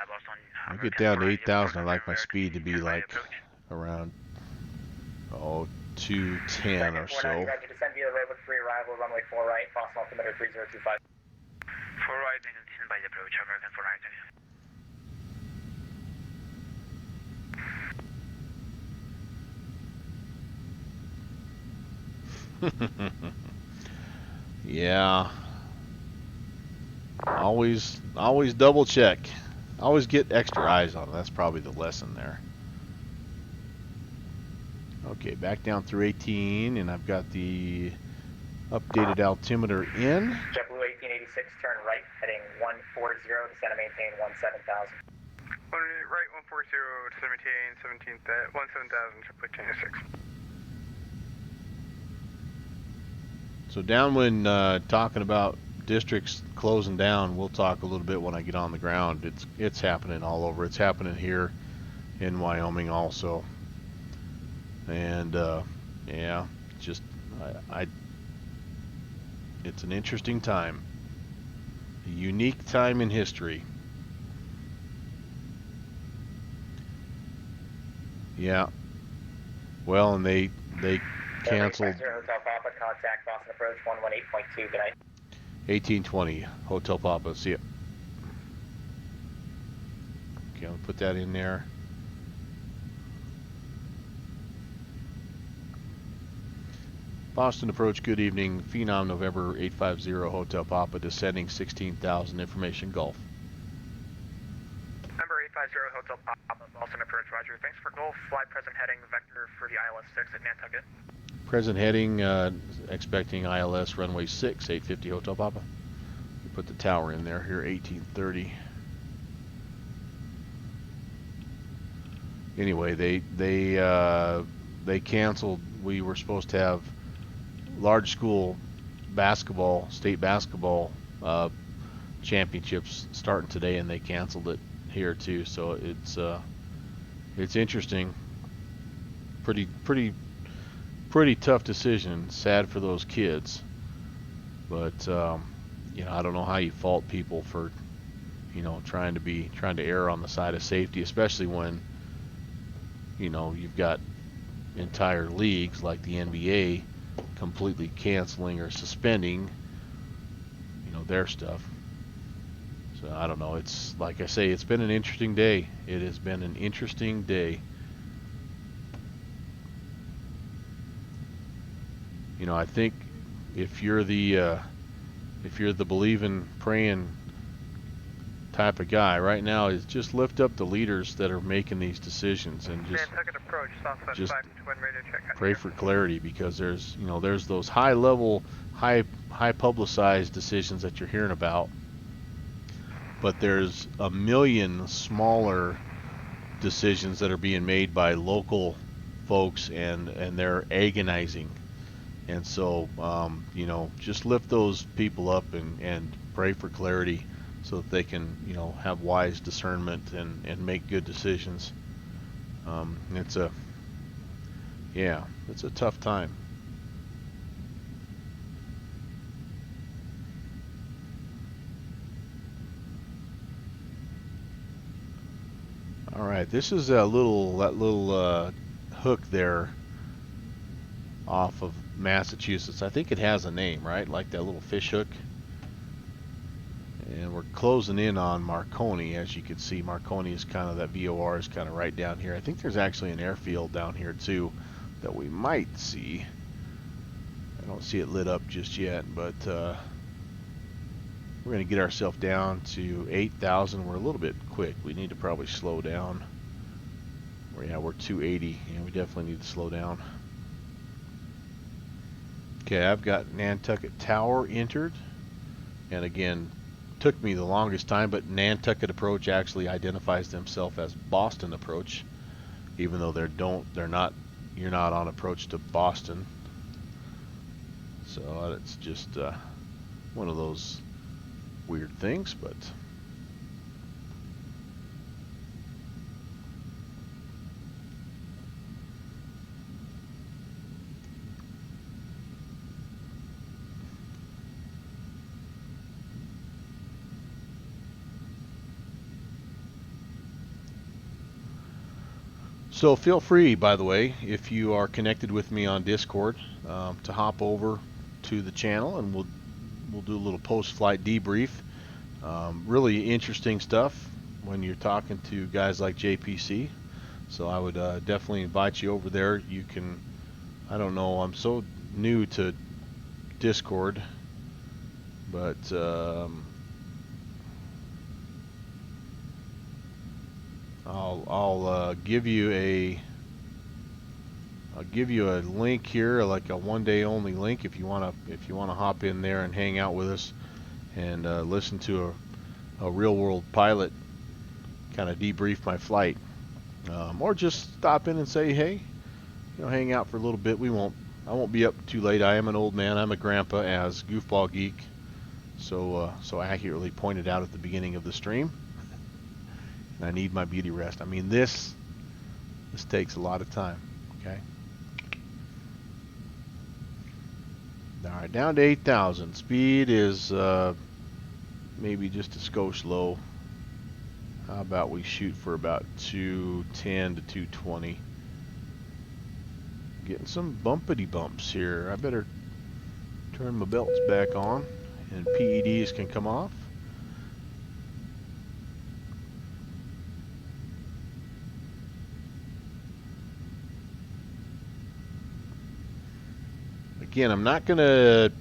Boston. I get down to 8,000. I like my speed to be like around 210 or so. Roger, descend via the road with free arrival, runway 4 right, Boston altimeter 3025. 4 right, descend by the approach, American 490. Yeah. Always double check. Always get extra eyes on it. That's probably the lesson there. Okay, back down through 18, and I've got the updated altimeter in. JetBlue 1886, turn right, heading 140, descend and maintain 17,000. Right, 140, descend maintain 17,000, JetBlue 1886. So downwind, talking about districts closing down, we'll talk a little bit when I get on the ground. It's happening all over. It's happening here in Wyoming also. And yeah, just it's an interesting time, a unique time in history. Yeah. Well, and they canceled. Hotel Papa, contact Boston approach 118.2. Good night. 1820 Hotel Papa. See ya. Okay, I'll put that in there. Boston approach, good evening. Phenom November 850 Hotel Papa, descending 16,000, information Gulf. Number 850 Hotel Papa, Boston approach, roger. Thanks for Gulf. Fly present heading vector for the ILS 6 at Nantucket. Present heading, expecting ILS runway 6, 850 Hotel Papa. We put the tower in there here, 1830. Anyway, they canceled. We were supposed to have large school basketball, state basketball championships starting today, and they canceled it here too. So it's interesting. Pretty tough decision. Sad for those kids, but you know, I don't know how you fault people for, you know, trying to err on the side of safety, especially when, you know, you've got entire leagues like the NBA completely canceling or suspending, you know, their stuff. So I don't know. It's like I say, it's been an interesting day. It has been an interesting day. You know, I think if you're the believing, praying type of guy right now, is just lift up the leaders that are making these decisions and just approach, just pray for clarity, because there's those high level, high publicized decisions that you're hearing about, but there's a million smaller decisions that are being made by local folks, and they're agonizing. And so you know, just lift those people up and pray for clarity, so that they can, you know, have wise discernment and make good decisions. It's a tough time. All right, this is that little hook there off of Massachusetts. I think it has a name, right? Like that little fish hook. And we're closing in on Marconi. As you can see, Marconi is kind of, that VOR is kind of right down here. I think there's actually an airfield down here too that we might see. I don't see it lit up just yet, but We're going to get ourselves down to 8,000. We're a little bit quick. We need to probably slow down. Yeah, we're 280. Yeah, we definitely need to slow down. Okay, I've got Nantucket Tower entered. And again, took me the longest time, but Nantucket Approach actually identifies themselves as Boston Approach, even though they're not, you're not on approach to Boston. So it's just one of those weird things, but so feel free, by the way, if you are connected with me on Discord, to hop over to the channel, and we'll do a little post-flight debrief. Really interesting stuff when you're talking to guys like JPC. So I would definitely invite you over there. You can, I don't know, I'm so new to Discord, but I'll give you a link here, like a one-day only link, if you wanna hop in there and hang out with us and listen to a real-world pilot kind of debrief my flight, or just stop in and say, hey, hang out for a little bit. I won't be up too late. I am an old man. I'm a grandpa, as Goofball Geek so accurately pointed out at the beginning of the stream. And I need my beauty rest. I mean, this takes a lot of time. Okay. All right, down to 8,000. Speed is maybe just a skosh low. How about we shoot for about 210 to 220? Getting some bumpity bumps here. I better turn my belts back on, and PEDs can come off. Again, I'm not going to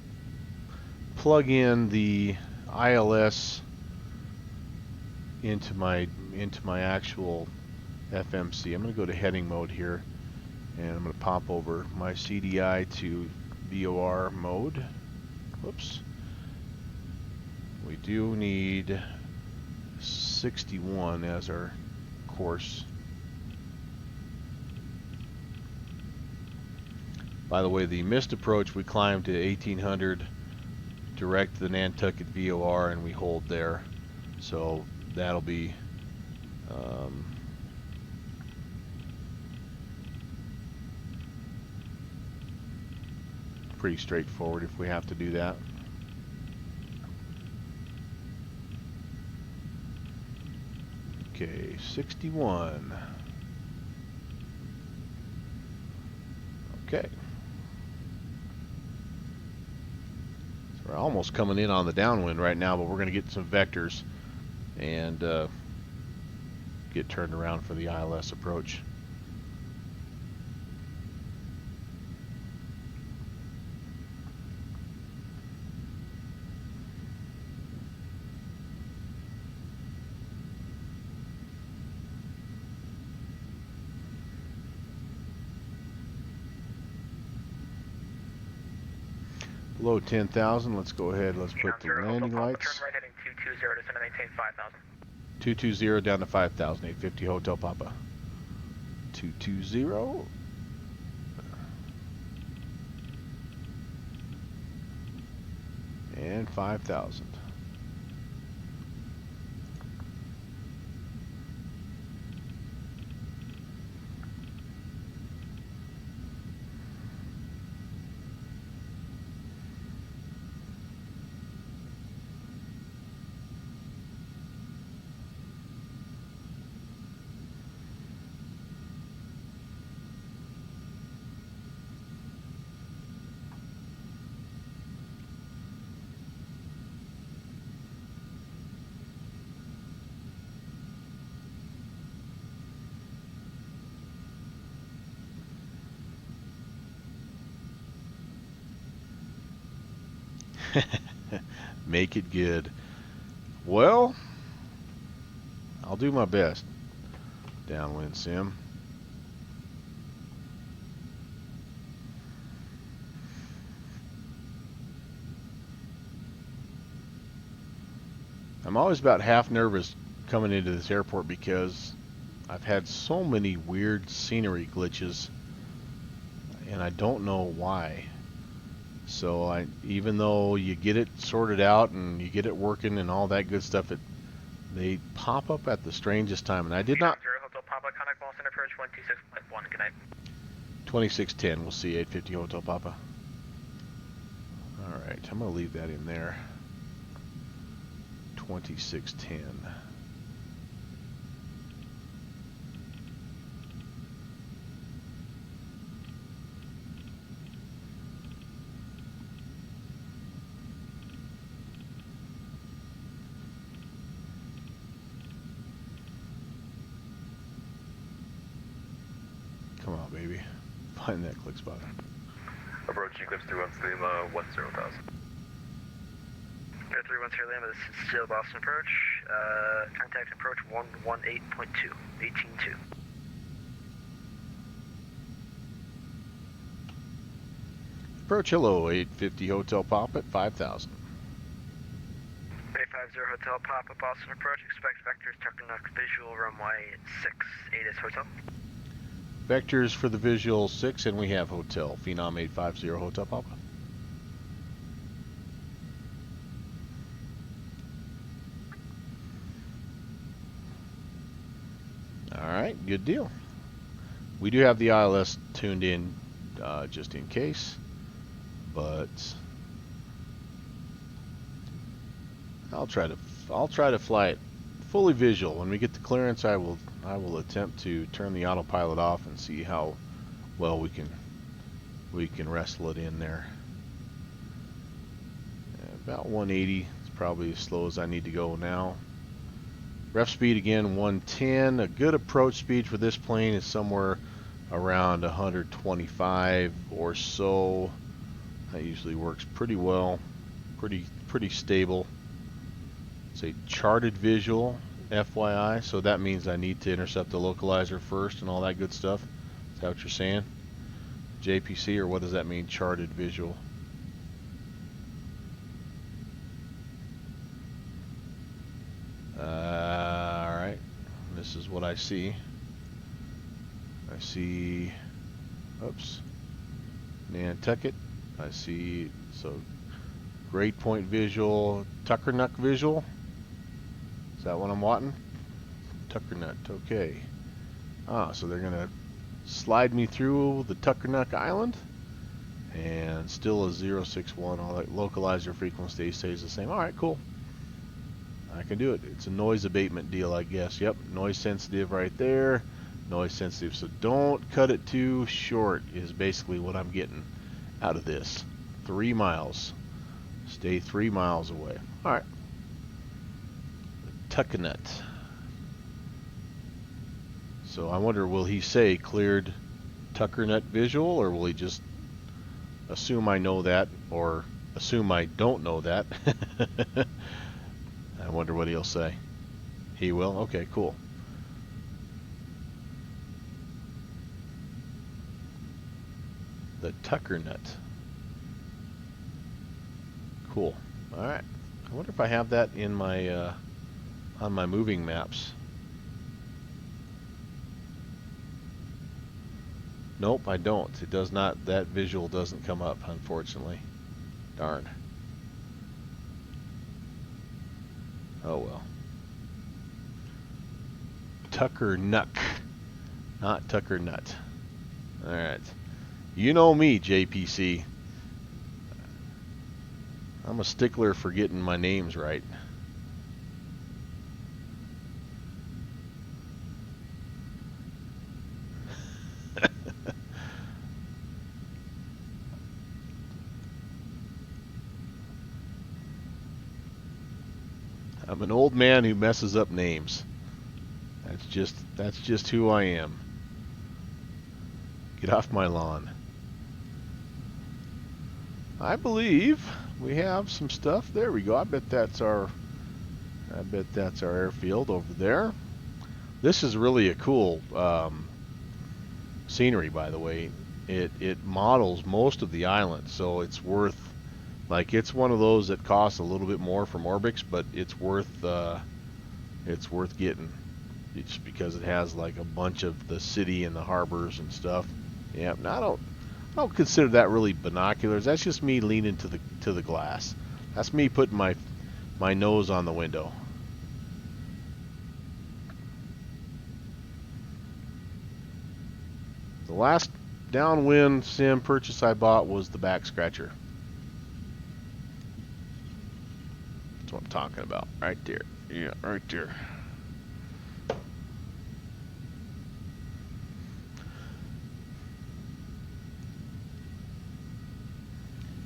plug in the ILS into my actual FMC. I'm going to go to heading mode here, and I'm going to pop over my CDI to VOR mode. Whoops. We do need 61 as our course. By the way, the missed approach, we climbed to 1800, direct the Nantucket VOR, and we hold there. So that'll be pretty straightforward if we have to do that. Okay, 61. Okay. So we're almost coming in on the downwind right now, but we're going to get some vectors and get turned around for the ILS approach. Below 10,000, let's go ahead, let's put the landing lights. Turn right heading 220 to maintain 5,000. 220 down to 5,000, 850 Hotel Papa. 220. And 5,000. Make it good. Well, I'll do my best. Downwind sim. I'm always about half nervous coming into this airport because I've had so many weird scenery glitches and I don't know why. So even though you get it sorted out and you get it working and all that good stuff, they pop up at the strangest time, and I did not. 0 Hotel Papa, contact Boston approach 126.1. Good night. 2610. We'll see 850 Hotel Papa. All right, I'm gonna leave that in there. 2610. Come on, baby. Find that click spot. Approach Eclipse 310 Lima 10,000. Air 310 Lima, this is still Boston approach. Contact approach 118.2, 18.2. Approach hello 850 Hotel Papa at 5,000. 850 Hotel Papa, Boston approach. Expect vectors, Tuckernuck, visual runway 6, 8 is hotel. Vectors for the visual 6, and we have hotel. Phenom 850 Hotel Papa. Alright, good deal. We do have the ILS tuned in just in case, but I'll try to fly it fully visual. When we get the clearance, I will attempt to turn the autopilot off and see how well we can wrestle it in there. About 180 is probably as slow as I need to go now. Ref speed again 110. A good approach speed for this plane is somewhere around 125 or so. That usually works pretty well, pretty stable. It's a charted visual, FYI, so that means I need to intercept the localizer first and all that good stuff. Is that what you're saying, JPC, or what does that mean, charted visual? Alright, this is what I see. I see, oops, Nantucket. I see, so grade point visual, Tuckernuck visual. Is that what I'm wanting? Tuckernuck, okay. So they're gonna slide me through the Tuckernuck Island, and still a 061. All that localizer frequency stays the same. All right, cool. I can do it. It's a noise abatement deal, I guess. Yep, noise sensitive right there. Noise sensitive, so don't cut it too short is basically what I'm getting out of this. 3 miles. Stay 3 miles away. All right. Tuckernuck. So I wonder, will he say cleared Tuckernuck visual, or will he just assume I know that, or assume I don't know that? I wonder what he'll say. He will? Okay, cool. The Tuckernuck. Cool. Alright. I wonder if I have that in my on my moving maps. Nope, I don't. It does not. That visual doesn't come up, unfortunately. Darn. Oh well. Tuckernuck, not Tuckernut. Alright. You know me, JPC. I'm a stickler for getting my names right. I'm an old man who messes up names. That's just who I am. Get off my lawn. I believe we have some stuff. There we go. I bet that's our I bet that's our airfield over there. This is really a cool scenery, by the way. It models most of the island, so it's worth, like, it's one of those that costs a little bit more from Orbix, but it's worth getting. It's because it has like a bunch of the city and the harbors and stuff. Yeah, now I don't consider that really binoculars. That's just me leaning to the glass. That's me putting my nose on the window. The last downwind sim purchase I bought was the back scratcher. That's what I'm talking about. Right there. Yeah, right there.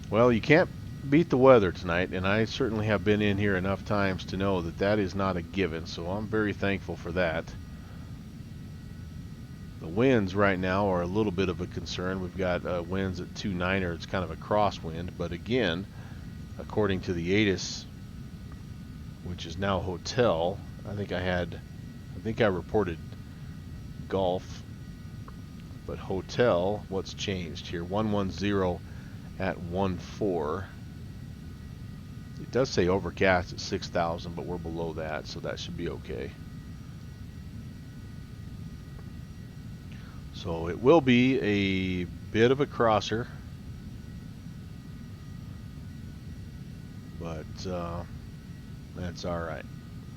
Well, you can't beat the weather tonight, and I certainly have been in here enough times to know that that is not a given, so I'm very thankful for that. The winds right now are a little bit of a concern. We've got winds at 2.9, it's kind of a crosswind, but again, according to the ATIS, which is now hotel, I think I reported Gulf, but hotel, what's changed here? 110 at 1.4. It does say overcast at 6,000, but we're below that, so that should be okay. So it will be a bit of a crosser, but that's all right.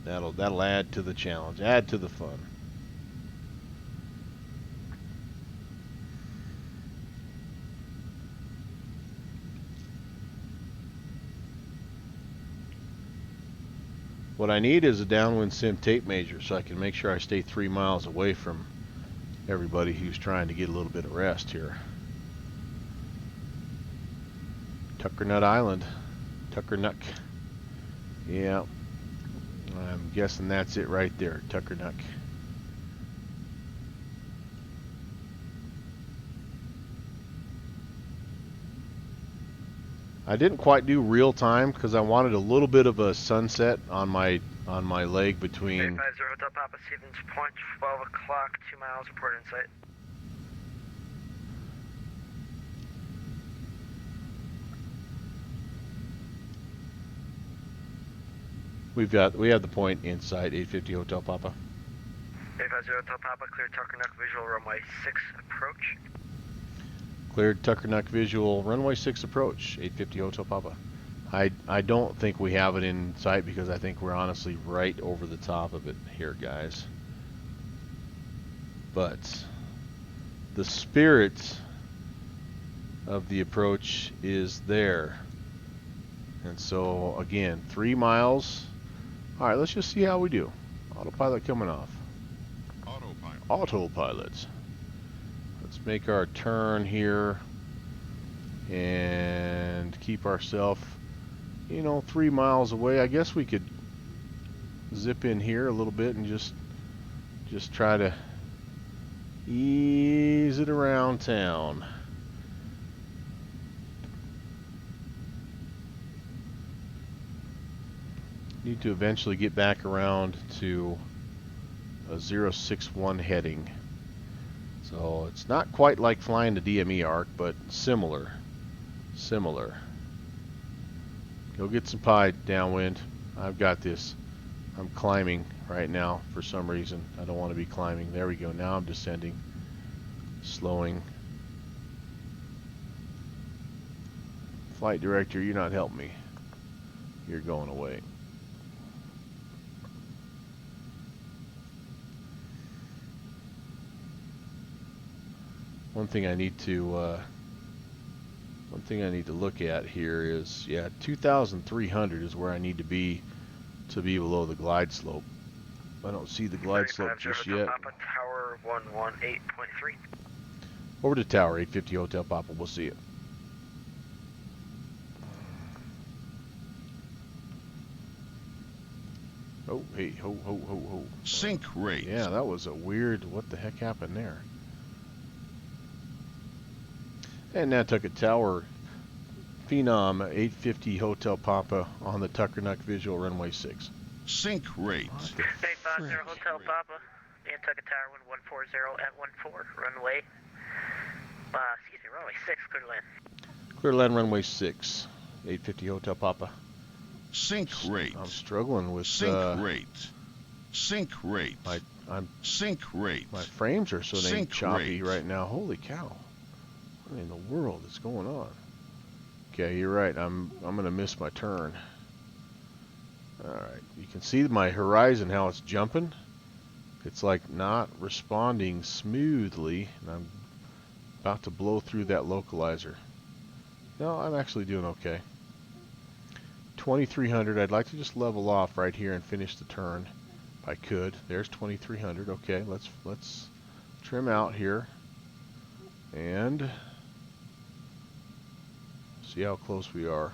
That'll add to the challenge, add to the fun. What I need is a downwind sim tape measure so I can make sure I stay 3 miles away from everybody who's trying to get a little bit of rest here. Tuckernut Island. Tuckernut. Yeah. I'm guessing that's it right there. Tuckernut. I didn't quite do real time because I wanted a little bit of a sunset on my leg between. 850 Hotel Papa Stevens Point, 12 o'clock, 2 miles, report in sight. We have the point in sight, 850 Hotel Papa. 850 Hotel Papa, clear Tuckernuck visual runway 6 approach. Cleared Tuckernuck visual runway 6 approach, 850 Hotel Papa. I don't think we have it in sight because I think we're honestly right over the top of it here, guys. But the spirit of the approach is there. And so again, 3 miles. All right, let's just see how we do. Autopilot coming off. Autopilots. Let's make our turn here and keep ourselves, 3 miles away. I guess we could zip in here a little bit and just try to ease it around town. Need to eventually get back around to a 061 heading. So it's not quite like flying the DME arc, but similar. Go get some pie downwind. I've got this. I'm climbing right now for some reason. I don't want to be climbing. There we go. Now I'm descending. Slowing. Flight director, you're not helping me. You're going away. One thing I need to look at here is, yeah, 2,300 is where I need to be below the glide slope. I don't see the glide slope just yet. Papa, Tower 118.3. Over to Tower 850 Hotel Papa. We'll see it. Oh, hey, ho, ho, ho, ho. Sync rate. Yeah, that was a weird, what the heck happened there? And Nantucket Tower, Phenom 850 Hotel Papa on the Tuckernuck visual runway 6. Sink rate. 850 Hotel Papa, Nantucket Tower, wind 140 at 14, runway, runway 6, clear to land. Clear to land runway 6, 850 Hotel Papa. Sink rate. I'm struggling with Sink rate. Sink rate. Sink rate. My frames are so dang Sink choppy rate. right now. Holy cow! What in the world is going on? Okay, you're right. I'm gonna miss my turn. All right, you can see my horizon how it's jumping. It's like not responding smoothly, and I'm about to blow through that localizer. No, I'm actually doing okay. 2300. I'd like to just level off right here and finish the turn, if I could. There's 2300. Okay, let's trim out here and see how close we are.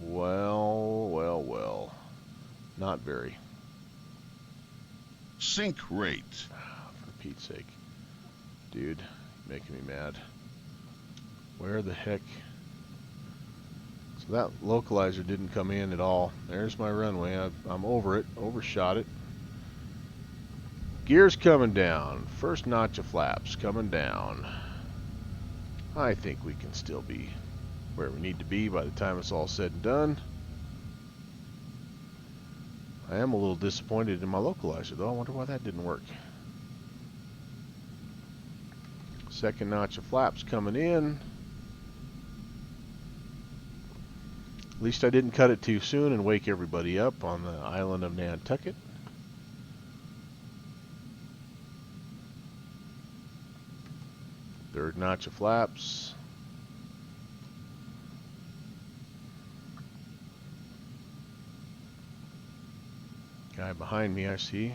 Well, not very. Sink rate. For Pete's sake, dude, you're making me mad. Where the heck? So that localizer didn't come in at all. There's my runway. I'm over it, overshot it. Gears coming down. First notch of flaps coming down. I think we can still be where we need to be by the time it's all said and done. I am a little disappointed in my localizer though. I wonder why that didn't work. Second notch of flaps coming in. At least I didn't cut it too soon and wake everybody up on the island of Nantucket. Third notch of flaps. Guy behind me, I see.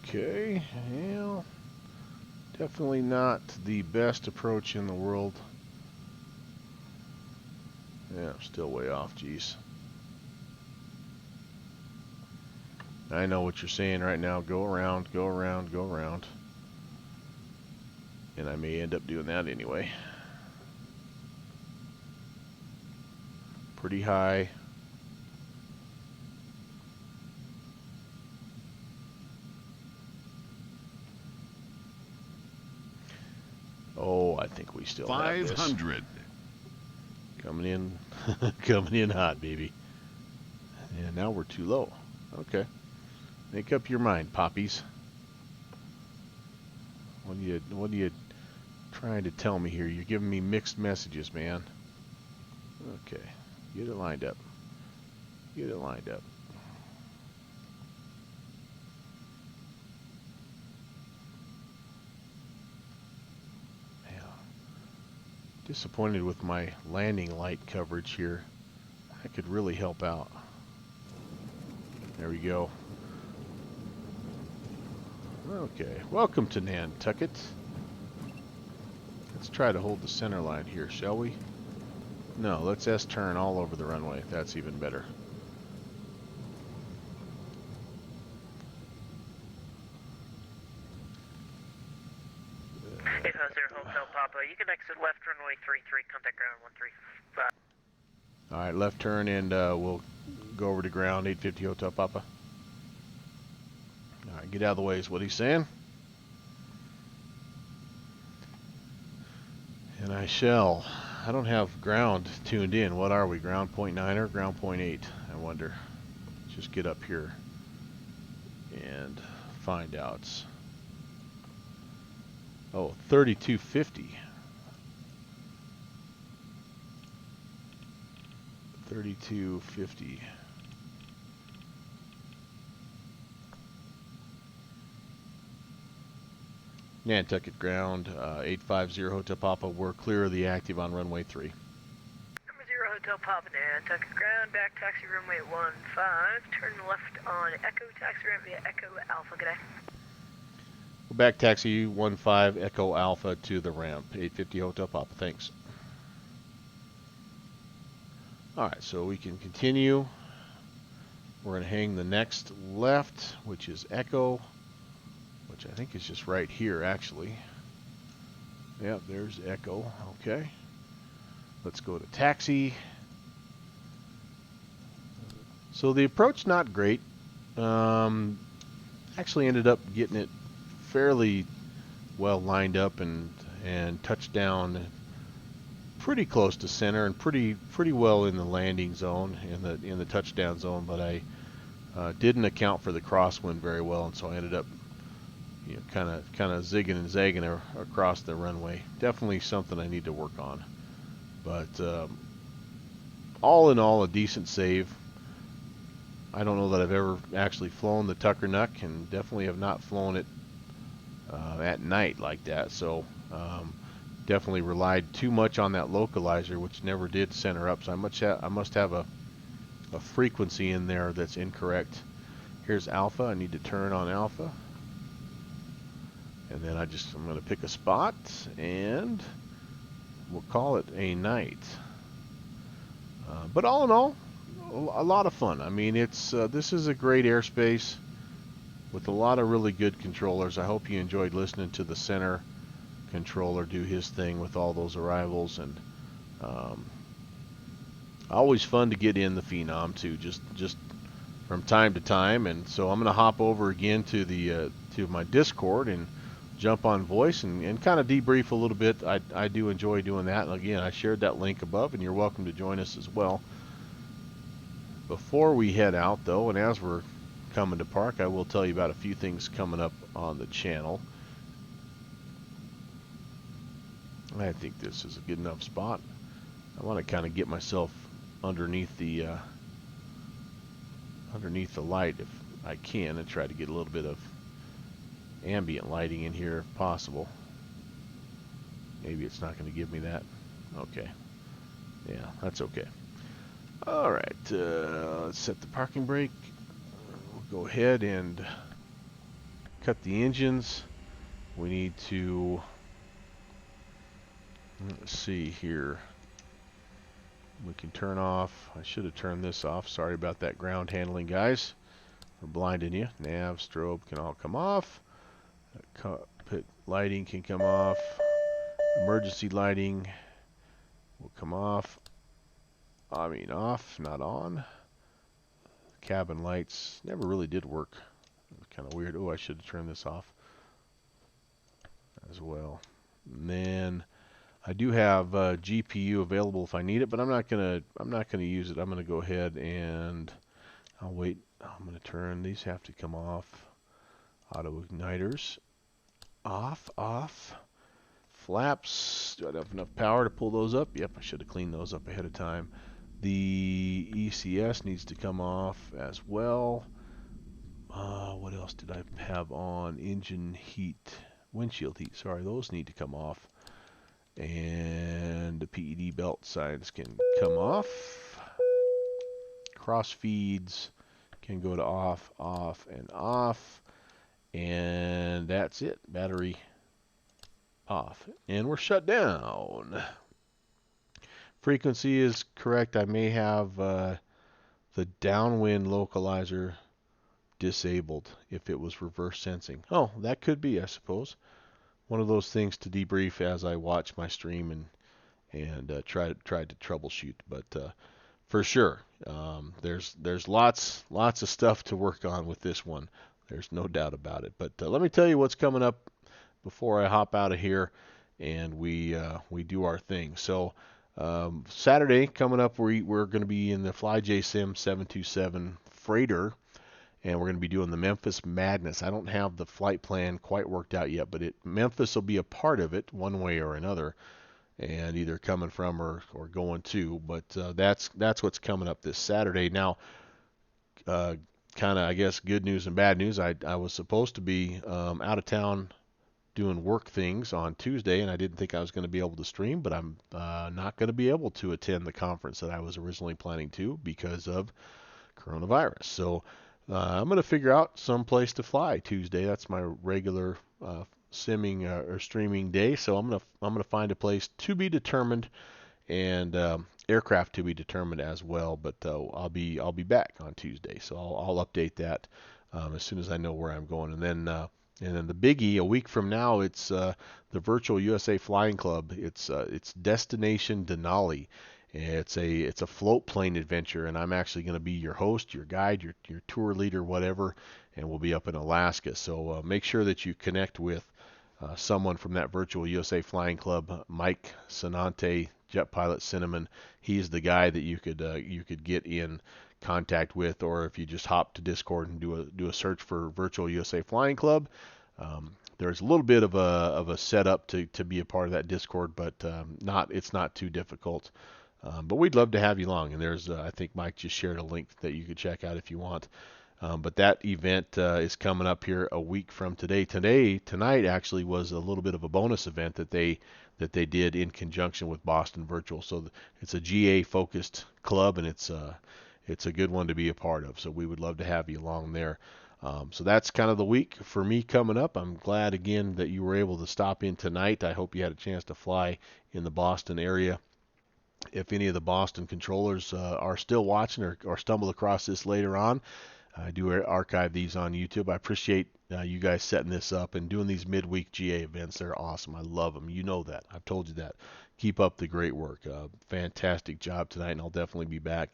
Okay, well, definitely not the best approach in the world. Yeah, I'm still way off, geez. I know what you're saying right now. Go around, go around, go around. And I may end up doing that anyway. Pretty high. Oh, I think we still have this. 500. Coming in, coming in hot, baby. And now we're too low. Okay. Make up your mind, poppies. What are you trying to tell me here? You're giving me mixed messages, man. Okay. Get it lined up. Get it lined up. Man. Disappointed with my landing light coverage here. That could really help out. There we go. Okay, welcome to Nantucket. Let's try to hold the center line here, shall we? No, let's S-turn all over the runway. That's even better. Hotel Papa, you can exit left runway 33, contact ground 135. Alright, left turn and we'll go over to ground 850 Hotel Papa. Alright, get out of the way is what he's saying. And I shall. I don't have ground tuned in. What are we? Ground 0.9 or ground 0.8? I wonder. Let's just get up here and find out. Oh, 3250. 3250. Nantucket ground, 850 Hotel Papa. We're clear of the active on runway 3. Number 0 Hotel Papa, Nantucket ground, back taxi runway 15, turn left on Echo, taxi ramp via Echo Alpha, good day. Back taxi 15 Echo Alpha to the ramp, 850 Hotel Papa, thanks. Alright, so we can continue. We're going to hang the next left, which is Echo, which I think is just right here, actually. Yep, there's Echo. Okay. Let's go to taxi. So the approach not great. Actually ended up getting it fairly well lined up and touched down pretty close to center and pretty well in the landing zone in the touchdown zone, but I didn't account for the crosswind very well, and so I ended up kind of zigging and zagging across the runway. Definitely something I need to work on, but all in all, a decent save. I don't know that I've ever actually flown the Tucker Nuck, and definitely have not flown it at night like that. So definitely relied too much on that localizer, which never did center up. So I must have a frequency in there that's incorrect. Here's alpha. I need to turn on alpha, and then I'm going to pick a spot, and we'll call it a night. But all in all, a lot of fun. I mean, this is a great airspace with a lot of really good controllers. I hope you enjoyed listening to the center controller do his thing with all those arrivals, and always fun to get in the Phenom too, just from time to time. And so I'm going to hop over again to the to my Discord and jump on voice and kind of debrief a little bit. I do enjoy doing that. And again, I shared that link above, and you're welcome to join us as well. Before we head out, though, and as we're coming to park, I will tell you about a few things coming up on the channel. I think this is a good enough spot. I want to kind of get myself underneath the light if I can, and try to get a little bit of ambient lighting in here if possible. Maybe it's not going to give me that. Okay. Yeah, that's okay. All right, let's set the parking brake. We'll go ahead and cut the engines. We need to, let's see here. We can turn off. I should have turned this off. Sorry about that ground handling, guys. We're blinding you. Nav, strobe can all come off. Cockpit lighting can come off. Emergency lighting will come off. I mean off, not on. Cabin lights never really did work. Kind of weird. Oh, I should have turned this off as well. And then I do have GPU available if I need it, but I'm not gonna use it. I'm gonna go ahead and I'll wait. I'm gonna turn these. Have to come off. Auto igniters off. Flaps. Do I have enough power to pull those up? Yep, I should have cleaned those up ahead of time. The ECS needs to come off as well. What else did I have on? Engine heat, windshield heat. Sorry, those need to come off. And the PED belt sides can come off. Cross feeds can go to off, and off. And that's it. Battery off. And we're shut down. Frequency is correct. I may have the downwind localizer disabled if it was reverse sensing. Oh, that could be, I suppose. One of those things to debrief as I watch my stream and try to troubleshoot. But for sure, there's lots of stuff to work on with this one. There's no doubt about it. But let me tell you what's coming up before I hop out of here and we do our thing. So Saturday coming up, we're going to be in the FlyJSim 727 freighter, and we're going to be doing the Memphis Madness. I don't have the flight plan quite worked out yet, but Memphis will be a part of it one way or another, and either coming from or going to. But that's what's coming up this Saturday. Now, kind of, I guess, good news and bad news. I was supposed to be out of town doing work things on Tuesday, and I didn't think I was going to be able to stream, but I'm not going to be able to attend the conference that I was originally planning to because of coronavirus. So I'm going to figure out some place to fly Tuesday. That's my regular simming or streaming day. So I'm going to find a place to be determined, and aircraft to be determined as well. But I'll be back on Tuesday, so I'll update that as soon as I know where I'm going. And then And then the biggie, a week from now, it's the Virtual USA Flying Club. It's Destination Denali. It's a float plane adventure, and I'm actually going to be your host, your guide, your tour leader, whatever, and we'll be up in Alaska. So make sure that you connect with someone from that Virtual USA Flying Club, Mike Sonante, Jet Pilot Cinnamon. He's the guy that you could get in contact with, or if you just hop to Discord and do a search for Virtual USA Flying Club. There's a little bit of a setup to be a part of that Discord, but it's not too difficult. But we'd love to have you along. And there's I think Mike just shared a link that you could check out if you want. But that event is coming up here a week from today. Tonight actually was a little bit of a bonus event that they did in conjunction with Boston Virtual. So it's a GA focused club, and it's a good one to be a part of. So we would love to have you along there. So that's kind of the week for me coming up. I'm glad again that you were able to stop in tonight. I hope you had a chance to fly in the Boston area. If any of the Boston controllers are still watching or stumble across this later on, I do archive these on YouTube. I appreciate you guys setting this up and doing these midweek GA events. They're awesome. I love them. You know that. I've told you that. Keep up the great work. Fantastic job tonight, and I'll definitely be back.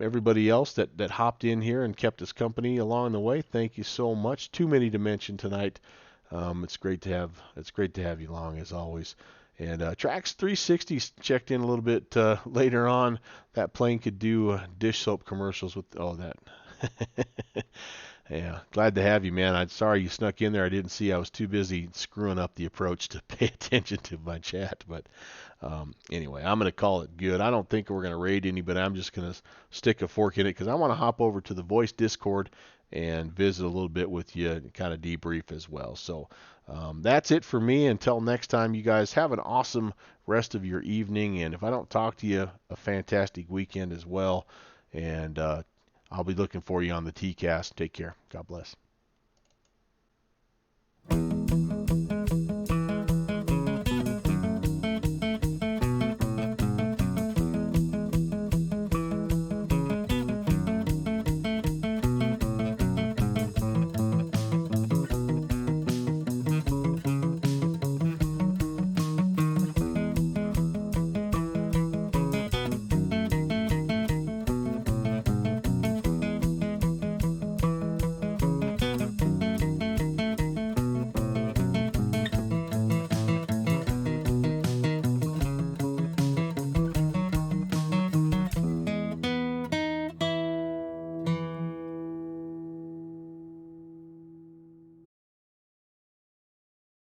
Everybody else that hopped in here and kept us company along the way, thank you so much. Too many to mention tonight. It's great to have you along as always. And Trax 360 checked in a little bit later on. That plane could do dish soap commercials with that. Yeah, glad to have you, man. I'm sorry you snuck in there. I didn't see. I was too busy screwing up the approach to pay attention to my chat. But anyway, I'm going to call it good. I don't think we're going to raid anybody. I'm just going to stick a fork in it because I want to hop over to the voice Discord and visit a little bit with you and kind of debrief as well. So that's it for me. Until next time, you guys have an awesome rest of your evening. And if I don't talk to you, a fantastic weekend as well. And I'll be looking for you on the TCast. Take care. God bless.